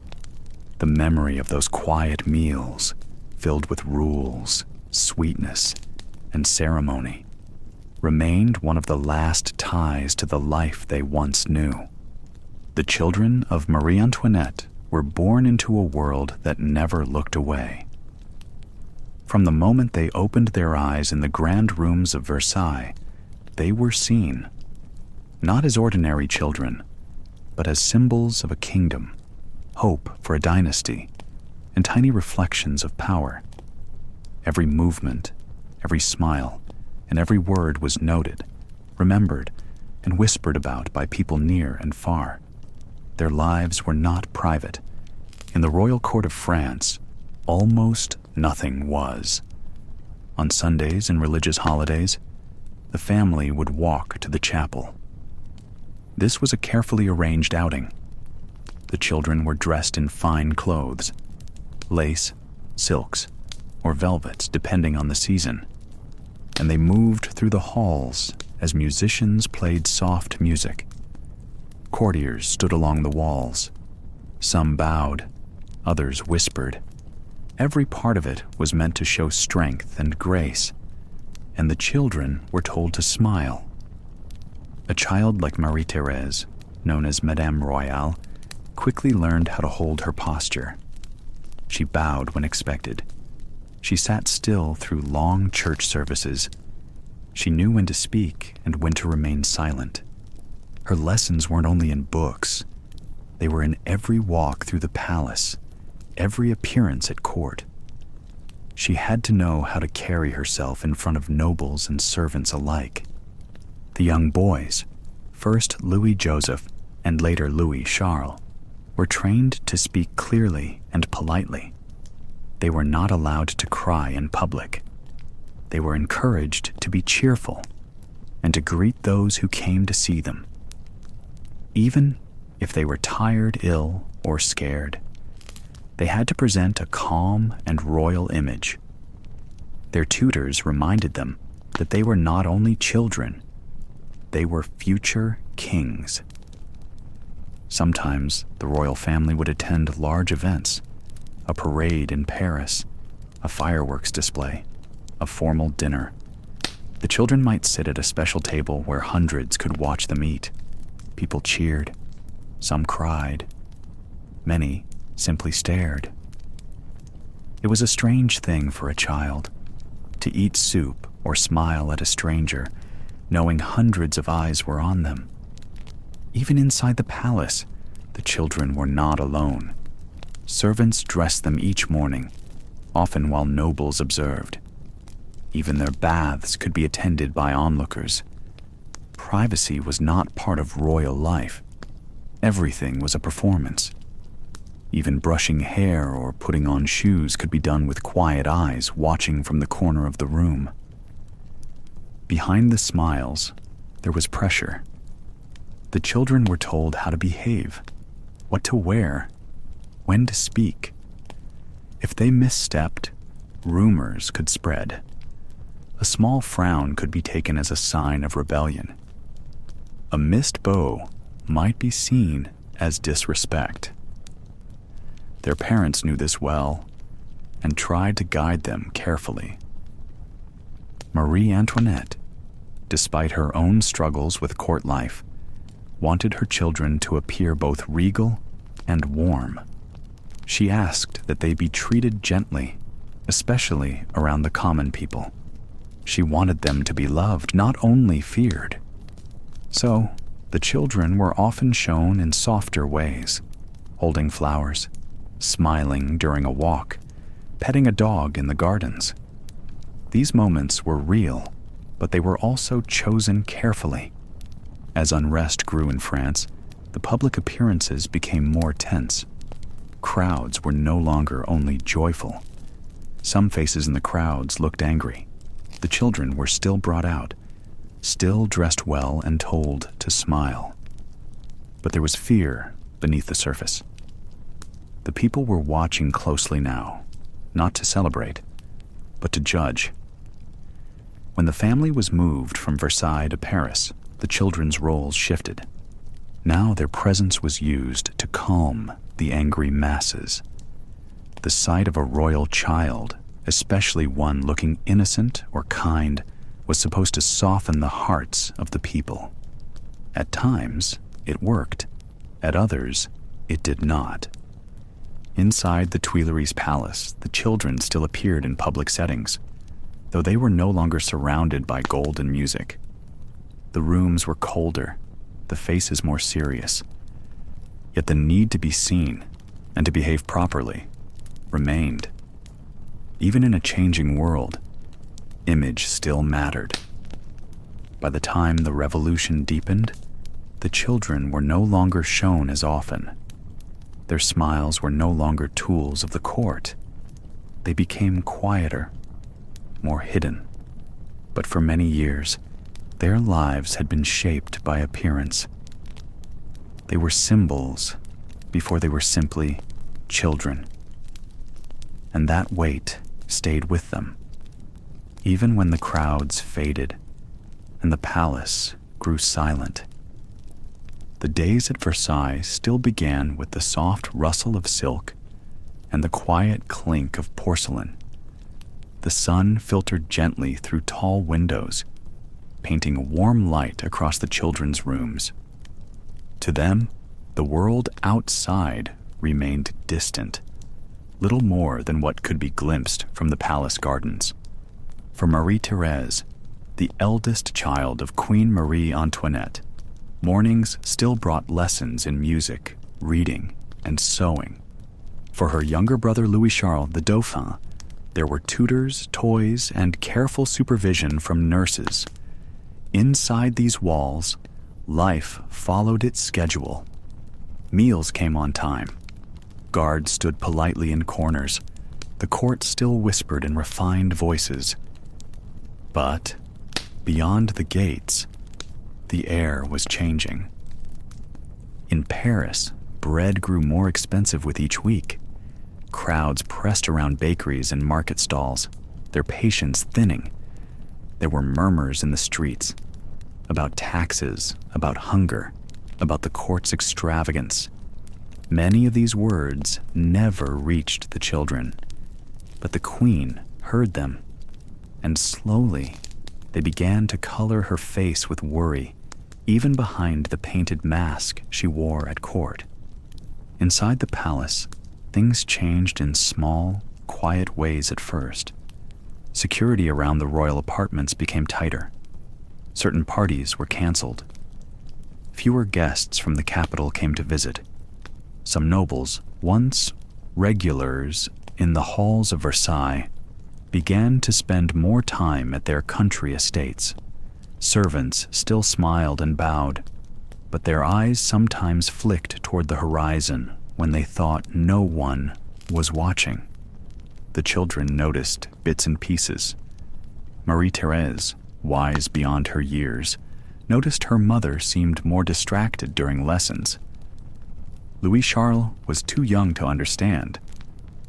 the memory of those quiet meals, filled with rules, sweetness, and ceremony, remained one of the last ties to the life they once knew. The children of Marie Antoinette were born into a world that never looked away. From the moment they opened their eyes in the grand rooms of Versailles, they were seen, not as ordinary children, but as symbols of a kingdom, hope for a dynasty, and tiny reflections of power. Every movement, every smile, and every word was noted, remembered, and whispered about by people near and far. Their lives were not private. In the royal court of France, almost nothing was. On Sundays and religious holidays, the family would walk to the chapel. This was a carefully arranged outing. The children were dressed in fine clothes, lace, silks, or velvets depending on the season, and they moved through the halls as musicians played soft music. Courtiers stood along the walls. Some bowed, others whispered. Every part of it was meant to show strength and grace, and the children were told to smile. A child like Marie-Thérèse, known as Madame Royale, quickly learned how to hold her posture. She bowed when expected. She sat still through long church services. She knew when to speak and when to remain silent. Her lessons weren't only in books. They were in every walk through the palace, every appearance at court. She had to know how to carry herself in front of nobles and servants alike. The young boys, first Louis Joseph and later Louis Charles, were trained to speak clearly and politely. They were not allowed to cry in public. They were encouraged to be cheerful and to greet those who came to see them, even if they were tired, ill, or scared. They had to present a calm and royal image. Their tutors reminded them that they were not only children, they were future kings. Sometimes the royal family would attend large events, a parade in Paris, a fireworks display, a formal dinner. The children might sit at a special table where hundreds could watch them eat. People cheered. Some cried. Many simply stared. It was a strange thing for a child to eat soup or smile at a stranger, knowing hundreds of eyes were on them. Even inside the palace, the children were not alone. Servants dressed them each morning, often while nobles observed. Even their baths could be attended by onlookers. Privacy was not part of royal life. Everything was a performance. Even brushing hair or putting on shoes could be done with quiet eyes watching from the corner of the room. Behind the smiles, there was pressure. The children were told how to behave, what to wear, when to speak. If they misstepped, rumors could spread. A small frown could be taken as a sign of rebellion. A missed bow might be seen as disrespect. Their parents knew this well and tried to guide them carefully. Marie Antoinette, despite her own struggles with court life, wanted her children to appear both regal and warm. She asked that they be treated gently, especially around the common people. She wanted them to be loved, not only feared. So, the children were often shown in softer ways, holding flowers, smiling during a walk, petting a dog in the gardens. These moments were real, but they were also chosen carefully. As unrest grew in France, the public appearances became more tense. Crowds were no longer only joyful. Some faces in the crowds looked angry. The children were still brought out, still dressed well and told to smile. But there was fear beneath the surface. The people were watching closely now, not to celebrate, but to judge. When the family was moved from Versailles to Paris, the children's roles shifted. Now their presence was used to calm the angry masses. The sight of a royal child, especially one looking innocent or kind, was supposed to soften the hearts of the people. At times, it worked. At others, it did not. Inside the Tuileries Palace, the children still appeared in public settings, though they were no longer surrounded by golden music. The rooms were colder, the faces more serious. Yet the need to be seen and to behave properly remained. Even in a changing world, image still mattered. By the time the revolution deepened, the children were no longer shown as often. Their smiles were no longer tools of the court. They became quieter, more hidden. But for many years, their lives had been shaped by appearance. They were symbols before they were simply children. And that weight stayed with them, even when the crowds faded and the palace grew silent. The days at Versailles still began with the soft rustle of silk and the quiet clink of porcelain. The sun filtered gently through tall windows, painting a warm light across the children's rooms. To them, the world outside remained distant, little more than what could be glimpsed from the palace gardens. For Marie-Thérèse, the eldest child of Queen Marie Antoinette, mornings still brought lessons in music, reading, and sewing. For her younger brother Louis-Charles, the Dauphin, there were tutors, toys, and careful supervision from nurses. Inside these walls, life followed its schedule. Meals came on time. Guards stood politely in corners. The court still whispered in refined voices. But beyond the gates, the air was changing. In Paris, bread grew more expensive with each week. Crowds pressed around bakeries and market stalls, their patience thinning. There were murmurs in the streets about taxes, about hunger, about the court's extravagance. Many of these words never reached the children, but the queen heard them, and slowly they began to color her face with worry, even behind the painted mask she wore at court. Inside the palace, things changed in small, quiet ways at first. Security around the royal apartments became tighter. Certain parties were canceled. Fewer guests from the capital came to visit. Some nobles, once regulars in the halls of Versailles, began to spend more time at their country estates. Servants still smiled and bowed, but their eyes sometimes flicked toward the horizon when they thought no one was watching. The children noticed bits and pieces. Marie-Thérèse, wise beyond her years, noticed her mother seemed more distracted during lessons. Louis-Charles was too young to understand,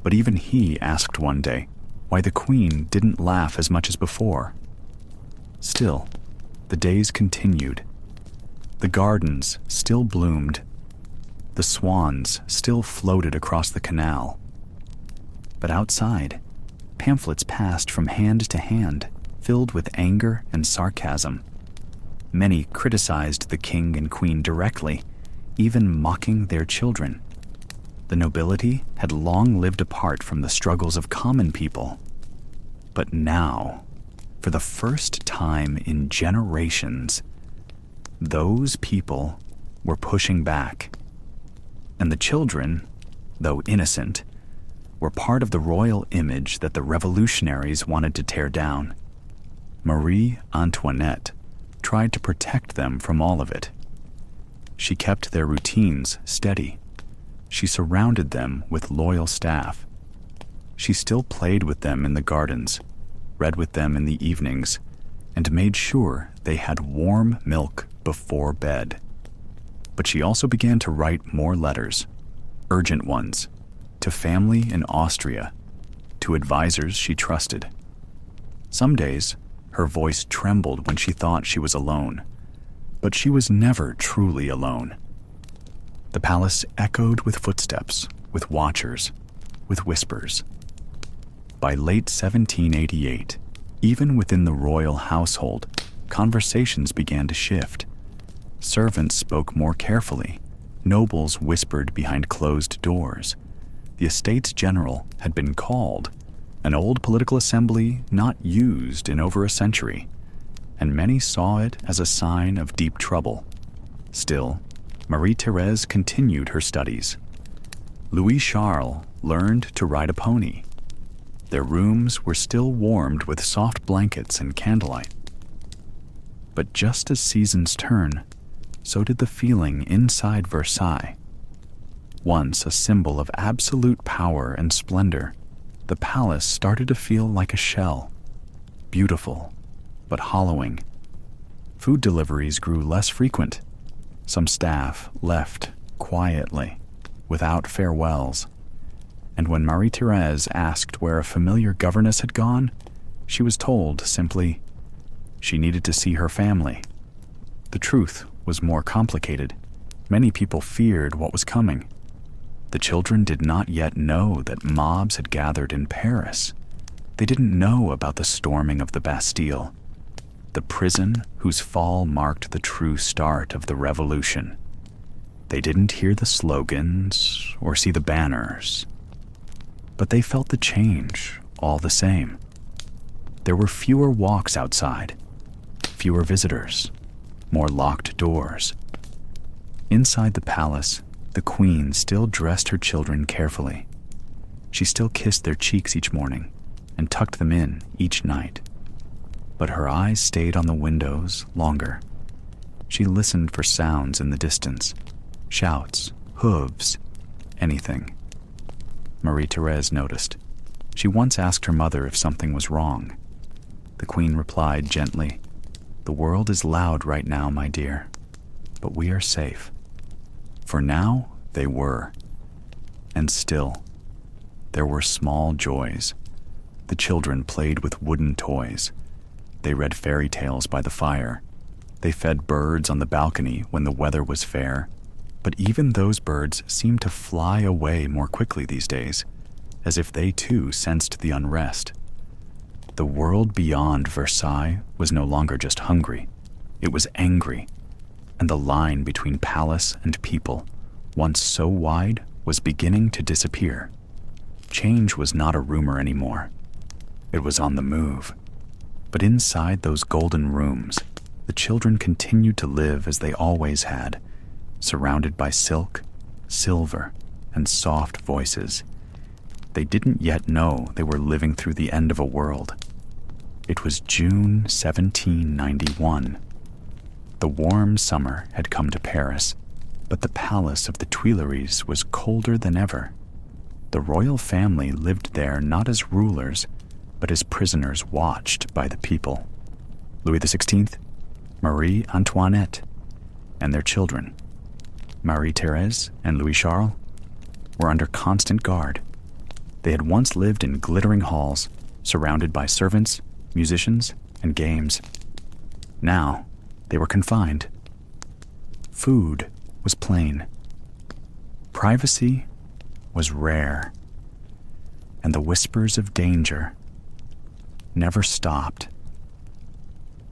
but even he asked one day why the queen didn't laugh as much as before. Still, the days continued. The gardens still bloomed. The swans still floated across the canal. But outside, pamphlets passed from hand to hand, filled with anger and sarcasm. Many criticized the king and queen directly, even mocking their children. The nobility had long lived apart from the struggles of common people. But now, for the first time in generations, those people were pushing back. And the children, though innocent, were part of the royal image that the revolutionaries wanted to tear down. Marie Antoinette tried to protect them from all of it. She kept their routines steady. She surrounded them with loyal staff. She still played with them in the gardens, read with them in the evenings, and made sure they had warm milk before bed. But she also began to write more letters, urgent ones, to family in Austria, to advisors she trusted. Some days, her voice trembled when she thought she was alone, but she was never truly alone. The palace echoed with footsteps, with watchers, with whispers. By late 1788, even within the royal household, conversations began to shift. Servants spoke more carefully. Nobles whispered behind closed doors. The Estates General had been called, an old political assembly not used in over a century, and many saw it as a sign of deep trouble. Still, Marie-Thérèse continued her studies. Louis-Charles learned to ride a pony. Their rooms were still warmed with soft blankets and candlelight. But just as seasons turn, so did the feeling inside Versailles. Once a symbol of absolute power and splendor, the palace started to feel like a shell, beautiful but hollowing. Food deliveries grew less frequent. Some staff left quietly, without farewells. And when Marie-Thérèse asked where a familiar governess had gone, she was told simply, she needed to see her family. The truth was more complicated. Many people feared what was coming. The children did not yet know that mobs had gathered in Paris. They didn't know about the storming of the Bastille, the prison whose fall marked the true start of the revolution. They didn't hear the slogans or see the banners, but they felt the change all the same. There were fewer walks outside, fewer visitors, more locked doors. Inside the palace, the queen still dressed her children carefully. She still kissed their cheeks each morning and tucked them in each night. But her eyes stayed on the windows longer. She listened for sounds in the distance, shouts, hooves, anything. Marie-Thérèse noticed. She once asked her mother if something was wrong. The queen replied gently, "The world is loud right now, my dear, but we are safe." For now, they were. And still, there were small joys. The children played with wooden toys. They read fairy tales by the fire. They fed birds on the balcony when the weather was fair. But even those birds seemed to fly away more quickly these days, as if they too sensed the unrest. The world beyond Versailles was no longer just hungry. It was angry. And the line between palace and people, once so wide, was beginning to disappear. Change was not a rumor anymore. It was on the move. But inside those golden rooms, the children continued to live as they always had, surrounded by silk, silver, and soft voices. They didn't yet know they were living through the end of a world. It was June 1791. The warm summer had come to Paris. But the palace of the Tuileries was colder than ever. The royal family lived there not as rulers, but as prisoners watched by the people. Louis XVI, Marie Antoinette, and their children, Marie-Thérèse and Louis-Charles, were under constant guard. They had once lived in glittering halls, surrounded by servants, musicians, and games. Now, they were confined. Food was plain. Privacy was rare. And the whispers of danger never stopped.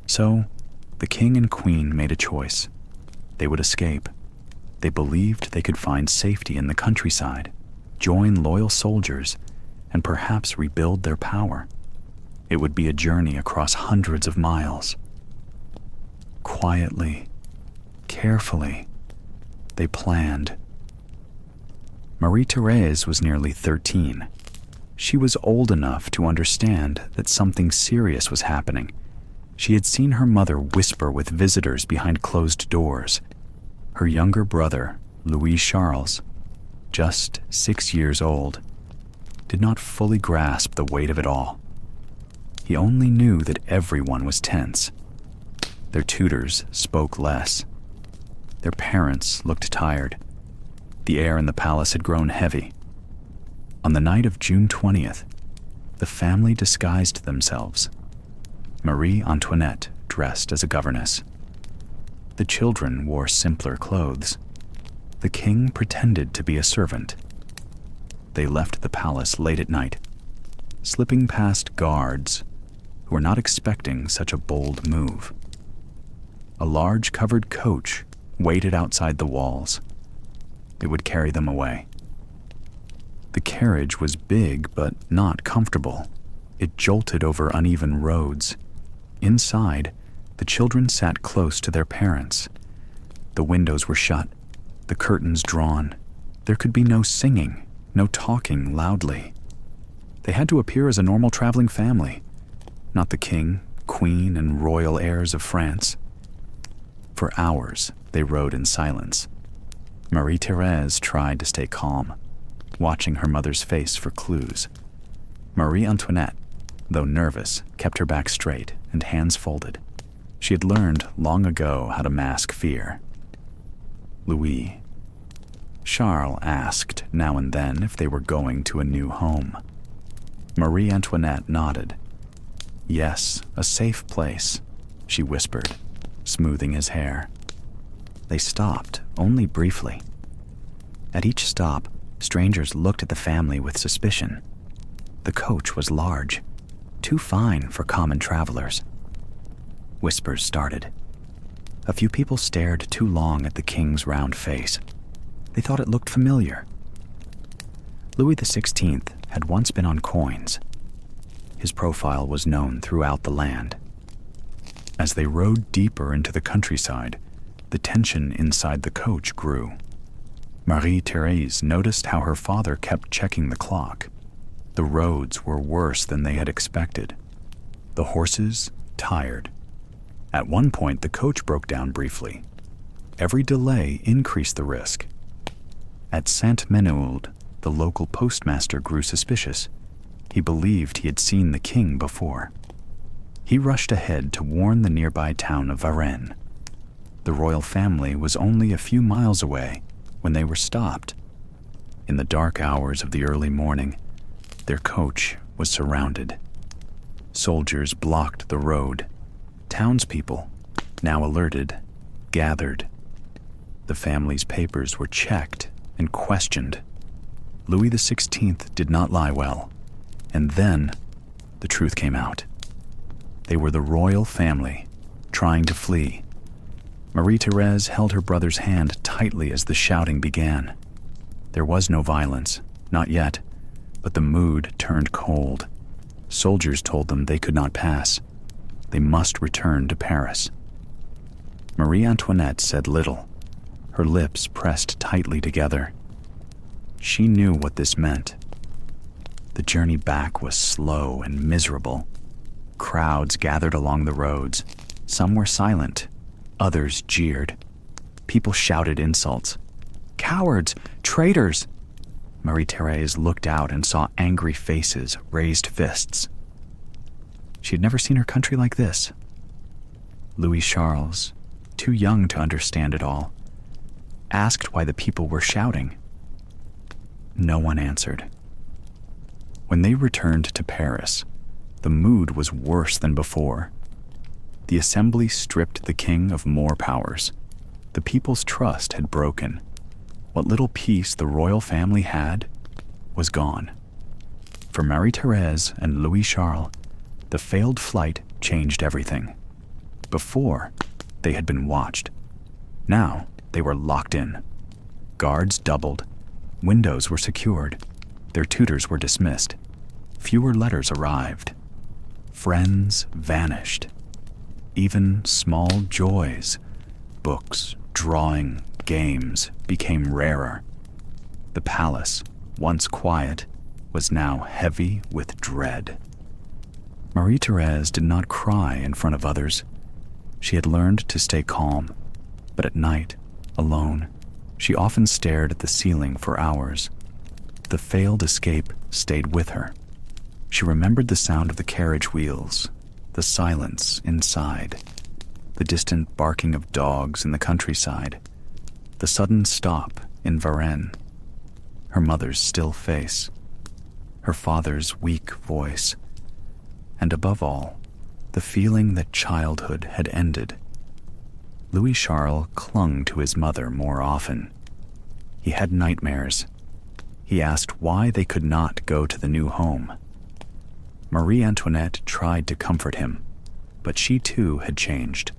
So, the king and queen made a choice. They would escape. They believed they could find safety in the countryside, join loyal soldiers, and perhaps rebuild their power. It would be a journey across hundreds of miles. Quietly, carefully, they planned. Marie-Thérèse was nearly 13. She was old enough to understand that something serious was happening. She had seen her mother whisper with visitors behind closed doors. Her younger brother, Louis-Charles, just 6 years old, did not fully grasp the weight of it all. He only knew that everyone was tense. Their tutors spoke less. Their parents looked tired. The air in the palace had grown heavy. On the night of June 20th, the family disguised themselves. Marie Antoinette dressed as a governess. The children wore simpler clothes. The king pretended to be a servant. They left the palace late at night, slipping past guards who were not expecting such a bold move. A large covered coach waited outside the walls. It would carry them away. The carriage was big but not comfortable. It jolted over uneven roads. Inside, the children sat close to their parents. The windows were shut, the curtains drawn. There could be no singing, no talking loudly. They had to appear as a normal traveling family, not the king, queen, and royal heirs of France. For hours, they rode in silence. Marie-Thérèse tried to stay calm, watching her mother's face for clues. Marie Antoinette, though nervous, kept her back straight and hands folded. She had learned long ago how to mask fear. Louis. Charles asked now and then if they were going to a new home. Marie Antoinette nodded. Yes, a safe place, she whispered, smoothing his hair. They stopped, only briefly. At each stop, strangers looked at the family with suspicion. The coach was large, too fine for common travelers. Whispers started. A few people stared too long at the king's round face. They thought it looked familiar. Louis XVI had once been on coins. His profile was known throughout the land. As they rode deeper into the countryside, the tension inside the coach grew. Marie-Thérèse noticed how her father kept checking the clock. The roads were worse than they had expected. The horses tired. At one point, the coach broke down briefly. Every delay increased the risk. At Saint-Menehould, the local postmaster grew suspicious. He believed he had seen the king before. He rushed ahead to warn the nearby town of Varennes. The royal family was only a few miles away when they were stopped. In the dark hours of the early morning, their coach was surrounded. Soldiers blocked the road. Townspeople, now alerted, gathered. The family's papers were checked and questioned. Louis XVI did not lie well. And then, the truth came out. They were the royal family, trying to flee. Marie-Thérèse held her brother's hand tightly as the shouting began. There was no violence, not yet, but the mood turned cold. Soldiers told them they could not pass. They must return to Paris. Marie Antoinette said little, her lips pressed tightly together. She knew what this meant. The journey back was slow and miserable. Crowds gathered along the roads. Some were silent, others jeered. People shouted insults. "Cowards! Traitors!" Marie-Thérèse looked out and saw angry faces, raised fists. She had never seen her country like this. Louis Charles, too young to understand it all, asked why the people were shouting. No one answered. When they returned to Paris, the mood was worse than before. The assembly stripped the king of more powers. The people's trust had broken. What little peace the royal family had was gone. For Marie-Thérèse and Louis Charles, the failed flight changed everything. Before, they had been watched. Now, they were locked in. Guards doubled. Windows were secured. Their tutors were dismissed. Fewer letters arrived. Friends vanished. Even small joys, books, drawing, games, became rarer. The palace, once quiet, was now heavy with dread. Marie-Thérèse did not cry in front of others. She had learned to stay calm, but at night, alone, she often stared at the ceiling for hours. The failed escape stayed with her. She remembered the sound of the carriage wheels, the silence inside, the distant barking of dogs in the countryside, the sudden stop in Varennes, her mother's still face, her father's weak voice, and above all, the feeling that childhood had ended. Louis Charles clung to his mother more often. He had nightmares. He asked why they could not go to the new home. Marie Antoinette tried to comfort him, but she too had changed.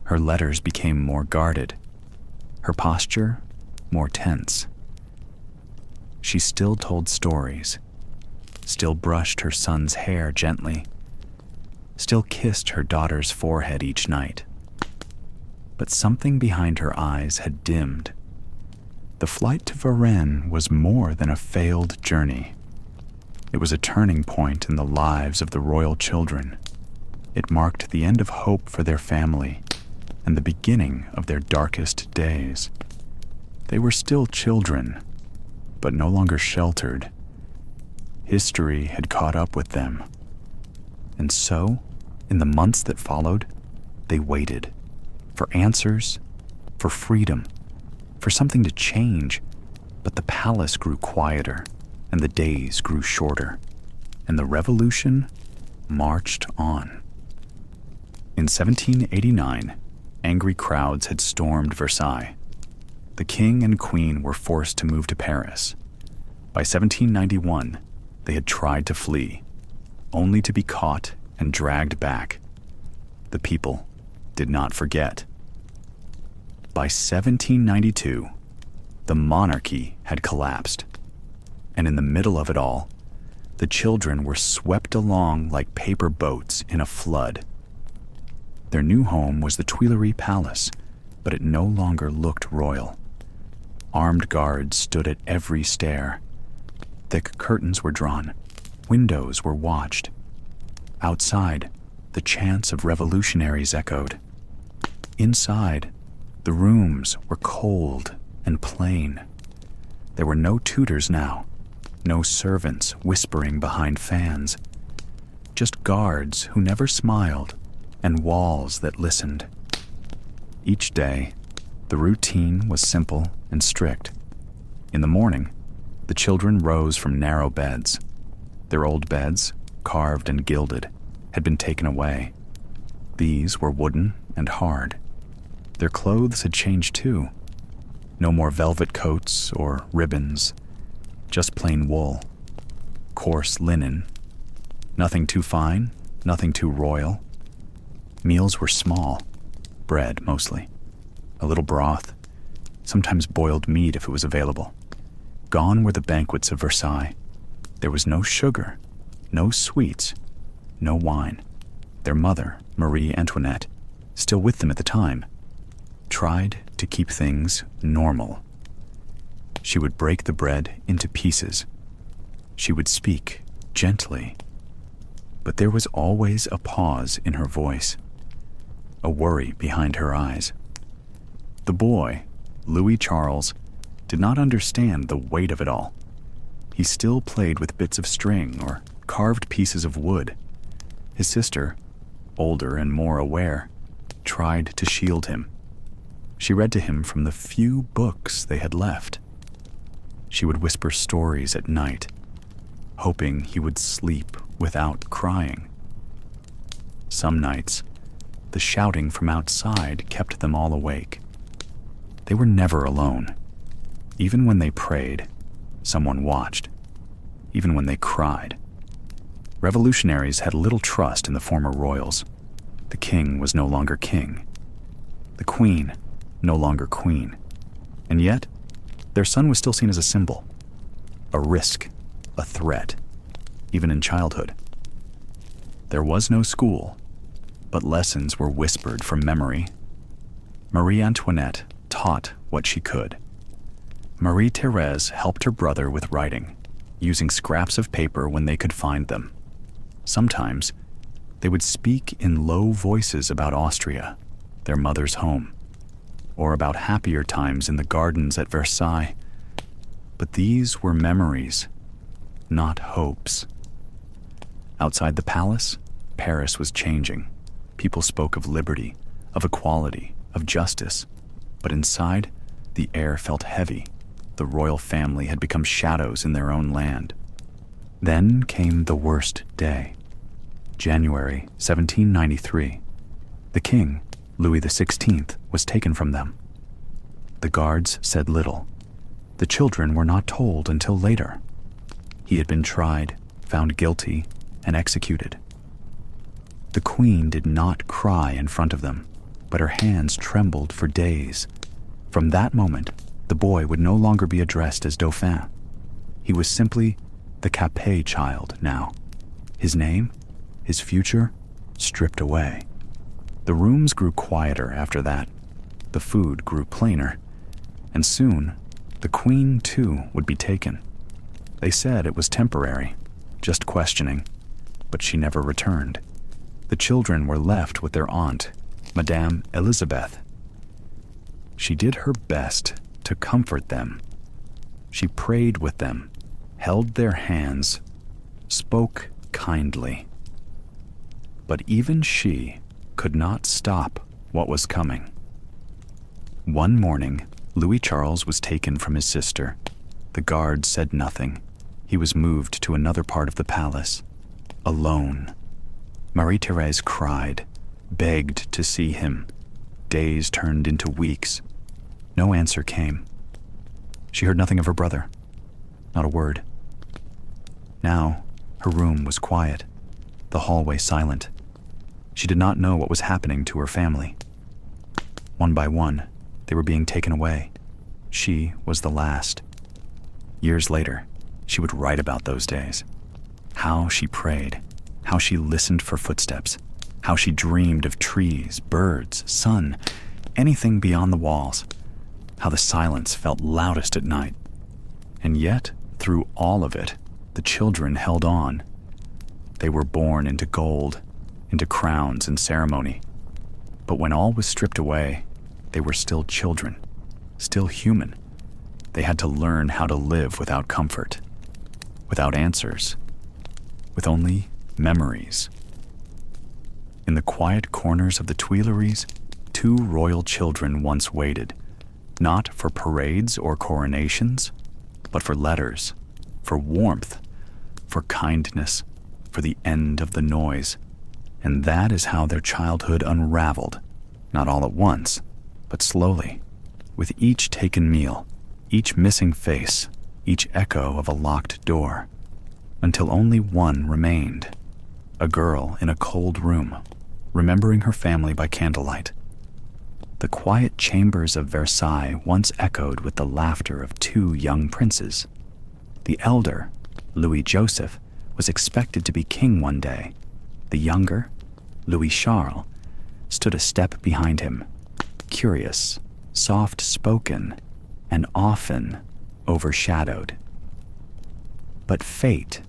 Her letters became more guarded, her posture more tense. She still told stories, still brushed her son's hair gently, still kissed her daughter's forehead each night. But something behind her eyes had dimmed. The flight to Varennes was more than a failed journey. It was a turning point in the lives of the royal children. It marked the end of hope for their family and the beginning of their darkest days. They were still children, but no longer sheltered. History had caught up with them. And so, in the months that followed, they waited for answers, for freedom, for something to change. But the palace grew quieter, and the days grew shorter, and the revolution marched on. In 1789, angry crowds had stormed Versailles. The king and queen were forced to move to Paris. By 1791, they had tried to flee, only to be caught and dragged back. The people did not forget. By 1792, the monarchy had collapsed, and in the middle of it all, the children were swept along like paper boats in a flood. Their new home was the Tuileries Palace, but it no longer looked royal. Armed guards stood at every stair. Thick curtains were drawn. Windows were watched. Outside, the chants of revolutionaries echoed. Inside, the rooms were cold and plain. There were no tutors now, no servants whispering behind fans, just guards who never smiled and walls that listened. Each day, the routine was simple and strict. In the morning, the children rose from narrow beds. Their old beds, carved and gilded, had been taken away. These were wooden and hard. Their clothes had changed too. No more velvet coats or ribbons, just plain wool, coarse linen. Nothing too fine, nothing too royal. Meals were small, bread mostly, a little broth, sometimes boiled meat if it was available. Gone were the banquets of Versailles. There was no sugar, no sweets, no wine. Their mother, Marie Antoinette, still with them at the time, tried to keep things normal. She would break the bread into pieces. She would speak gently, but there was always a pause in her voice, a worry behind her eyes. The boy, Louis Charles, did not understand the weight of it all. He still played with bits of string or carved pieces of wood. His sister, older and more aware, tried to shield him. She read to him from the few books they had left. She would whisper stories at night, hoping he would sleep without crying. Some nights, the shouting from outside kept them all awake. They were never alone. Even when they prayed, someone watched. Even when they cried. Revolutionaries had little trust in the former royals. The king was no longer king. The queen, no longer queen. And yet, their son was still seen as a symbol, a risk, a threat, even in childhood. There was no school, but lessons were whispered from memory. Marie Antoinette taught what she could. Marie Thérèse helped her brother with writing, using scraps of paper when they could find them. Sometimes, they would speak in low voices about Austria, their mother's home, or about happier times in the gardens at Versailles. But these were memories, not hopes. Outside the palace, Paris was changing. People spoke of liberty, of equality, of justice. But inside, the air felt heavy. The royal family had become shadows in their own land. Then came the worst day. January 1793. The king, Louis XVI, was taken from them. The guards said little. The children were not told until later. He had been tried, found guilty, and executed. The queen did not cry in front of them, but her hands trembled for days. From that moment, the boy would no longer be addressed as Dauphin. He was simply the Capet child now. His name, his future, stripped away. The rooms grew quieter after that. The food grew plainer. And soon, the queen too would be taken. They said it was temporary, just questioning, but she never returned. The children were left with their aunt, Madame Elizabeth. She did her best to comfort them. She prayed with them, held their hands, spoke kindly. But even she could not stop what was coming. One morning, Louis Charles was taken from his sister. The guards said nothing. He was moved to another part of the palace, alone. Marie-Thérèse cried, begged to see him. Days turned into weeks. No answer came. She heard nothing of her brother, not a word. Now, her room was quiet, the hallway silent. She did not know what was happening to her family. One by one, they were being taken away. She was the last. Years later, she would write about those days. How she prayed, how she listened for footsteps, how she dreamed of trees, birds, sun, anything beyond the walls, how the silence felt loudest at night. And yet, through all of it, the children held on. They were born into gold, into crowns and ceremony. But when all was stripped away, they were still children, still human. They had to learn how to live without comfort, without answers, with only memories. In the quiet corners of the Tuileries, two royal children once waited, not for parades or coronations, but for letters, for warmth, for kindness, for the end of the noise. And that is how their childhood unraveled, not all at once, but slowly, with each taken meal, each missing face, each echo of a locked door, until only one remained, a girl in a cold room, remembering her family by candlelight. The quiet chambers of Versailles once echoed with the laughter of two young princes. The elder, Louis Joseph, was expected to be king one day. The younger, Louis Charles, stood a step behind him, curious, soft-spoken, and often overshadowed. But fate,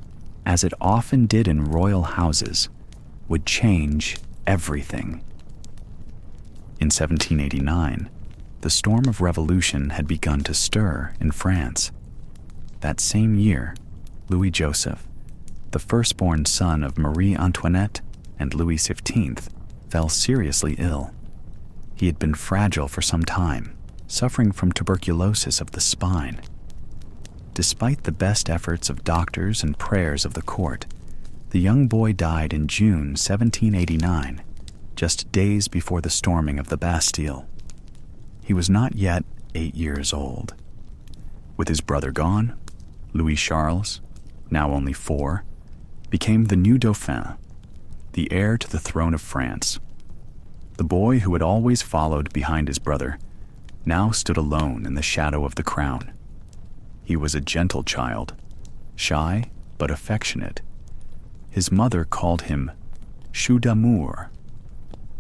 as it often did in royal houses, would change everything. In 1789, the storm of revolution had begun to stir in France. That same year, Louis Joseph, the firstborn son of Marie Antoinette and Louis XV, fell seriously ill. He had been fragile for some time, suffering from tuberculosis of the spine. Despite the best efforts of doctors and prayers of the court, the young boy died in June 1789, just days before the storming of the Bastille. He was not yet 8 years old. With his brother gone, Louis Charles, now only 4, became the new Dauphin, the heir to the throne of France. The boy who had always followed behind his brother now stood alone in the shadow of the crown. He was a gentle child, shy but affectionate. His mother called him chou d'amour,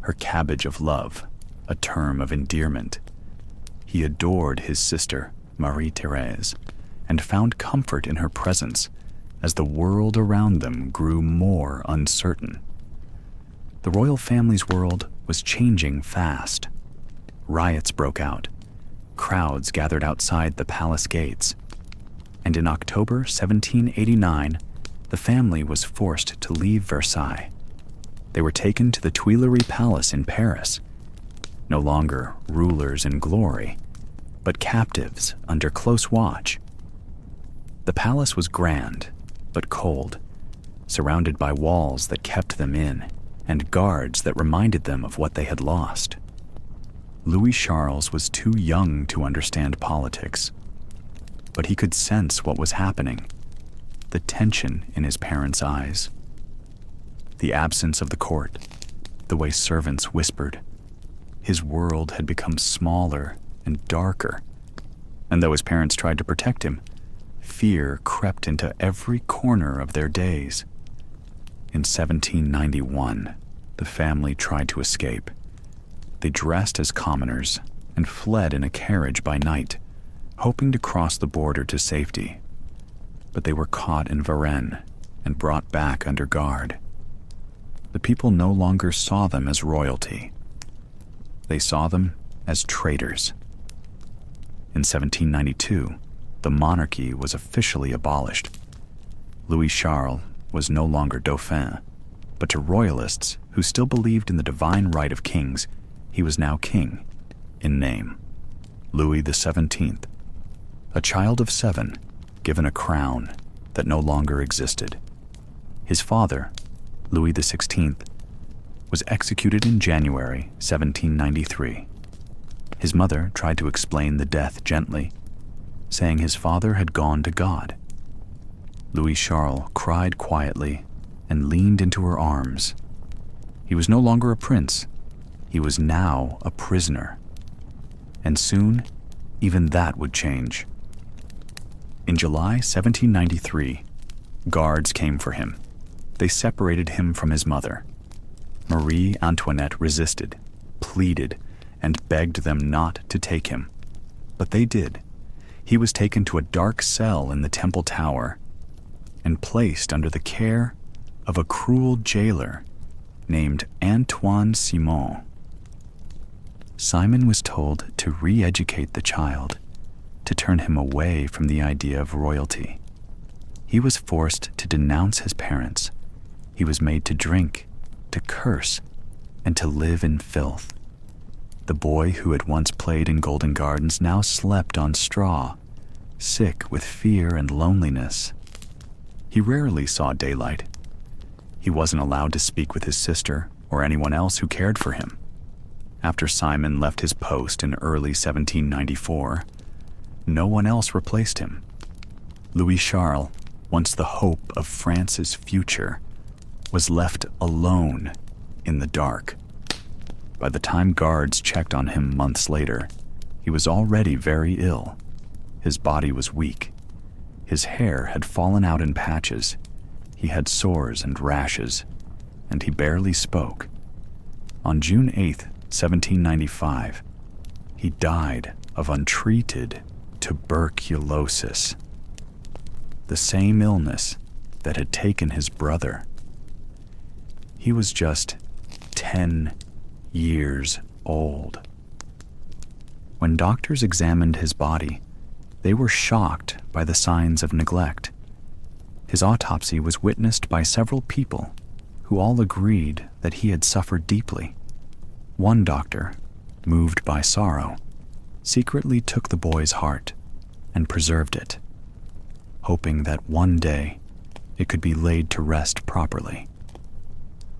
her cabbage of love, a term of endearment. He adored his sister, Marie-Thérèse, and found comfort in her presence as the world around them grew more uncertain. The royal family's world was changing fast. Riots broke out. Crowds gathered outside the palace gates. And in October 1789, the family was forced to leave Versailles. They were taken to the Tuileries Palace in Paris, no longer rulers in glory, but captives under close watch. The palace was grand, but cold, surrounded by walls that kept them in, and guards that reminded them of what they had lost. Louis Charles was too young to understand politics, but he could sense what was happening, the tension in his parents' eyes, the absence of the court, the way servants whispered. His world had become smaller and darker, and though his parents tried to protect him, fear crept into every corner of their days. In 1791, the family tried to escape. They dressed as commoners and fled in a carriage by night, hoping to cross the border to safety. But they were caught in Varennes and brought back under guard. The people no longer saw them as royalty. They saw them as traitors. In 1792, the monarchy was officially abolished. Louis Charles was no longer Dauphin, but to royalists who still believed in the divine right of kings, he was now king, in name. Louis XVII, a child of 7, given a crown that no longer existed. His father, Louis XVI, was executed in January 1793. His mother tried to explain the death gently, saying his father had gone to God. Louis Charles cried quietly and leaned into her arms. He was no longer a prince. He was now a prisoner. And soon, even that would change. In July 1793, guards came for him. They separated him from his mother. Marie Antoinette resisted, pleaded, and begged them not to take him. But they did. He was taken to a dark cell in the Temple Tower and placed under the care of a cruel jailer named Antoine Simon. Simon was told to re-educate the child, to turn him away from the idea of royalty. He was forced to denounce his parents. He was made to drink, to curse, and to live in filth. The boy who had once played in golden gardens now slept on straw, sick with fear and loneliness. He rarely saw daylight. He wasn't allowed to speak with his sister or anyone else who cared for him. After Simon left his post in early 1794, no one else replaced him. Louis Charles, once the hope of France's future, was left alone in the dark. By the time guards checked on him months later, he was already very ill. His body was weak. His hair had fallen out in patches. He had sores and rashes, and he barely spoke. On June 8, 1795, he died of untreated tuberculosis, the same illness that had taken his brother. He was just 10 years old. When doctors examined his body, they were shocked by the signs of neglect. His autopsy was witnessed by several people who all agreed that he had suffered deeply. One doctor, moved by sorrow, secretly took the boy's heart and preserved it, hoping that one day it could be laid to rest properly.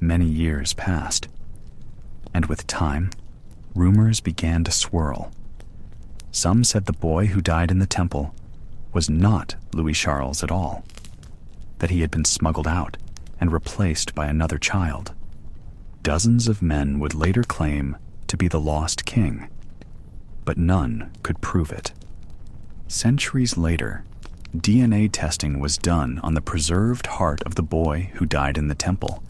Many years passed, and with time, rumors began to swirl. Some said the boy who died in the temple was not Louis Charles at all, that he had been smuggled out and replaced by another child. Dozens of men would later claim to be the lost king, but none could prove it. Centuries later, DNA testing was done on the preserved heart of the boy who died in the temple.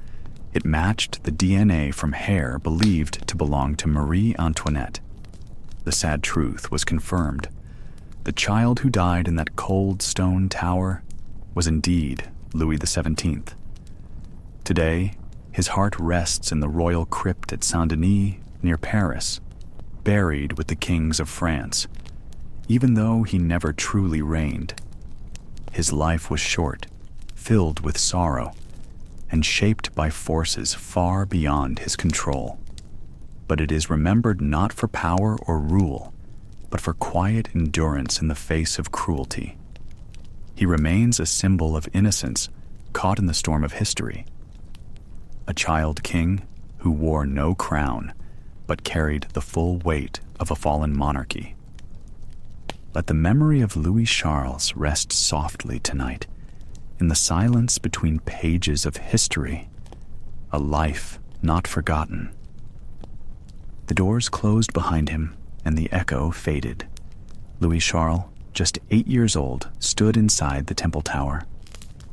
It matched the DNA from hair believed to belong to Marie Antoinette. The sad truth was confirmed. The child who died in that cold stone tower was indeed Louis XVII. Today, his heart rests in the royal crypt at Saint-Denis near Paris, buried with the kings of France, even though he never truly reigned. His life was short, filled with sorrow, and shaped by forces far beyond his control. But it is remembered not for power or rule, but for quiet endurance in the face of cruelty. He remains a symbol of innocence caught in the storm of history. A child king who wore no crown, but carried the full weight of a fallen monarchy. Let the memory of Louis Charles rest softly tonight, in the silence between pages of history, a life not forgotten. The doors closed behind him, and the echo faded. Louis Charles, just 8 years old, stood inside the temple tower,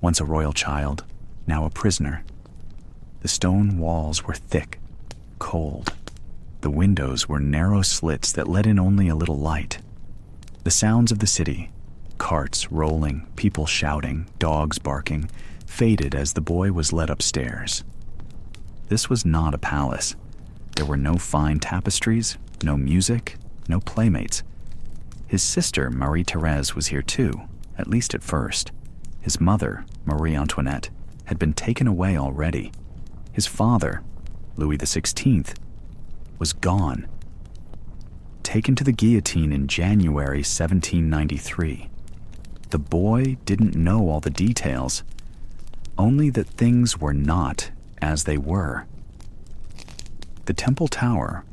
once a royal child, now a prisoner. The stone walls were thick, cold. The windows were narrow slits that let in only a little light. The sounds of the city, carts rolling, people shouting, dogs barking, faded as the boy was led upstairs. This was not a palace. There were no fine tapestries, no music, no playmates. His sister, Marie-Thérèse, was here too, at least at first. His mother, Marie Antoinette, had been taken away already. His father, Louis XVI, was gone, taken to the guillotine in January 1793. The boy didn't know all the details, only that things were not as they were. The Temple Tower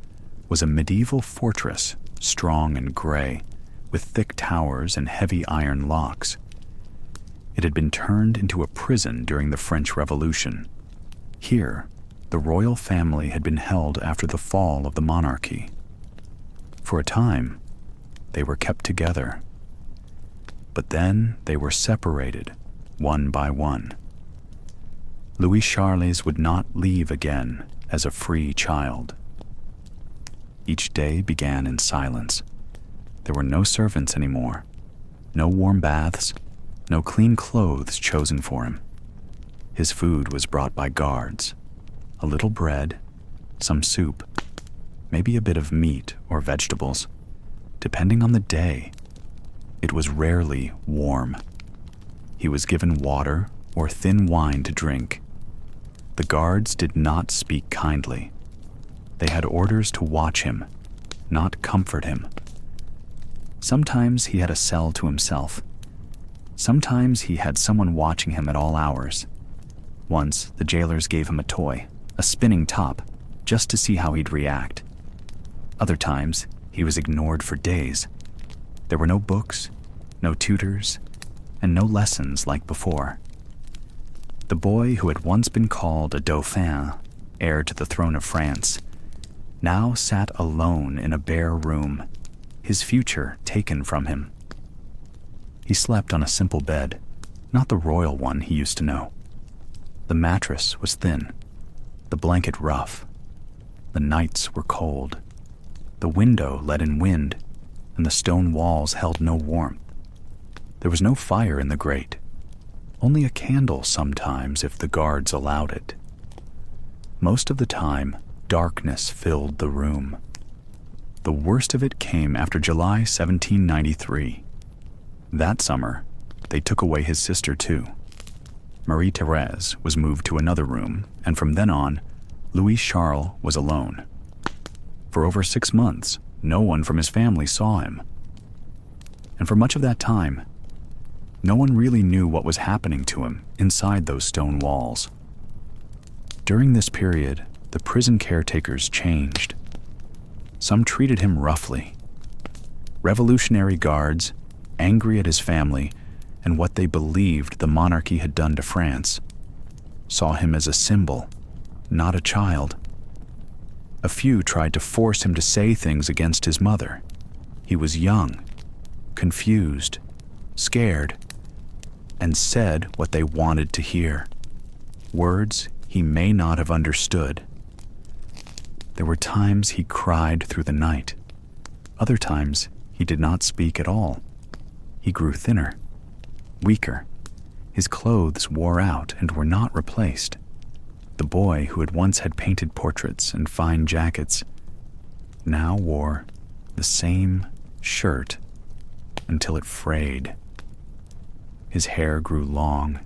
was a medieval fortress, strong and gray, with thick towers and heavy iron locks. It had been turned into a prison during the French Revolution. Here, the royal family had been held after the fall of the monarchy. For a time, they were kept together. But then they were separated, one by one. Louis Charles would not leave again as a free child. Each day began in silence. There were no servants anymore, no warm baths, no clean clothes chosen for him. His food was brought by guards, a little bread, some soup, maybe a bit of meat or vegetables, depending on the day. It was rarely warm. He was given water or thin wine to drink. The guards did not speak kindly. They had orders to watch him, not comfort him. Sometimes he had a cell to himself. Sometimes he had someone watching him at all hours. Once, the jailers gave him a toy, a spinning top, just to see how he'd react. Other times, he was ignored for days. There were no books, no tutors, and no lessons like before. The boy who had once been called a dauphin, heir to the throne of France, now sat alone in a bare room, his future taken from him. He slept on a simple bed, not the royal one he used to know. The mattress was thin, the blanket rough. The nights were cold. The window let in wind, and the stone walls held no warmth. There was no fire in the grate, only a candle sometimes if the guards allowed it. Most of the time, darkness filled the room. The worst of it came after July 1793. That summer, they took away his sister too. Marie-Thérèse was moved to another room, and from then on, Louis Charles was alone. For over 6 months, no one from his family saw him. And for much of that time, no one really knew what was happening to him inside those stone walls. During this period, the prison caretakers changed. Some treated him roughly. Revolutionary guards, angry at his family and what they believed the monarchy had done to France, saw him as a symbol, not a child. A few tried to force him to say things against his mother. He was young, confused, scared, and said what they wanted to hear. Words he may not have understood. There were times he cried through the night. Other times he did not speak at all. He grew thinner, weaker. His clothes wore out and were not replaced. The boy who had once had painted portraits and fine jackets now wore the same shirt until it frayed. His hair grew long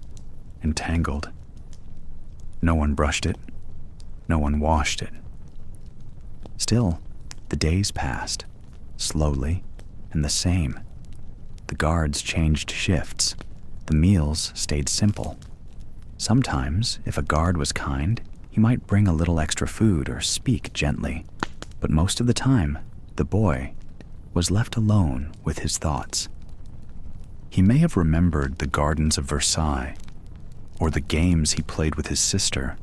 and tangled. No one brushed it. No one washed it. Still, the days passed, slowly and the same. The guards changed shifts. The meals stayed simple. Sometimes, if a guard was kind, he might bring a little extra food or speak gently. But most of the time, the boy was left alone with his thoughts. He may have remembered the gardens of Versailles, or the games he played with his sister,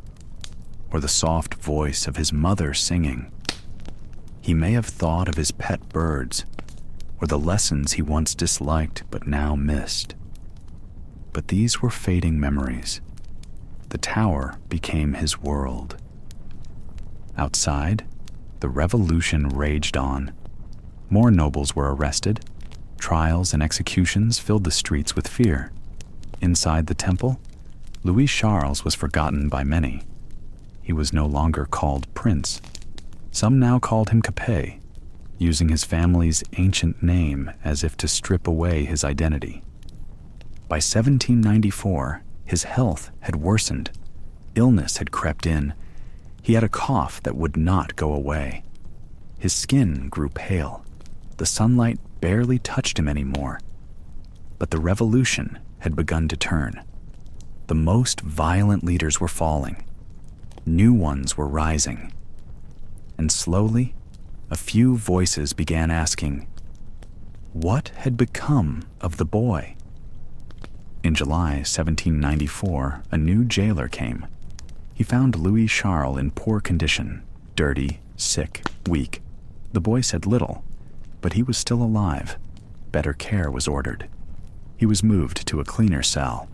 or the soft voice of his mother singing. He may have thought of his pet birds, or the lessons he once disliked but now missed. But these were fading memories. The tower became his world. Outside, the revolution raged on. More nobles were arrested. Trials and executions filled the streets with fear. Inside the temple, Louis Charles was forgotten by many. He was no longer called Prince. Some now called him Capet, using his family's ancient name as if to strip away his identity. By 1794, his health had worsened. Illness had crept in. He had a cough that would not go away. His skin grew pale. The sunlight barely touched him anymore. But the revolution had begun to turn. The most violent leaders were falling. New ones were rising. And slowly, a few voices began asking, what had become of the boy? In July 1794, a new jailer came. He found Louis Charles in poor condition, dirty, sick, weak. The boy said little, but he was still alive. Better care was ordered. He was moved to a cleaner cell,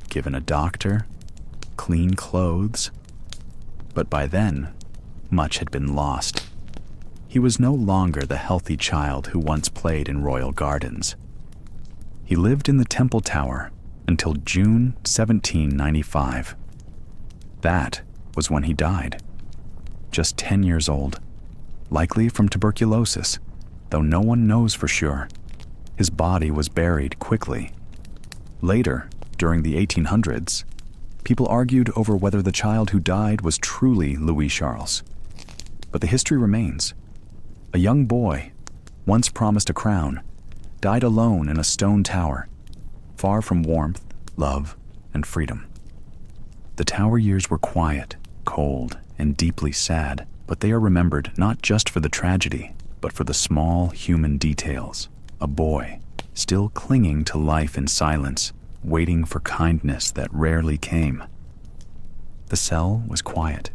given a doctor, clean clothes. But by then, much had been lost. He was no longer the healthy child who once played in royal gardens. He lived in the Temple Tower until June 1795. That was when he died. Just 10 years old, likely from tuberculosis, though no one knows for sure. His body was buried quickly. Later, during the 1800s, people argued over whether the child who died was truly Louis Charles. But the history remains. A young boy, once promised a crown, died alone in a stone tower, far from warmth, love, and freedom. The tower years were quiet, cold, and deeply sad, but they are remembered not just for the tragedy, but for the small human details. A boy, still clinging to life in silence, waiting for kindness that rarely came. The cell was quiet.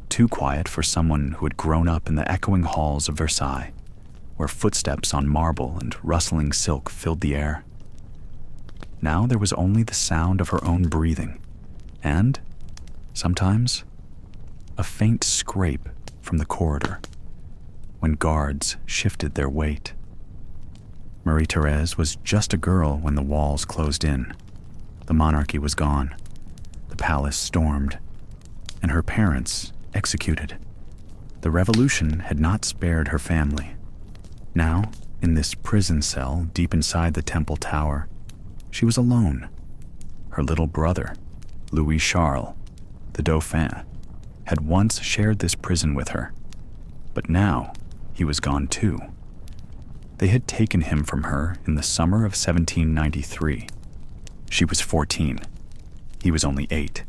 Too quiet for someone who had grown up in the echoing halls of Versailles, where footsteps on marble and rustling silk filled the air. Now there was only the sound of her own breathing, and, sometimes, a faint scrape from the corridor when guards shifted their weight. Marie-Thérèse was just a girl when the walls closed in. The monarchy was gone, the palace stormed, and her parents executed. The revolution had not spared her family. Now, in this prison cell deep inside the temple tower, she was alone. Her little brother, Louis Charles, the Dauphin, had once shared this prison with her, but now he was gone too. They had taken him from her in the summer of 1793. She was 14. He was only 8.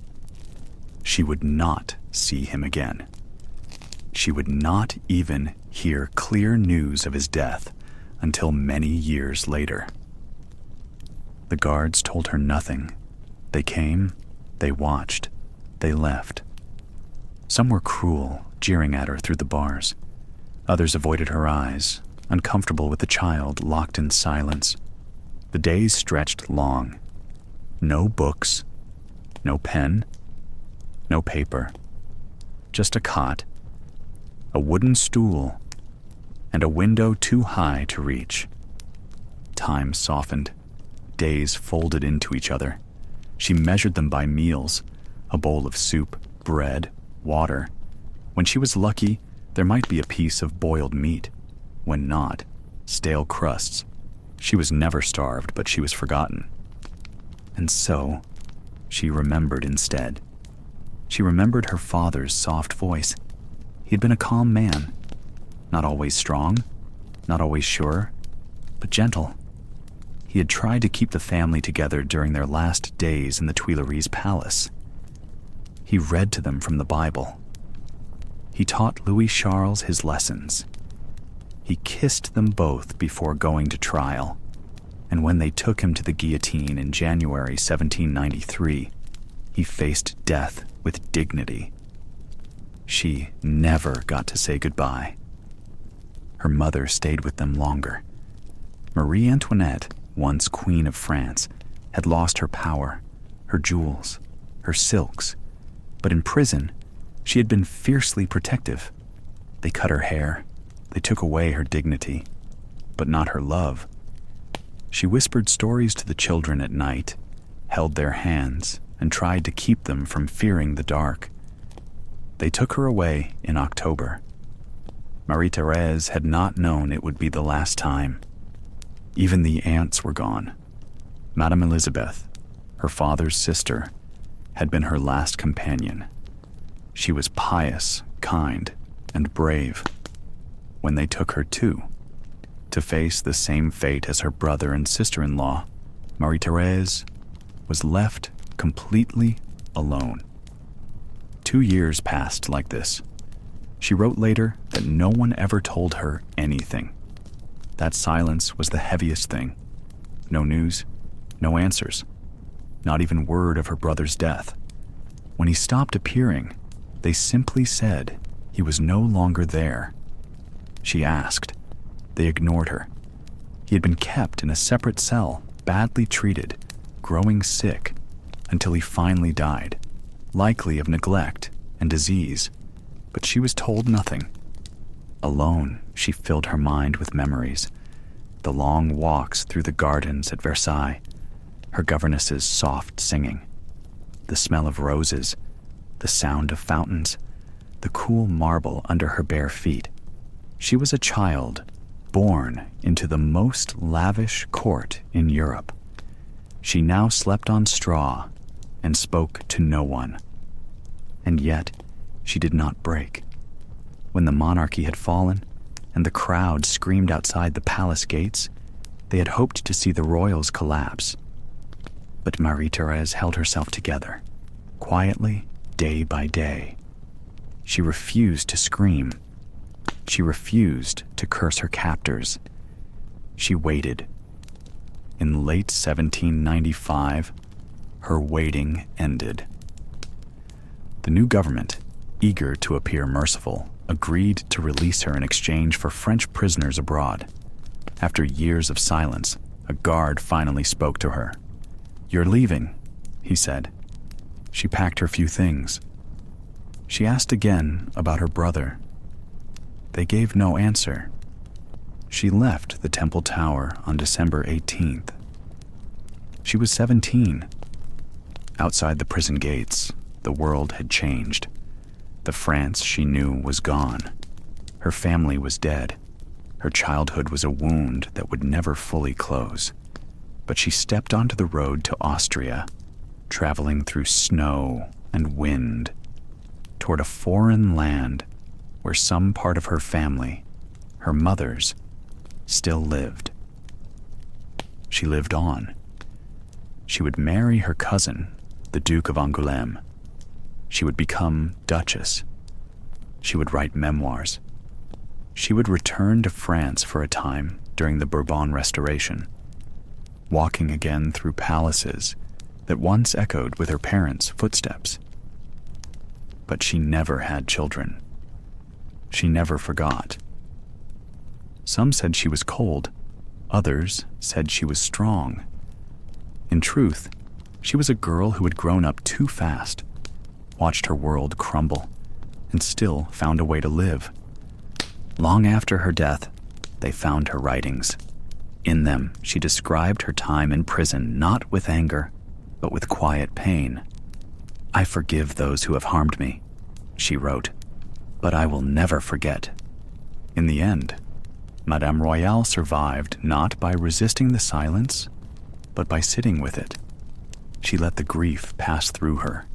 She would not see him again. She would not even hear clear news of his death until many years later. The guards told her nothing. They came, they watched, they left. Some were cruel, jeering at her through the bars. Others avoided her eyes, uncomfortable with the child locked in silence. The days stretched long. No books, no pen, no paper, just a cot, a wooden stool, and a window too high to reach. Time softened. Days folded into each other. She measured them by meals, a bowl of soup, bread, water. When she was lucky, there might be a piece of boiled meat. When not, stale crusts. She was never starved, but she was forgotten. And so, she remembered instead. She remembered her father's soft voice. He had been a calm man, not always strong, not always sure, but gentle. He had tried to keep the family together during their last days in the Tuileries Palace. He read to them from the Bible. He taught Louis Charles his lessons. He kissed them both before going to trial, and when they took him to the guillotine in January 1793, he faced death with dignity. She never got to say goodbye. Her mother stayed with them longer. Marie Antoinette, once Queen of France, had lost her power, her jewels, her silks, but in prison, she had been fiercely protective. They cut her hair, they took away her dignity, but not her love. She whispered stories to the children at night, held their hands, and tried to keep them from fearing the dark. They took her away in October. Marie-Thérèse had not known it would be the last time. Even the aunts were gone. Madame Elizabeth, her father's sister, had been her last companion. She was pious, kind, and brave. When they took her too, to face the same fate as her brother and sister-in-law, Marie-Thérèse was left completely alone. 2 years passed like this. She wrote later that no one ever told her anything. That silence was the heaviest thing. No news, no answers, not even word of her brother's death. When he stopped appearing, they simply said he was no longer there. She asked. They ignored her. He had been kept in a separate cell, badly treated, growing sick, until he finally died, likely of neglect and disease. But she was told nothing. Alone, she filled her mind with memories. The long walks through the gardens at Versailles, her governess's soft singing, the smell of roses, the sound of fountains, the cool marble under her bare feet. She was a child, born into the most lavish court in Europe. She now slept on straw and spoke to no one. And yet, she did not break. When the monarchy had fallen, and the crowd screamed outside the palace gates, they had hoped to see the royals collapse. But Marie-Thérèse held herself together, quietly, day by day. She refused to scream. She refused to curse her captors. She waited. In late 1795, her waiting ended. The new government, eager to appear merciful, agreed to release her in exchange for French prisoners abroad. After years of silence, a guard finally spoke to her. "You're leaving," he said. She packed her few things. She asked again about her brother. They gave no answer. She left the Temple Tower on December 18th. She was 17. Outside the prison gates, the world had changed. The France she knew was gone. Her family was dead. Her childhood was a wound that would never fully close. But she stepped onto the road to Austria, traveling through snow and wind, toward a foreign land where some part of her family, her mother's, still lived. She lived on. She would marry her cousin, the Duke of Angoulême. She would become Duchess. She would write memoirs. She would return to France for a time during the Bourbon Restoration, walking again through palaces that once echoed with her parents' footsteps. But she never had children. She never forgot. Some said she was cold. Others said she was strong. In truth, she was a girl who had grown up too fast, watched her world crumble, and still found a way to live. Long after her death, they found her writings. In them, she described her time in prison not with anger, but with quiet pain. "I forgive those who have harmed me," she wrote, "but I will never forget." In the end, Madame Royale survived not by resisting the silence, but by sitting with it. She let the grief pass through her.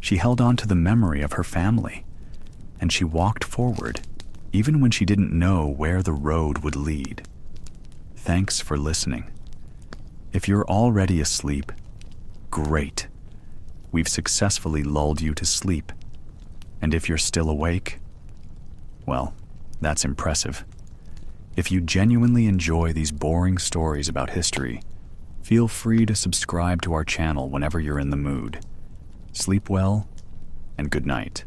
She held on to the memory of her family, and she walked forward, even when she didn't know where the road would lead. Thanks for listening. If you're already asleep, great. We've successfully lulled you to sleep. And if you're still awake, well, that's impressive. If you genuinely enjoy these boring stories about history, feel free to subscribe to our channel whenever you're in the mood. Sleep well, and good night.